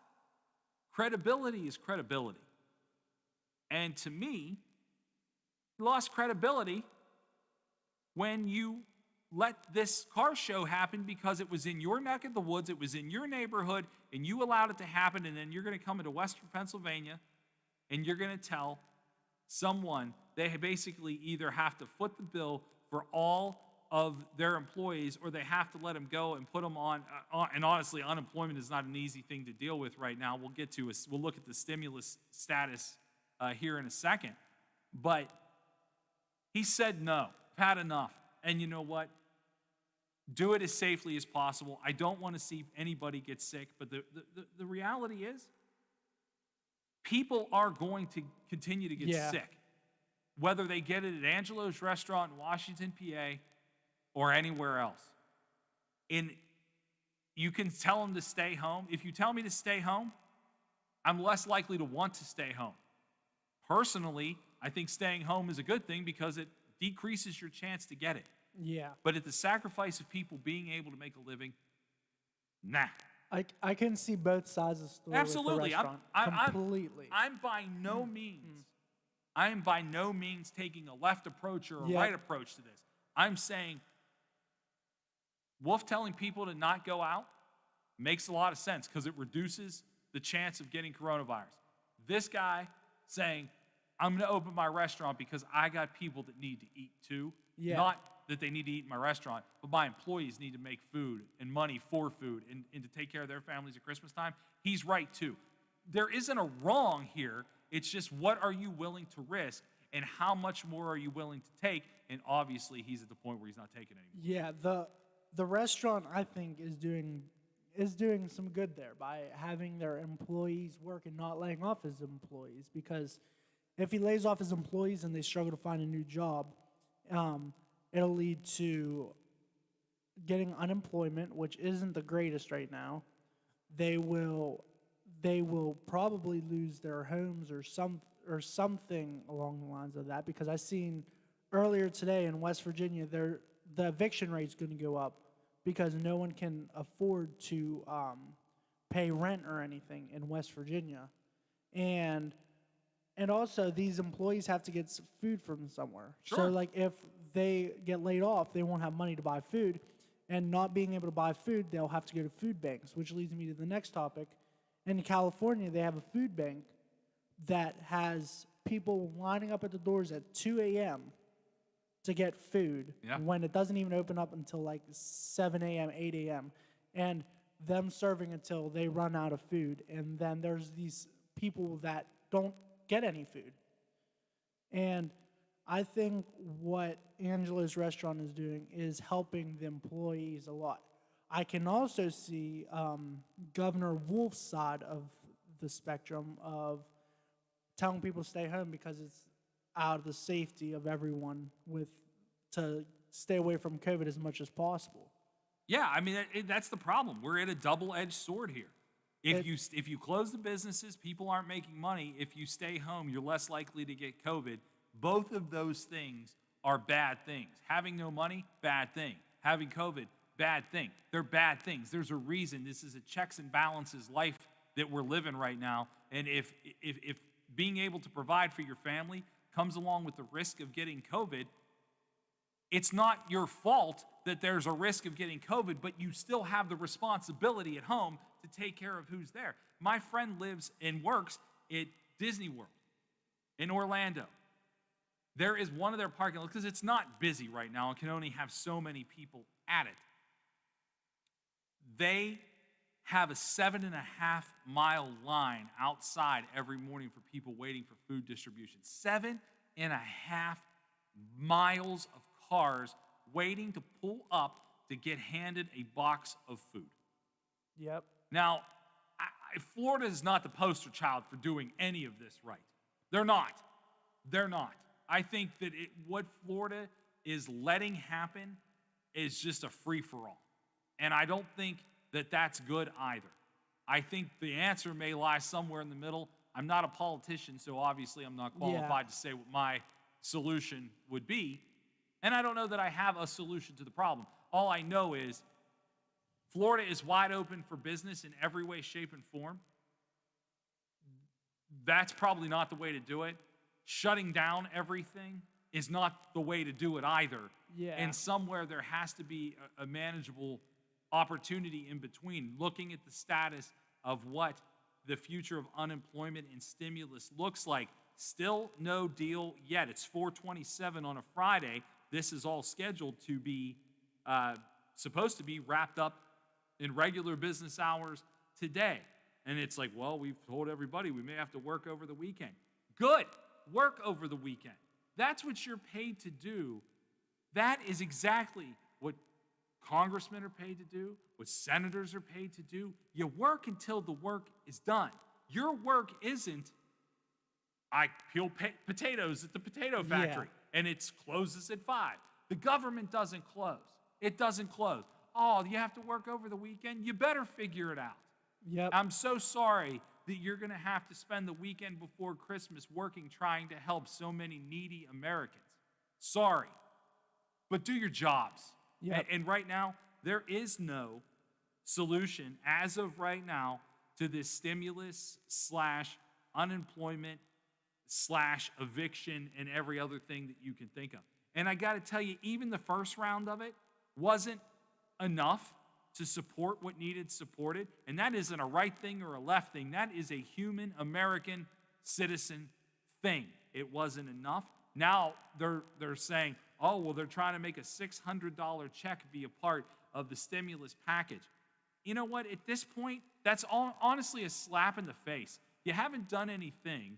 credibility is credibility. And to me, you lost credibility when you let this car show happen because it was in your neck of the woods, it was in your neighborhood, and you allowed it to happen, and then you're going to come into Western Pennsylvania and you're going to tell someone they basically either have to foot the bill for all of their employees or they have to let them go and put them on. And honestly, unemployment is not an easy thing to deal with right now. We'll look at the stimulus status here in a second. But he said no, I've had enough. And you know what? Do it as safely as possible. I don't want to see anybody get sick, but the reality is people are going to continue to get sick, whether they get it at Angelo's restaurant in Washington, PA, or anywhere else. And you can tell them to stay home. If you tell me to stay home, I'm less likely to want to stay home. Personally, I think staying home is a good thing because it decreases your chance to get it. Yeah. But at the sacrifice of people being able to make a living, nah. I can see both sides of the story. Absolutely. With the restaurant. Completely. I'm by no means. I am by no means taking a left approach or a right approach to this. I'm saying Wolf telling people to not go out makes a lot of sense because it reduces the chance of getting coronavirus. This guy saying, I'm going to open my restaurant because I got people that need to eat too. Yeah. Not that they need to eat in my restaurant, but my employees need to make food and money for food and to take care of their families at Christmas time. He's right too. There isn't a wrong here. It's just what are you willing to risk and how much more are you willing to take? And obviously he's at the point where he's not taking anymore. Yeah, the restaurant I think is doing some good there by having their employees work and not laying off his employees, because if he lays off his employees and they struggle to find a new job, it'll lead to getting unemployment, which isn't the greatest right now. They will probably lose their homes or something along the lines of that, because I seen earlier today in West Virginia the eviction rate's going to go up because no one can afford to pay rent or anything in West Virginia. And also these employees have to get food from somewhere. Sure. So like if they get laid off, they won't have money to buy food, and not being able to buy food, they'll have to go to food banks, which leads me to the next topic. In California, they have a food bank that has people lining up at the doors at 2 a.m. to get food when it doesn't even open up until like 7 a.m., 8 a.m., and them serving until they run out of food. And then there's these people that don't get any food. And I think what Angela's restaurant is doing is helping the employees a lot. I can also see Governor Wolf's side of the spectrum of telling people to stay home because it's out of the safety of everyone to stay away from COVID as much as possible. Yeah, I mean, that's the problem. We're at a double-edged sword here. If you close the businesses, people aren't making money. If you stay home, you're less likely to get COVID. Both of those things are bad things. Having no money, bad thing. Having COVID, bad thing. They're bad things. There's a reason. This is a checks and balances life that we're living right now. And if being able to provide for your family comes along with the risk of getting COVID, it's not your fault that there's a risk of getting COVID, but you still have the responsibility at home to take care of who's there. My friend lives and works at Disney World in Orlando. There is one of their parking lots, because it's not busy right now and can only have so many people at it. They have a 7.5-mile line outside every morning for people waiting for food distribution. 7.5 miles of cars waiting to pull up to get handed a box of food. Yep. Now, Florida is not the poster child for doing any of this right. They're not. They're not. I think that what Florida is letting happen is just a free-for-all. And I don't think that that's good either. I think the answer may lie somewhere in the middle. I'm not a politician, so obviously I'm not qualified to say what my solution would be. And I don't know that I have a solution to the problem. All I know is Florida is wide open for business in every way, shape, and form. That's probably not the way to do it. Shutting down everything is not the way to do it either. Yeah. And somewhere there has to be a manageable opportunity in between, looking at the status of what the future of unemployment and stimulus looks like. Still no deal yet. It's 4/27 on a Friday. This is all scheduled to be, supposed to be wrapped up in regular business hours today. And it's like, well, we've told everybody we may have to work over the weekend. Good. Work over the weekend. That's what you're paid to do. That is exactly what congressmen are paid to do, what senators are paid to do. You work until the work is done. Your work isn't, I peel potatoes at the potato factory, and it closes at 5. The government doesn't close. It doesn't close. Oh, you have to work over the weekend? You better figure it out. Yep. I'm so sorry that you're going to have to spend the weekend before Christmas working trying to help so many needy Americans. Sorry. But do your jobs. Yep. And right now, there is no solution as of right now to this stimulus / unemployment / eviction and every other thing that you can think of. And I got to tell you, even the first round of it wasn't enough to support what needed supported. And that isn't a right thing or a left thing. That is a human American citizen thing. It wasn't enough. Now they're saying, oh, well, they're trying to make a $600 check be a part of the stimulus package. You know what? At this point, that's honestly a slap in the face. You haven't done anything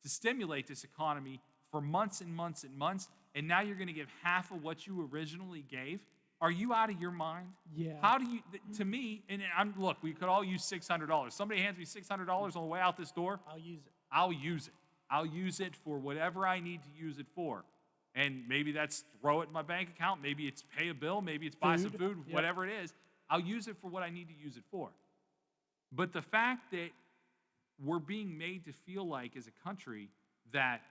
to stimulate this economy for months and months and months, and now you're going to give half of what you originally gave? Are you out of your mind? Yeah. How do you, to me, and look, we could all use $600. Somebody hands me $600 on the way out this door. I'll use it. I'll use it. I'll use it for whatever I need to use it for. And maybe that's throw it in my bank account. Maybe it's pay a bill. Maybe it's buy some food, Yep. whatever it is. I'll use it for what I need to use it for. But the fact that we're being made to feel like as a country that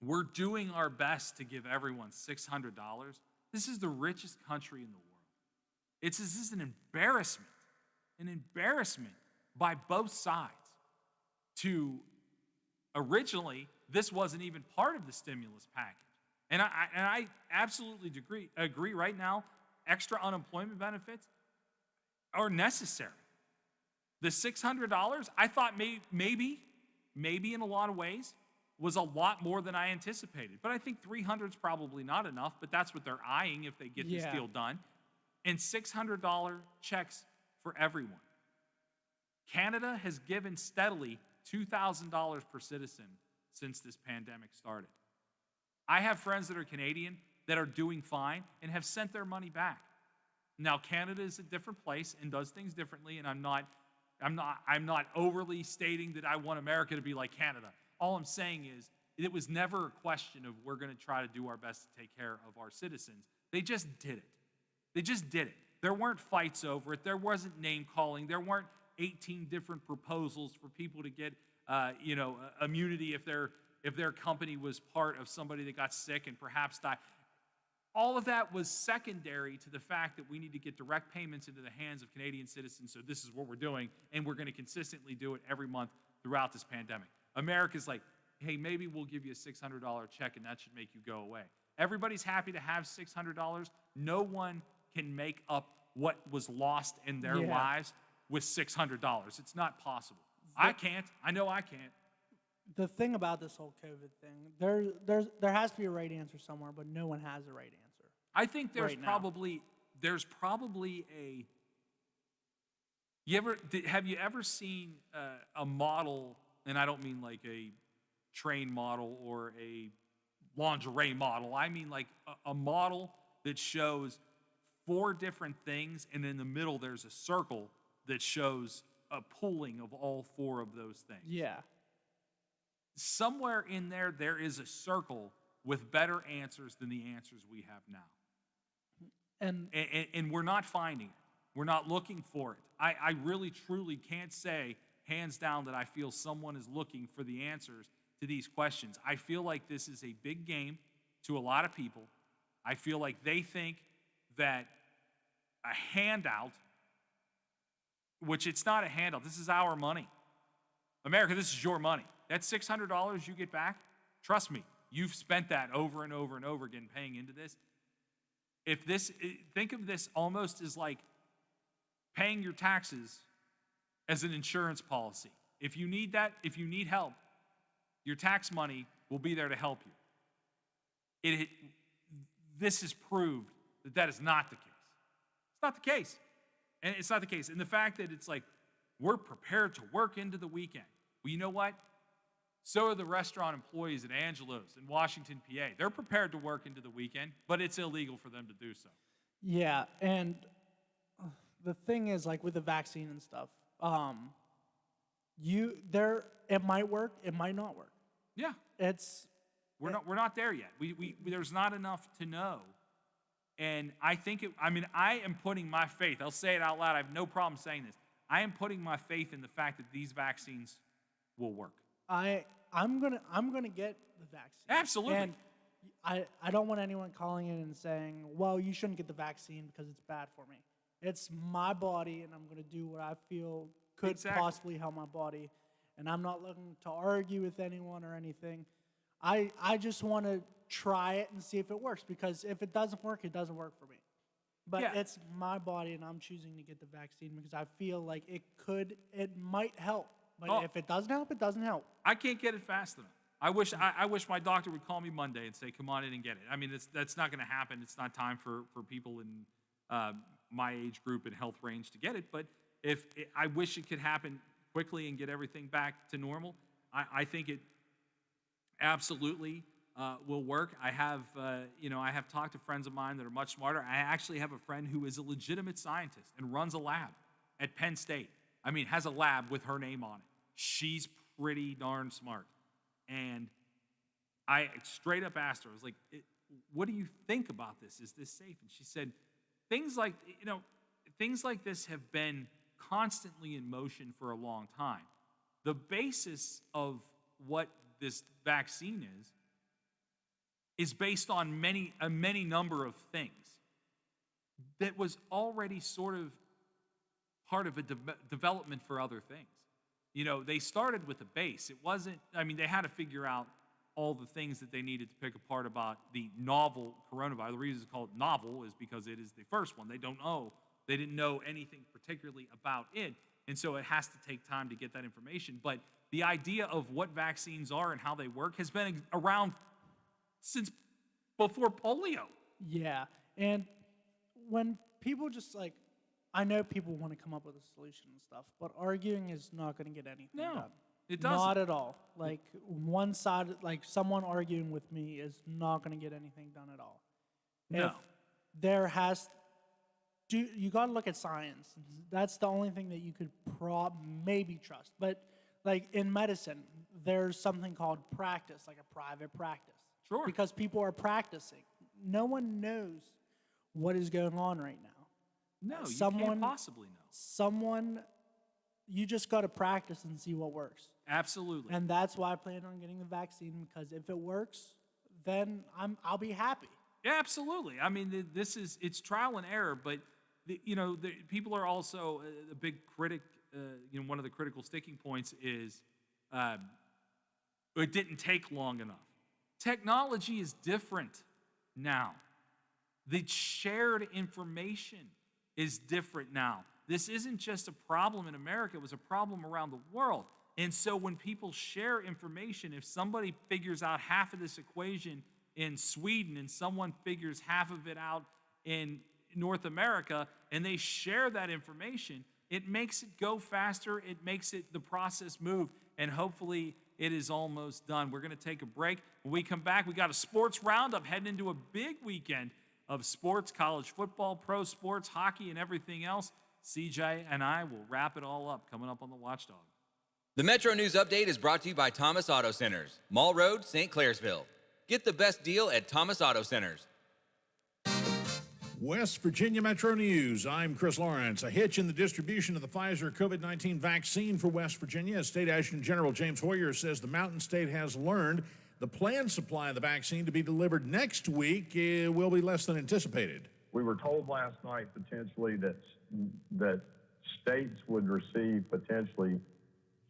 we're doing our best to give everyone $600, this is the richest country in the world. This is an embarrassment by both sides. To originally, this wasn't even part of the stimulus package. And I absolutely agree right now, extra unemployment benefits are necessary. The $600, I thought maybe in a lot of ways, was a lot more than I anticipated. But I think 300 is probably not enough, but that's what they're eyeing if they get this deal done. And $600 checks for everyone. Canada has given steadily $2,000 per citizen since this pandemic started. I have friends that are Canadian that are doing fine and have sent their money back. Now, Canada is a different place and does things differently, and I'm not overly stating that I want America to be like Canada. All I'm saying is it was never a question of we're going to try to do our best to take care of our citizens. They just did it. They just did it. There weren't fights over it. There wasn't name calling. There weren't 18 different proposals for people to get, immunity if their company was part of somebody that got sick and perhaps died. All of that was secondary to the fact that we need to get direct payments into the hands of Canadian citizens, so this is what we're doing, and we're going to consistently do it every month throughout this pandemic. America's like, hey, maybe we'll give you a $600 check, and that should make you go away. Everybody's happy to have $600. No one can make up what was lost in their lives with $600. It's not possible. I can't. I know I can't. The thing about this whole COVID thing, there has to be a right answer somewhere, but no one has a right answer. I think there's right now. probably a. Have you ever seen a model, and I don't mean like a train model or a lingerie model. I mean like a model that shows 4 different things, and in the middle there's a circle that shows a pooling of all 4 of those things. Yeah. Somewhere in there, there is a circle with better answers than the answers we have now. And we're not finding it. We're not looking for it. I really, truly can't say, hands down, that I feel someone is looking for the answers to these questions. I feel like this is a big game to a lot of people. I feel like they think that a handout, which it's not a handout, this is our money. America, this is your money. That $600 you get back, trust me, you've spent that over and over and over again paying into this. Think of this almost as like paying your taxes as an insurance policy. If you need that, if you need help, your tax money will be there to help you. This has proved that that is not the case. It's not the case. And it's not the case. And the fact that it's like, we're prepared to work into the weekend. Well, you know what? So are the restaurant employees at Angelo's in Washington, PA. They're prepared to work into the weekend, but it's illegal for them to do so. Yeah, and the thing is, like with the vaccine and stuff, it might work, it might not work. Yeah. We're not there yet. There's not enough to know. And I am putting my faith, I'll say it out loud, I have no problem saying this. I am putting my faith in the fact that these vaccines will work. I'm gonna get the vaccine. Absolutely. And I don't want anyone calling in and saying, well, you shouldn't get the vaccine because it's bad for me. It's my body, and I'm gonna do what I feel could possibly help my body. And I'm not looking to argue with anyone or anything. I just want to try it and see if it works, because if it doesn't work, it doesn't work for me. But it's my body, and I'm choosing to get the vaccine because I feel like it might help. But if it doesn't help, it doesn't help. I can't get it fast enough. I wish my doctor would call me Monday and say, come on in and get it. I mean, that's not going to happen. It's not time for people in my age group and health range to get it. But I wish it could happen quickly and get everything back to normal. I think it absolutely will work. I have talked to friends of mine that are much smarter. I actually have a friend who is a legitimate scientist and runs a lab at Penn State. I mean, has a lab with her name on it. She's pretty darn smart. And I straight up asked her, I was like, what do you think about this? Is this safe? And she said, things like this have been constantly in motion for a long time. The basis of what this vaccine is based on a many number of things that was already sort of part of a development for other things. You know, they started with a base. It wasn't, they had to figure out all the things that they needed to pick apart about the novel coronavirus. The reason it's called novel is because it is the first one. They didn't know anything particularly about it. And so it has to take time to get that information. But the idea of what vaccines are and how they work has been around since before polio. Yeah. And when people just I know people want to come up with a solution and stuff, but arguing is not going to get anything done. It doesn't. Not at all. Like one side, like someone arguing with me is not going to get anything done at all. No. If you got to look at science. That's the only thing that you could maybe trust. But like in medicine, there's something called practice, like a private practice. Sure. Because people are practicing. No one knows what is going on right now. No, you someone, can't possibly know. Someone, you just got to practice and see what works. Absolutely. And that's why I plan on getting the vaccine, because if it works, then I'll be happy. Yeah, absolutely. I mean, it's trial and error, but people are also a big critic. One of the critical sticking points is it didn't take long enough. Technology is different now. The shared information is different now. This isn't just a problem in America, it was a problem around the world. And so when people share information, if somebody figures out half of this equation in Sweden and someone figures half of it out in North America, and they share that information, it makes it go faster, it makes the process move, and hopefully it is almost done. We're going to take a break. When we come back, we got a sports roundup heading into a big weekend of sports, college football, pro sports, hockey, and everything else. CJ and I will wrap it all up coming up on the Watchdog. The Metro News Update is brought to you by Thomas Auto Centers, Mall Road, St. Clairsville. Get the best deal at Thomas Auto Centers. West Virginia Metro News. I'm Chris Lawrence. A hitch in the distribution of the Pfizer COVID-19 vaccine for West Virginia. State Adjutant General James Hoyer says the Mountain State has learned the planned supply of the vaccine to be delivered next week will be less than anticipated. We were told last night potentially that states would receive potentially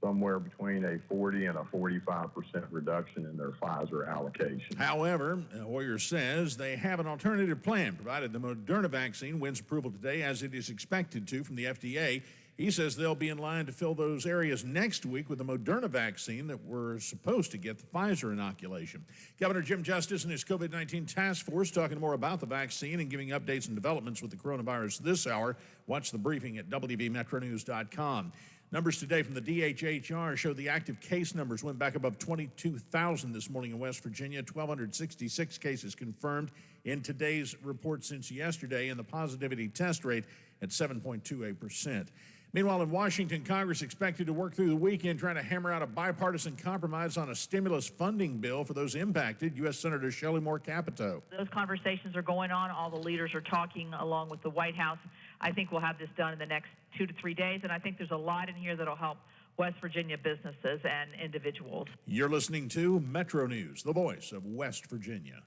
somewhere between a 40 and a 45% reduction in their Pfizer allocation. However, Hoyer says they have an alternative plan, provided the Moderna vaccine wins approval today, as it is expected to from the FDA. He says they'll be in line to fill those areas next week with the Moderna vaccine that we're supposed to get the Pfizer inoculation. Governor Jim Justice and his COVID-19 task force talking more about the vaccine and giving updates and developments with the coronavirus this hour. Watch the briefing at WVMetroNews.com. Numbers today from the DHHR show the active case numbers went back above 22,000 this morning in West Virginia. 1,266 cases confirmed in today's report since yesterday, and the positivity test rate at 7.28%. Meanwhile, in Washington, Congress expected to work through the weekend trying to hammer out a bipartisan compromise on a stimulus funding bill for those impacted. U.S. Senator Shelley Moore Capito. Those conversations are going on. All the leaders are talking along with the White House. I think we'll have this done in the next 2 to 3 days, and I think there's a lot in here that'll help West Virginia businesses and individuals. You're listening to Metro News, the voice of West Virginia.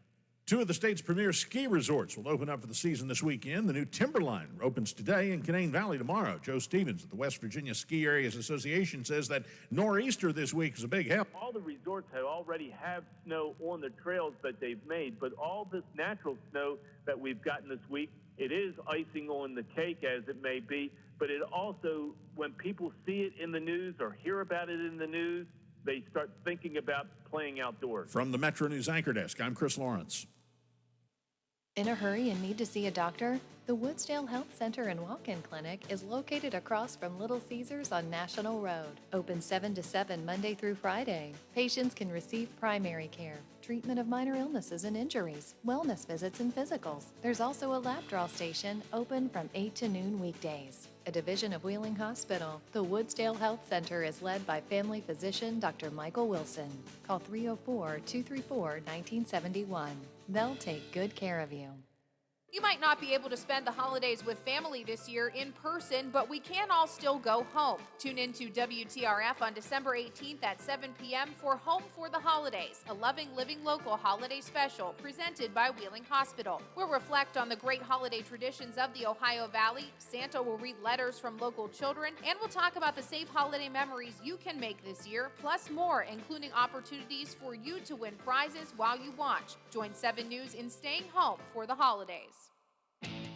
2 of the state's premier ski resorts will open up for the season this weekend. The new Timberline opens today in Canaan Valley tomorrow. Joe Stevens at the West Virginia Ski Areas Association says that nor'easter this week is a big help. All the resorts already have snow on the trails that they've made, but all this natural snow that we've gotten this week, it is icing on the cake, as it may be, but it also, when people see it in the news or hear about it in the news, they start thinking about playing outdoors. From the Metro News Anchor Desk, I'm Chris Lawrence. In a hurry and need to see a doctor? The Woodsdale Health Center and Walk-In Clinic is located across from Little Caesars on National Road. Open 7 to 7 Monday through Friday. Patients can receive primary care, treatment of minor illnesses and injuries, wellness visits and physicals. There's also a lab draw station open from 8 to noon weekdays. A division of Wheeling Hospital, the Woodsdale Health Center is led by family physician Dr. Michael Wilson. Call 304-234-1971. They'll take good care of you. You might not be able to spend the holidays with family this year in person, but we can all still go home. Tune in to WTRF on December 18th at 7 p.m. for Home for the Holidays, a Loving Living Local holiday special presented by Wheeling Hospital. We'll reflect on the great holiday traditions of the Ohio Valley, Santa will read letters from local children, and we'll talk about the safe holiday memories you can make this year, plus more, including opportunities for you to win prizes while you watch. Join 7 News in staying home for the holidays.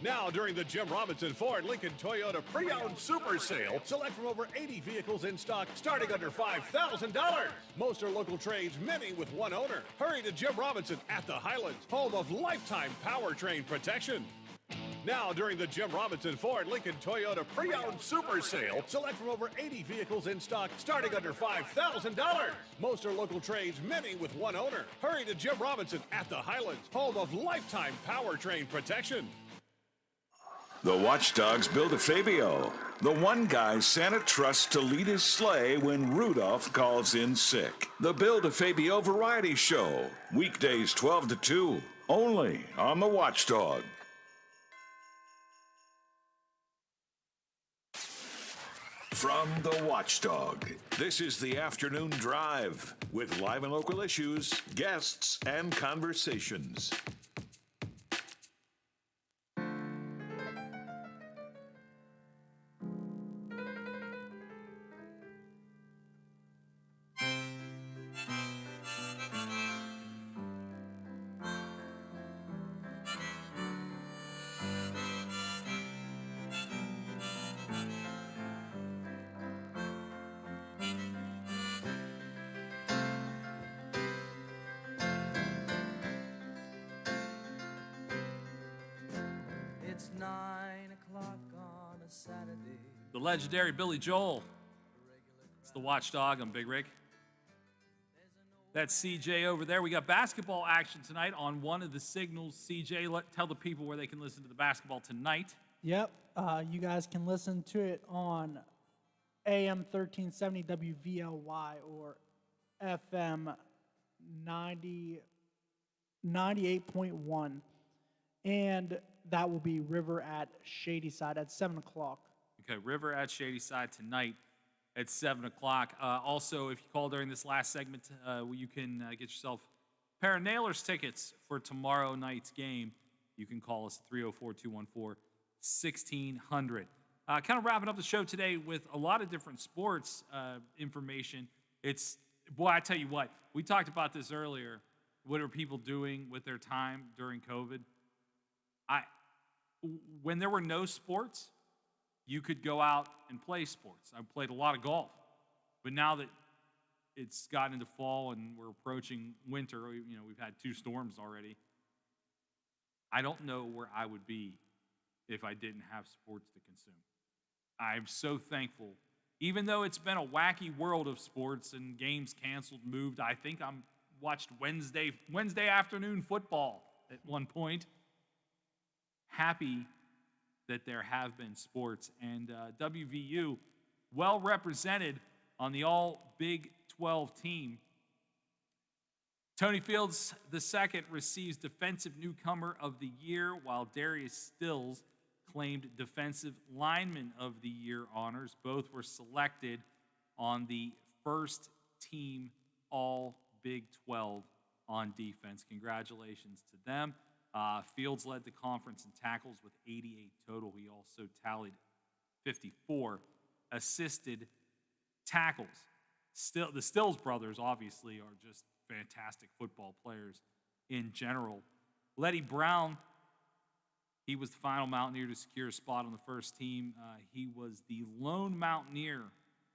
Now, during the Jim Robinson Ford Lincoln Toyota Pre-Owned Super Sale, select from over 80 vehicles in stock starting under $5,000. Most are local trades, many with one owner. Hurry to Jim Robinson at the Highlands, home of lifetime powertrain protection. Now, during the Jim Robinson Ford Lincoln Toyota Pre-Owned Super Sale, select from over 80 vehicles in stock starting under $5,000. Most are local trades, many with one owner. Hurry to Jim Robinson at the Highlands, home of lifetime powertrain protection. The Watchdogs build a Fabio, the one guy Santa trusts to lead his sleigh when Rudolph calls in sick. The Build a Fabio Variety Show, weekdays 12 to 2, only on the Watchdog. From the Watchdog, this is the Afternoon Drive with live and local issues, guests, and conversations. It's 9 o'clock on a Saturday. The legendary Billy Joel. It's the Watchdog. I'm Big Rig. That's CJ over there. We got basketball action tonight on one of the signals. CJ, tell the people where they can listen to the basketball tonight. Yep. You guys can listen to it on AM 1370 WVLY or FM 98.1. And that will be River at Shadyside at 7 o'clock. Okay, River at Shadyside tonight at 7 o'clock. Also, if you call during this last segment, you can get yourself a pair of Nailers tickets for tomorrow night's game. You can call us at 304-214-1600. Kind of wrapping up the show today with a lot of different sports information. Boy, I tell you what, we talked about this earlier. What are people doing with their time during COVID? When there were no sports, you could go out and play sports. I played a lot of golf. But now that it's gotten into fall and we're approaching winter, we've had 2 storms already. I don't know where I would be if I didn't have sports to consume. I'm so thankful. Even though it's been a wacky world of sports and games canceled, moved, I think I'm watched Wednesday afternoon football at one point. Happy that there have been sports, and WVU well represented on the all Big 12 team. Tony Fields II receives Defensive Newcomer of the Year, while Darius Stills claimed Defensive Lineman of the Year honors. Both were selected on the first team all Big 12 on defense. Congratulations to them. Fields led the conference in tackles with 88 total. He also tallied 54 assisted tackles. The Stills brothers obviously are just fantastic football players in general. Letty Brown, he was the final Mountaineer to secure a spot on the first team. He was the lone Mountaineer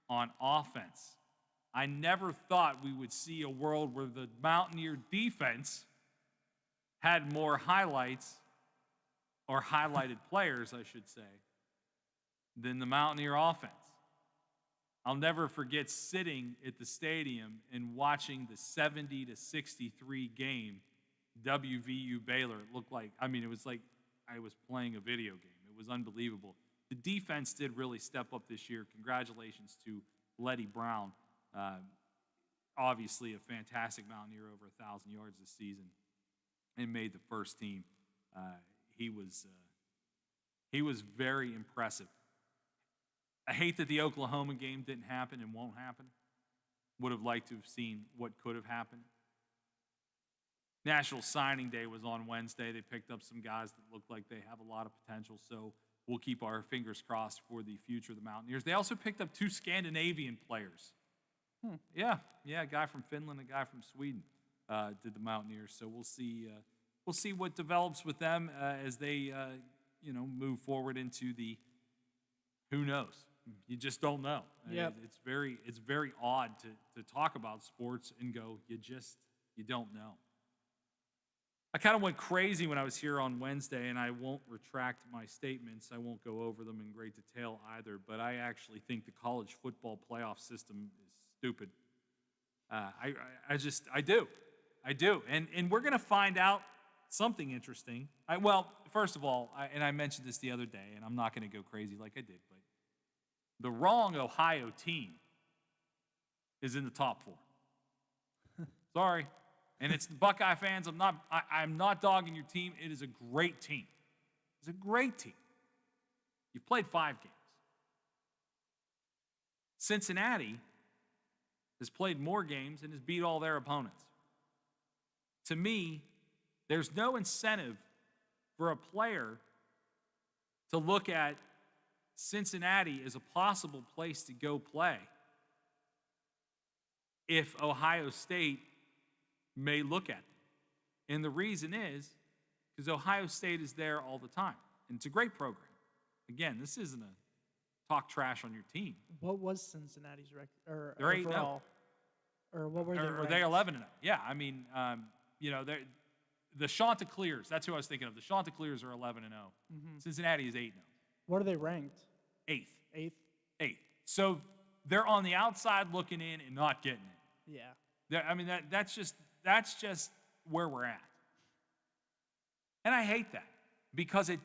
on offense. I never thought we would see a world where the Mountaineer defense had more highlights, or highlighted players, I should say, than the Mountaineer offense. I'll never forget sitting at the stadium and watching the 70-63 game, WVU Baylor. It looked like, it was like I was playing a video game. It was unbelievable. The defense did really step up this year. Congratulations to Letty Brown. Obviously a fantastic Mountaineer, over 1,000 yards this season, and made the first team. He was very impressive. I hate that the Oklahoma game didn't happen and won't happen. Would have liked to have seen what could have happened. National Signing Day was on Wednesday. They picked up some guys that look like they have a lot of potential, so we'll keep our fingers crossed for the future of the Mountaineers. They also picked up 2 Scandinavian players. Yeah, a guy from Finland, a guy from Sweden did the Mountaineers. So we'll see what develops with them as they move forward into the who knows. You just don't know. Yep. It's very odd to talk about sports and go, you don't know. I kind of went crazy when I was here on Wednesday, and I won't retract my statements. I won't go over them in great detail either, but I actually think the college football playoff system is stupid. I do. And we're going to find out something interesting. First of all, I mentioned this the other day, and I'm not going to go crazy like I did, but the wrong Ohio team is in the top 4. Sorry. And it's the Buckeye fans. I'm not dogging your team. It is a great team. It's a great team. You've played 5 games. Cincinnati has played more games and has beat all their opponents. To me, there's no incentive for a player to look at Cincinnati as a possible place to go play if Ohio State may look at them. And the reason is because Ohio State is there all the time. And it's a great program. Again, this isn't a talk trash on your team. What was Cincinnati's record? Or They're 8-0. overall? Or what were they? Or they 11-0. Yeah, I mean, the Chanticleers, that's who I was thinking of. The Chanticleers are 11-0. Cincinnati is 8-0. What are they ranked? 8th. 8th? So they're on the outside looking in and not getting it. Yeah. I mean, that's just where we're at. And I hate that because it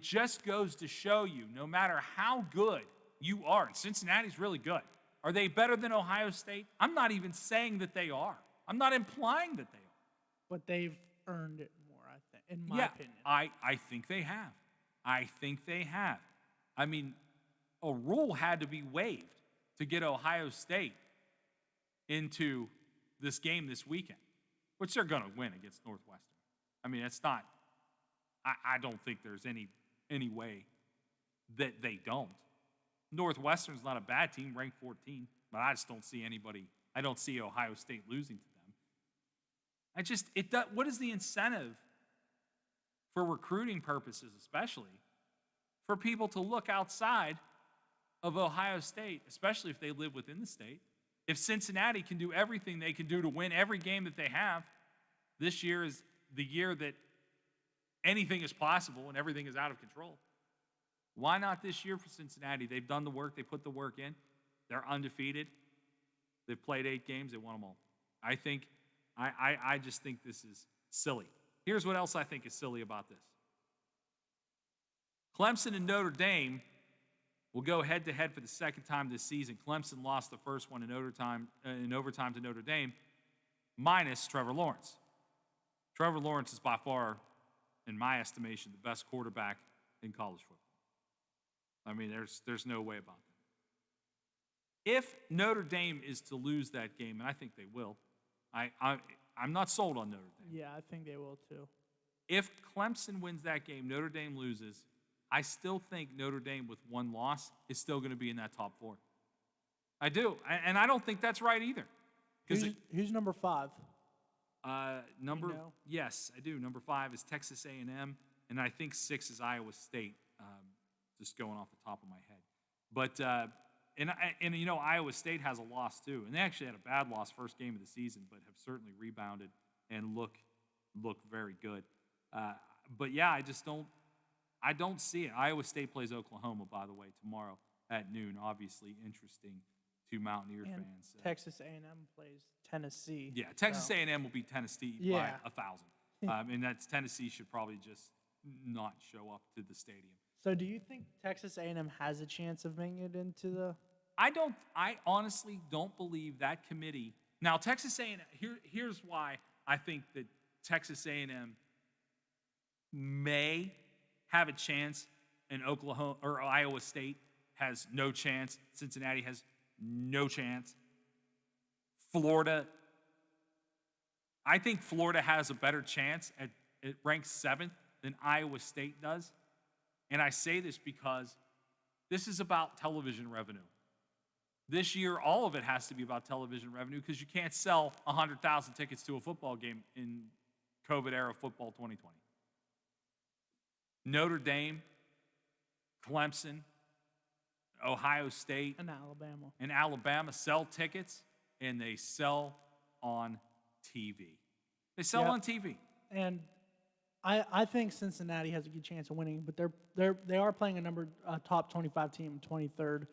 just goes to show you no matter how good you are, and Cincinnati's really good, are they better than Ohio State? I'm not even saying that they are. I'm not implying that they are. But they've earned it more, I think, in my opinion. I think they have. I think they have. I mean, a rule had to be waived to get Ohio State into this game this weekend, which they're going to win against Northwestern. I mean, it's not, I don't think there's any way that they don't. Northwestern's not a bad team, ranked 14, but I just don't see I don't see Ohio State losing to them. What is the incentive for recruiting purposes, especially for people to look outside of Ohio State, especially if they live within the state? If Cincinnati can do everything they can do to win every game that they have, this year is the year that anything is possible and everything is out of control. Why not this year for Cincinnati? They've done the work. They put the work in. They're undefeated. They've played 8 games. They won them all. I just think this is silly. Here's what else I think is silly about this. Clemson and Notre Dame will go head-to-head for the second time this season. Clemson lost the first one in overtime to Notre Dame, minus Trevor Lawrence. Trevor Lawrence is by far, in my estimation, the best quarterback in college football. I mean, there's no way about that. If Notre Dame is to lose that game, and I think they will, I'm not sold on Notre Dame. Yeah, I think they will too. If Clemson wins that game, Notre Dame loses, I still think Notre Dame with one loss is still going to be in that top 4. I do, and I don't think that's right either. Who's number 5? Yes, I do. Number 5 is Texas A&M, and I think 6 is Iowa State. Just going off the top of my head, but Iowa State has a loss too, and they actually had a bad loss first game of the season, but have certainly rebounded and look very good. But yeah, I don't see it. Iowa State plays Oklahoma, by the way, tomorrow at noon. Obviously interesting to Mountaineer fans. Texas A&M plays Tennessee. Yeah, Texas A&M will beat Tennessee by 1,000, and that's Tennessee should probably just not show up to the stadium. So do you think Texas A&M has a chance of making it into the... I honestly don't believe that committee. Now, Texas A&M, here's why I think that Texas A&M may have a chance and Oklahoma or Iowa State has no chance. Cincinnati has no chance. Florida, I think Florida has a better chance at ranked 7th than Iowa State does. And I say this because this is about television revenue. This year, all of it has to be about television revenue because you can't sell 100,000 tickets to a football game in COVID-era football 2020. Notre Dame, Clemson, Ohio State, and Alabama sell tickets, and they sell on TV. They sell on TV. And I think Cincinnati has a good chance of winning, but they are playing a top 25 team, 23rd,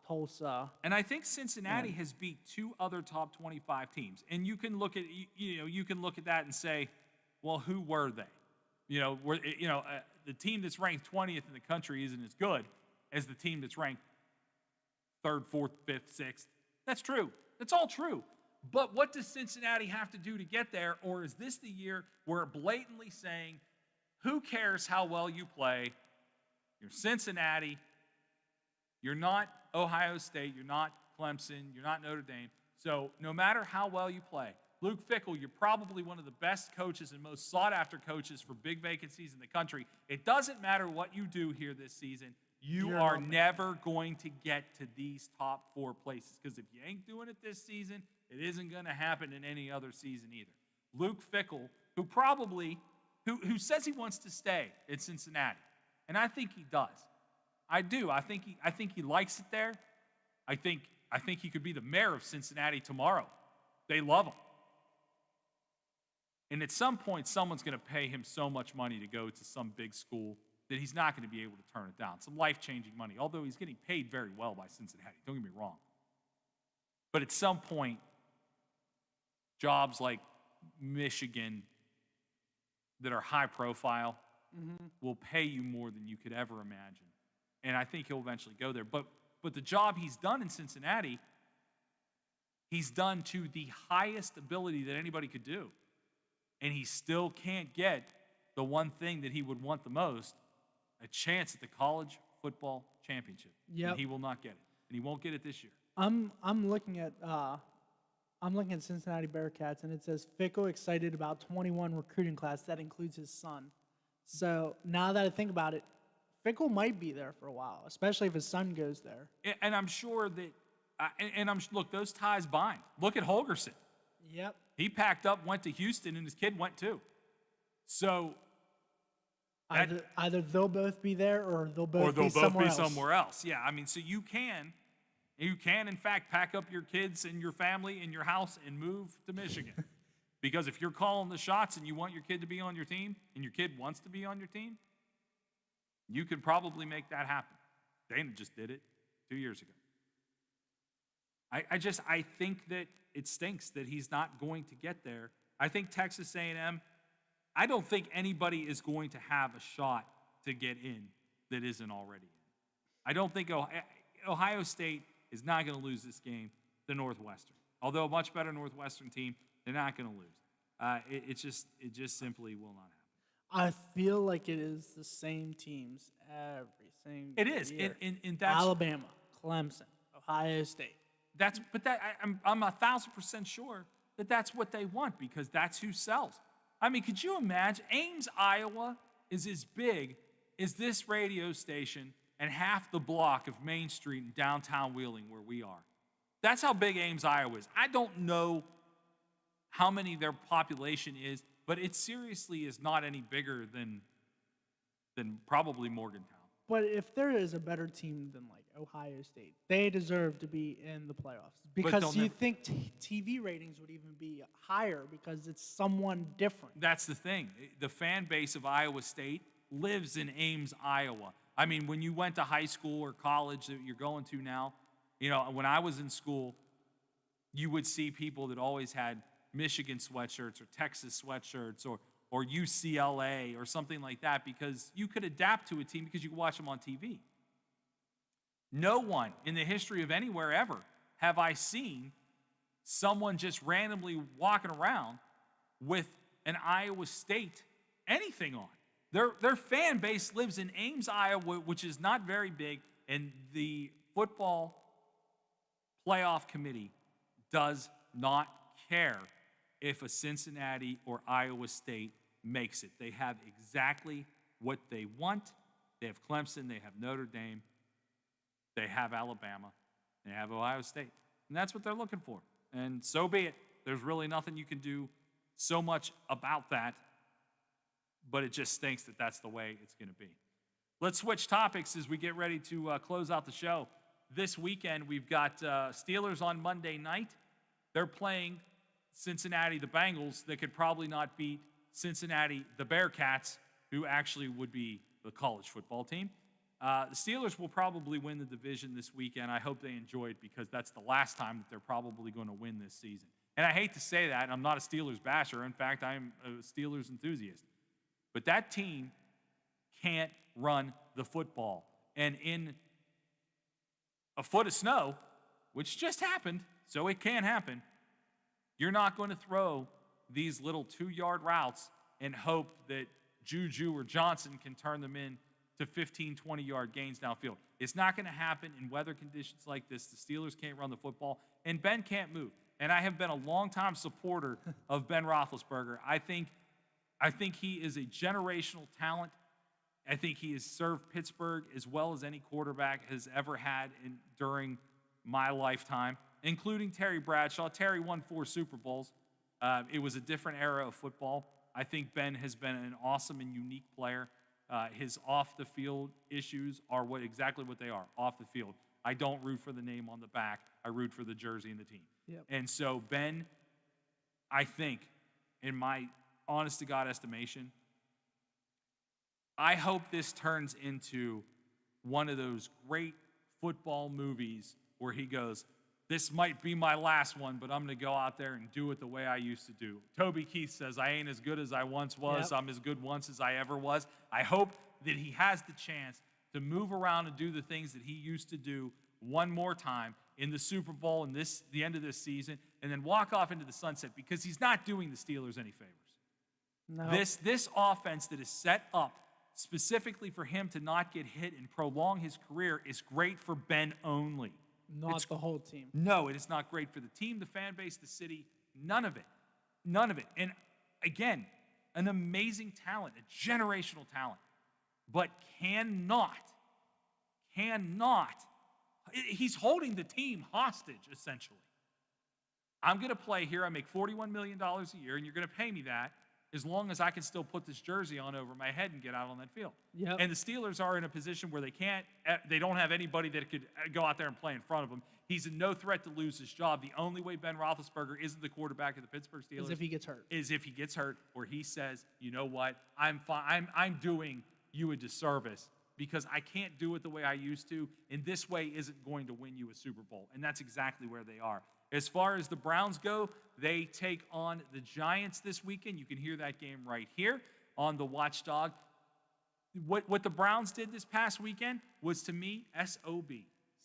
Tulsa. And I think Cincinnati has beat 2 other top 25 teams. And you can look at that and say, well, who were they? The team that's ranked 20th in the country isn't as good as the team that's ranked 3rd, 4th, 5th, 6th. That's true. That's all true. But what does Cincinnati have to do to get there? Or is this the year where blatantly saying, who cares how well you play? You're Cincinnati. You're not Ohio State, you're not Clemson, you're not Notre Dame. So no matter how well you play, Luke Fickell, you're probably one of the best coaches and most sought-after coaches for big vacancies in the country. It doesn't matter what you do here this season. You are never going to get to these top 4 places, because if you ain't doing it this season, it isn't going to happen in any other season either. Luke Fickell, who says he wants to stay at Cincinnati, and I think he does. I do. I think he likes it there. I think he could be the mayor of Cincinnati tomorrow. They love him. And at some point, someone's going to pay him so much money to go to some big school that he's not going to be able to turn it down. Some life-changing money, although he's getting paid very well by Cincinnati. Don't get me wrong. But at some point, jobs like Michigan that are high profile will pay you more than you could ever imagine. And I think he'll eventually go there. But the job he's done in Cincinnati, he's done to the highest ability that anybody could do. And he still can't get the one thing that he would want the most, a chance at the college football championship. Yep. And he will not get it. And he won't get it this year. I'm looking at Cincinnati Bearcats, and it says Fickell excited about 21 recruiting class that includes his son. So now that I think about it, Fickell might be there for a while, especially if his son goes there. And I'm sure that, look, those ties bind. Look at Holgerson. Yep. He packed up, went to Houston, and his kid went too. So either they'll both be there, or they'll both be somewhere else. somewhere else. Yeah, I mean, so you can in fact pack up your kids and your family and your house and move to Michigan. Because if you're calling the shots and you want your kid to be on your team, and your kid wants to be on your team, you could probably make that happen. Dana just did it 2 years ago. I think that it stinks that he's not going to get there. I think Texas A&M, I don't think anybody is going to have a shot to get in that isn't already in. I don't think Ohio State is not going to lose this game to Northwestern. Although a much better Northwestern team, they're not going to lose. It just simply will not happen. I feel like it is the same teams every single It is. year. And that's Alabama, Clemson, Ohio State. I'm 1,000% sure that that's what they want, because that's who sells. I mean, could you imagine? Ames, Iowa is as big as this radio station and half the block of Main Street in downtown Wheeling where we are. That's how big Ames, Iowa is. I don't know how many their population is, but it seriously is not any bigger than probably Morgantown. But if there is a better team than like Ohio State, they deserve to be in the playoffs, because you think TV ratings would even be higher because it's someone different. That's the thing. The fan base of Iowa State lives in Ames, Iowa. I mean, when you went to high school or college that you're going to now, when I was in school, you would see people that always had Michigan sweatshirts or Texas sweatshirts or UCLA or something like that, because you could adapt to a team because you could watch them on TV. No one in the history of anywhere ever have I seen someone just randomly walking around with an Iowa State anything on. Their fan base lives in Ames, Iowa, which is not very big, and the football playoff committee does not care if a Cincinnati or Iowa State makes it. They have exactly what they want. They have Clemson, they have Notre Dame, they have Alabama, they have Ohio State. And that's what they're looking for. And so be it. There's really nothing you can do so much about that, but it just stinks that that's the way it's going to be. Let's switch topics as we get ready to close out the show. This weekend, we've got Steelers on Monday night. They're playing Cincinnati, the Bengals, that could probably not beat Cincinnati, the Bearcats, who actually would be the college football team. The Steelers will probably win the division this weekend. I hope they enjoy it, because that's the last time that they're probably going to win this season. And I hate to say that. I'm not a Steelers basher. In fact, I'm a Steelers enthusiast. But that team can't run the football. And in a foot of snow, which just happened, so it can happen, you're not going to throw these little 2-yard routes and hope that Juju or Johnson can turn them in to 15, 20-yard gains downfield. It's not going to happen in weather conditions like this. The Steelers can't run the football, and Ben can't move. And I have been a longtime supporter of Ben Roethlisberger. I think he is a generational talent. I think he has served Pittsburgh as well as any quarterback has ever had during my lifetime, including Terry Bradshaw. Terry won 4 Super Bowls. It was a different era of football. I think Ben has been an awesome and unique player. His off-the-field issues are exactly what they are, off the field. I don't root for the name on the back. I root for the jersey and the team. Yep. And so Ben, I think, in my honest-to-God estimation, I hope this turns into one of those great football movies where he goes, this might be my last one, but I'm going to go out there and do it the way I used to do. Toby Keith says, I ain't as good as I once was. Yep. I'm as good once as I ever was. I hope that he has the chance to move around and do the things that he used to do one more time in the Super Bowl and the end of this season, and then walk off into the sunset, because he's not doing the Steelers any favors. No. This offense that is set up specifically for him to not get hit and prolong his career is great for Ben only. Not the whole team. No, it is not great for the team, the fan base, the city, none of it. None of it. And again, an amazing talent, a generational talent, but he's holding the team hostage, essentially. I'm going to play here. I make $41 million a year, and you're going to pay me that as long as I can still put this jersey on over my head and get out on that field. Yep. And the Steelers are in a position where they don't have anybody that could go out there and play in front of him. He's in no threat to lose his job. The only way Ben Roethlisberger isn't the quarterback of the Pittsburgh Steelers Is if he gets hurt. Is if he gets hurt, or he says, you know what, I'm doing you a disservice because I can't do it the way I used to, and this way isn't going to win you a Super Bowl. And that's exactly where they are. As far as the Browns go, they take on the Giants this weekend. You can hear that game right here on the Watchdog. What the Browns did this past weekend was, to me, SOB,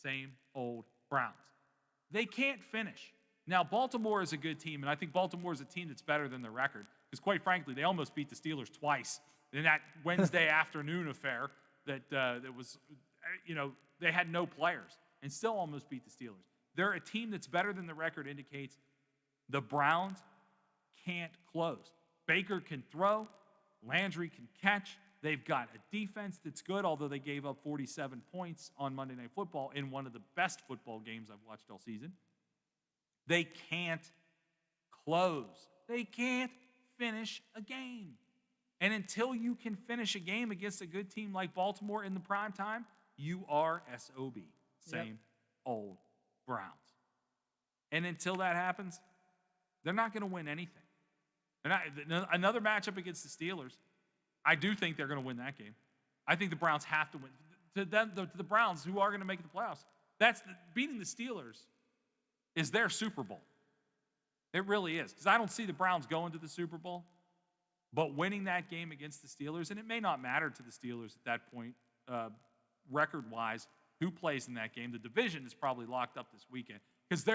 same old Browns. They can't finish. Now, Baltimore is a good team, and I think Baltimore is a team that's better than their record, because quite frankly, they almost beat the Steelers twice in that Wednesday afternoon affair that was, they had no players and still almost beat the Steelers. They're a team that's better than the record indicates. The Browns can't close. Baker can throw. Landry can catch. They've got a defense that's good, although they gave up 47 points on Monday Night Football in one of the best football games I've watched all season. They can't close. They can't finish a game. And until you can finish a game against a good team like Baltimore in the prime time, you are SOB. Same old Browns. And until that happens, they're not going to win anything. Another matchup against the Steelers, I do think they're going to win that game. I think the Browns have to win. To the Browns, who are going to make the playoffs, beating the Steelers is their Super Bowl. It really is, because I don't see the Browns going to the Super Bowl, but winning that game against the Steelers, and it may not matter to the Steelers at that point, record-wise, who plays in that game. The division is probably locked up this weekend, because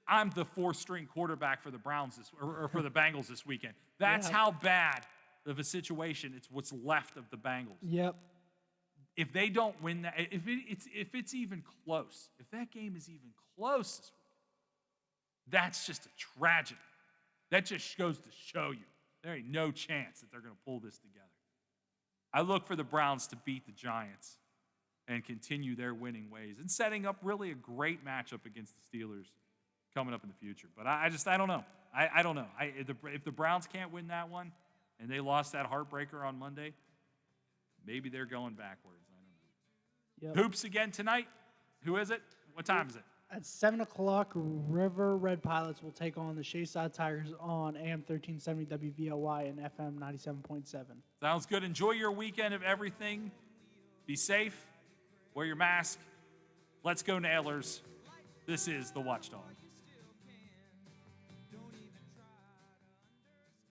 I'm the 4th-string quarterback for the Browns or for the Bengals this weekend. That's how bad of a situation it's what's left of the Bengals. Yep. If they don't win that, if it's even close, if that game is even close this weekend, that's just a tragedy. That just goes to show you there ain't no chance that they're going to pull this together. I look for the Browns to beat the Giants and continue their winning ways and setting up really a great matchup against the Steelers coming up in the future. But I don't know. I don't know. If the Browns can't win that one and they lost that heartbreaker on Monday, maybe they're going backwards. I don't know. Hoops again tonight. Who is it? What time is it? At 7 o'clock, River Red Pilots will take on the Shayside Tigers on AM 1370 WVLY and FM 97.7. Sounds good. Enjoy your weekend of everything. Be safe. Wear your mask. Let's go, Nailers. This is the Watchdog.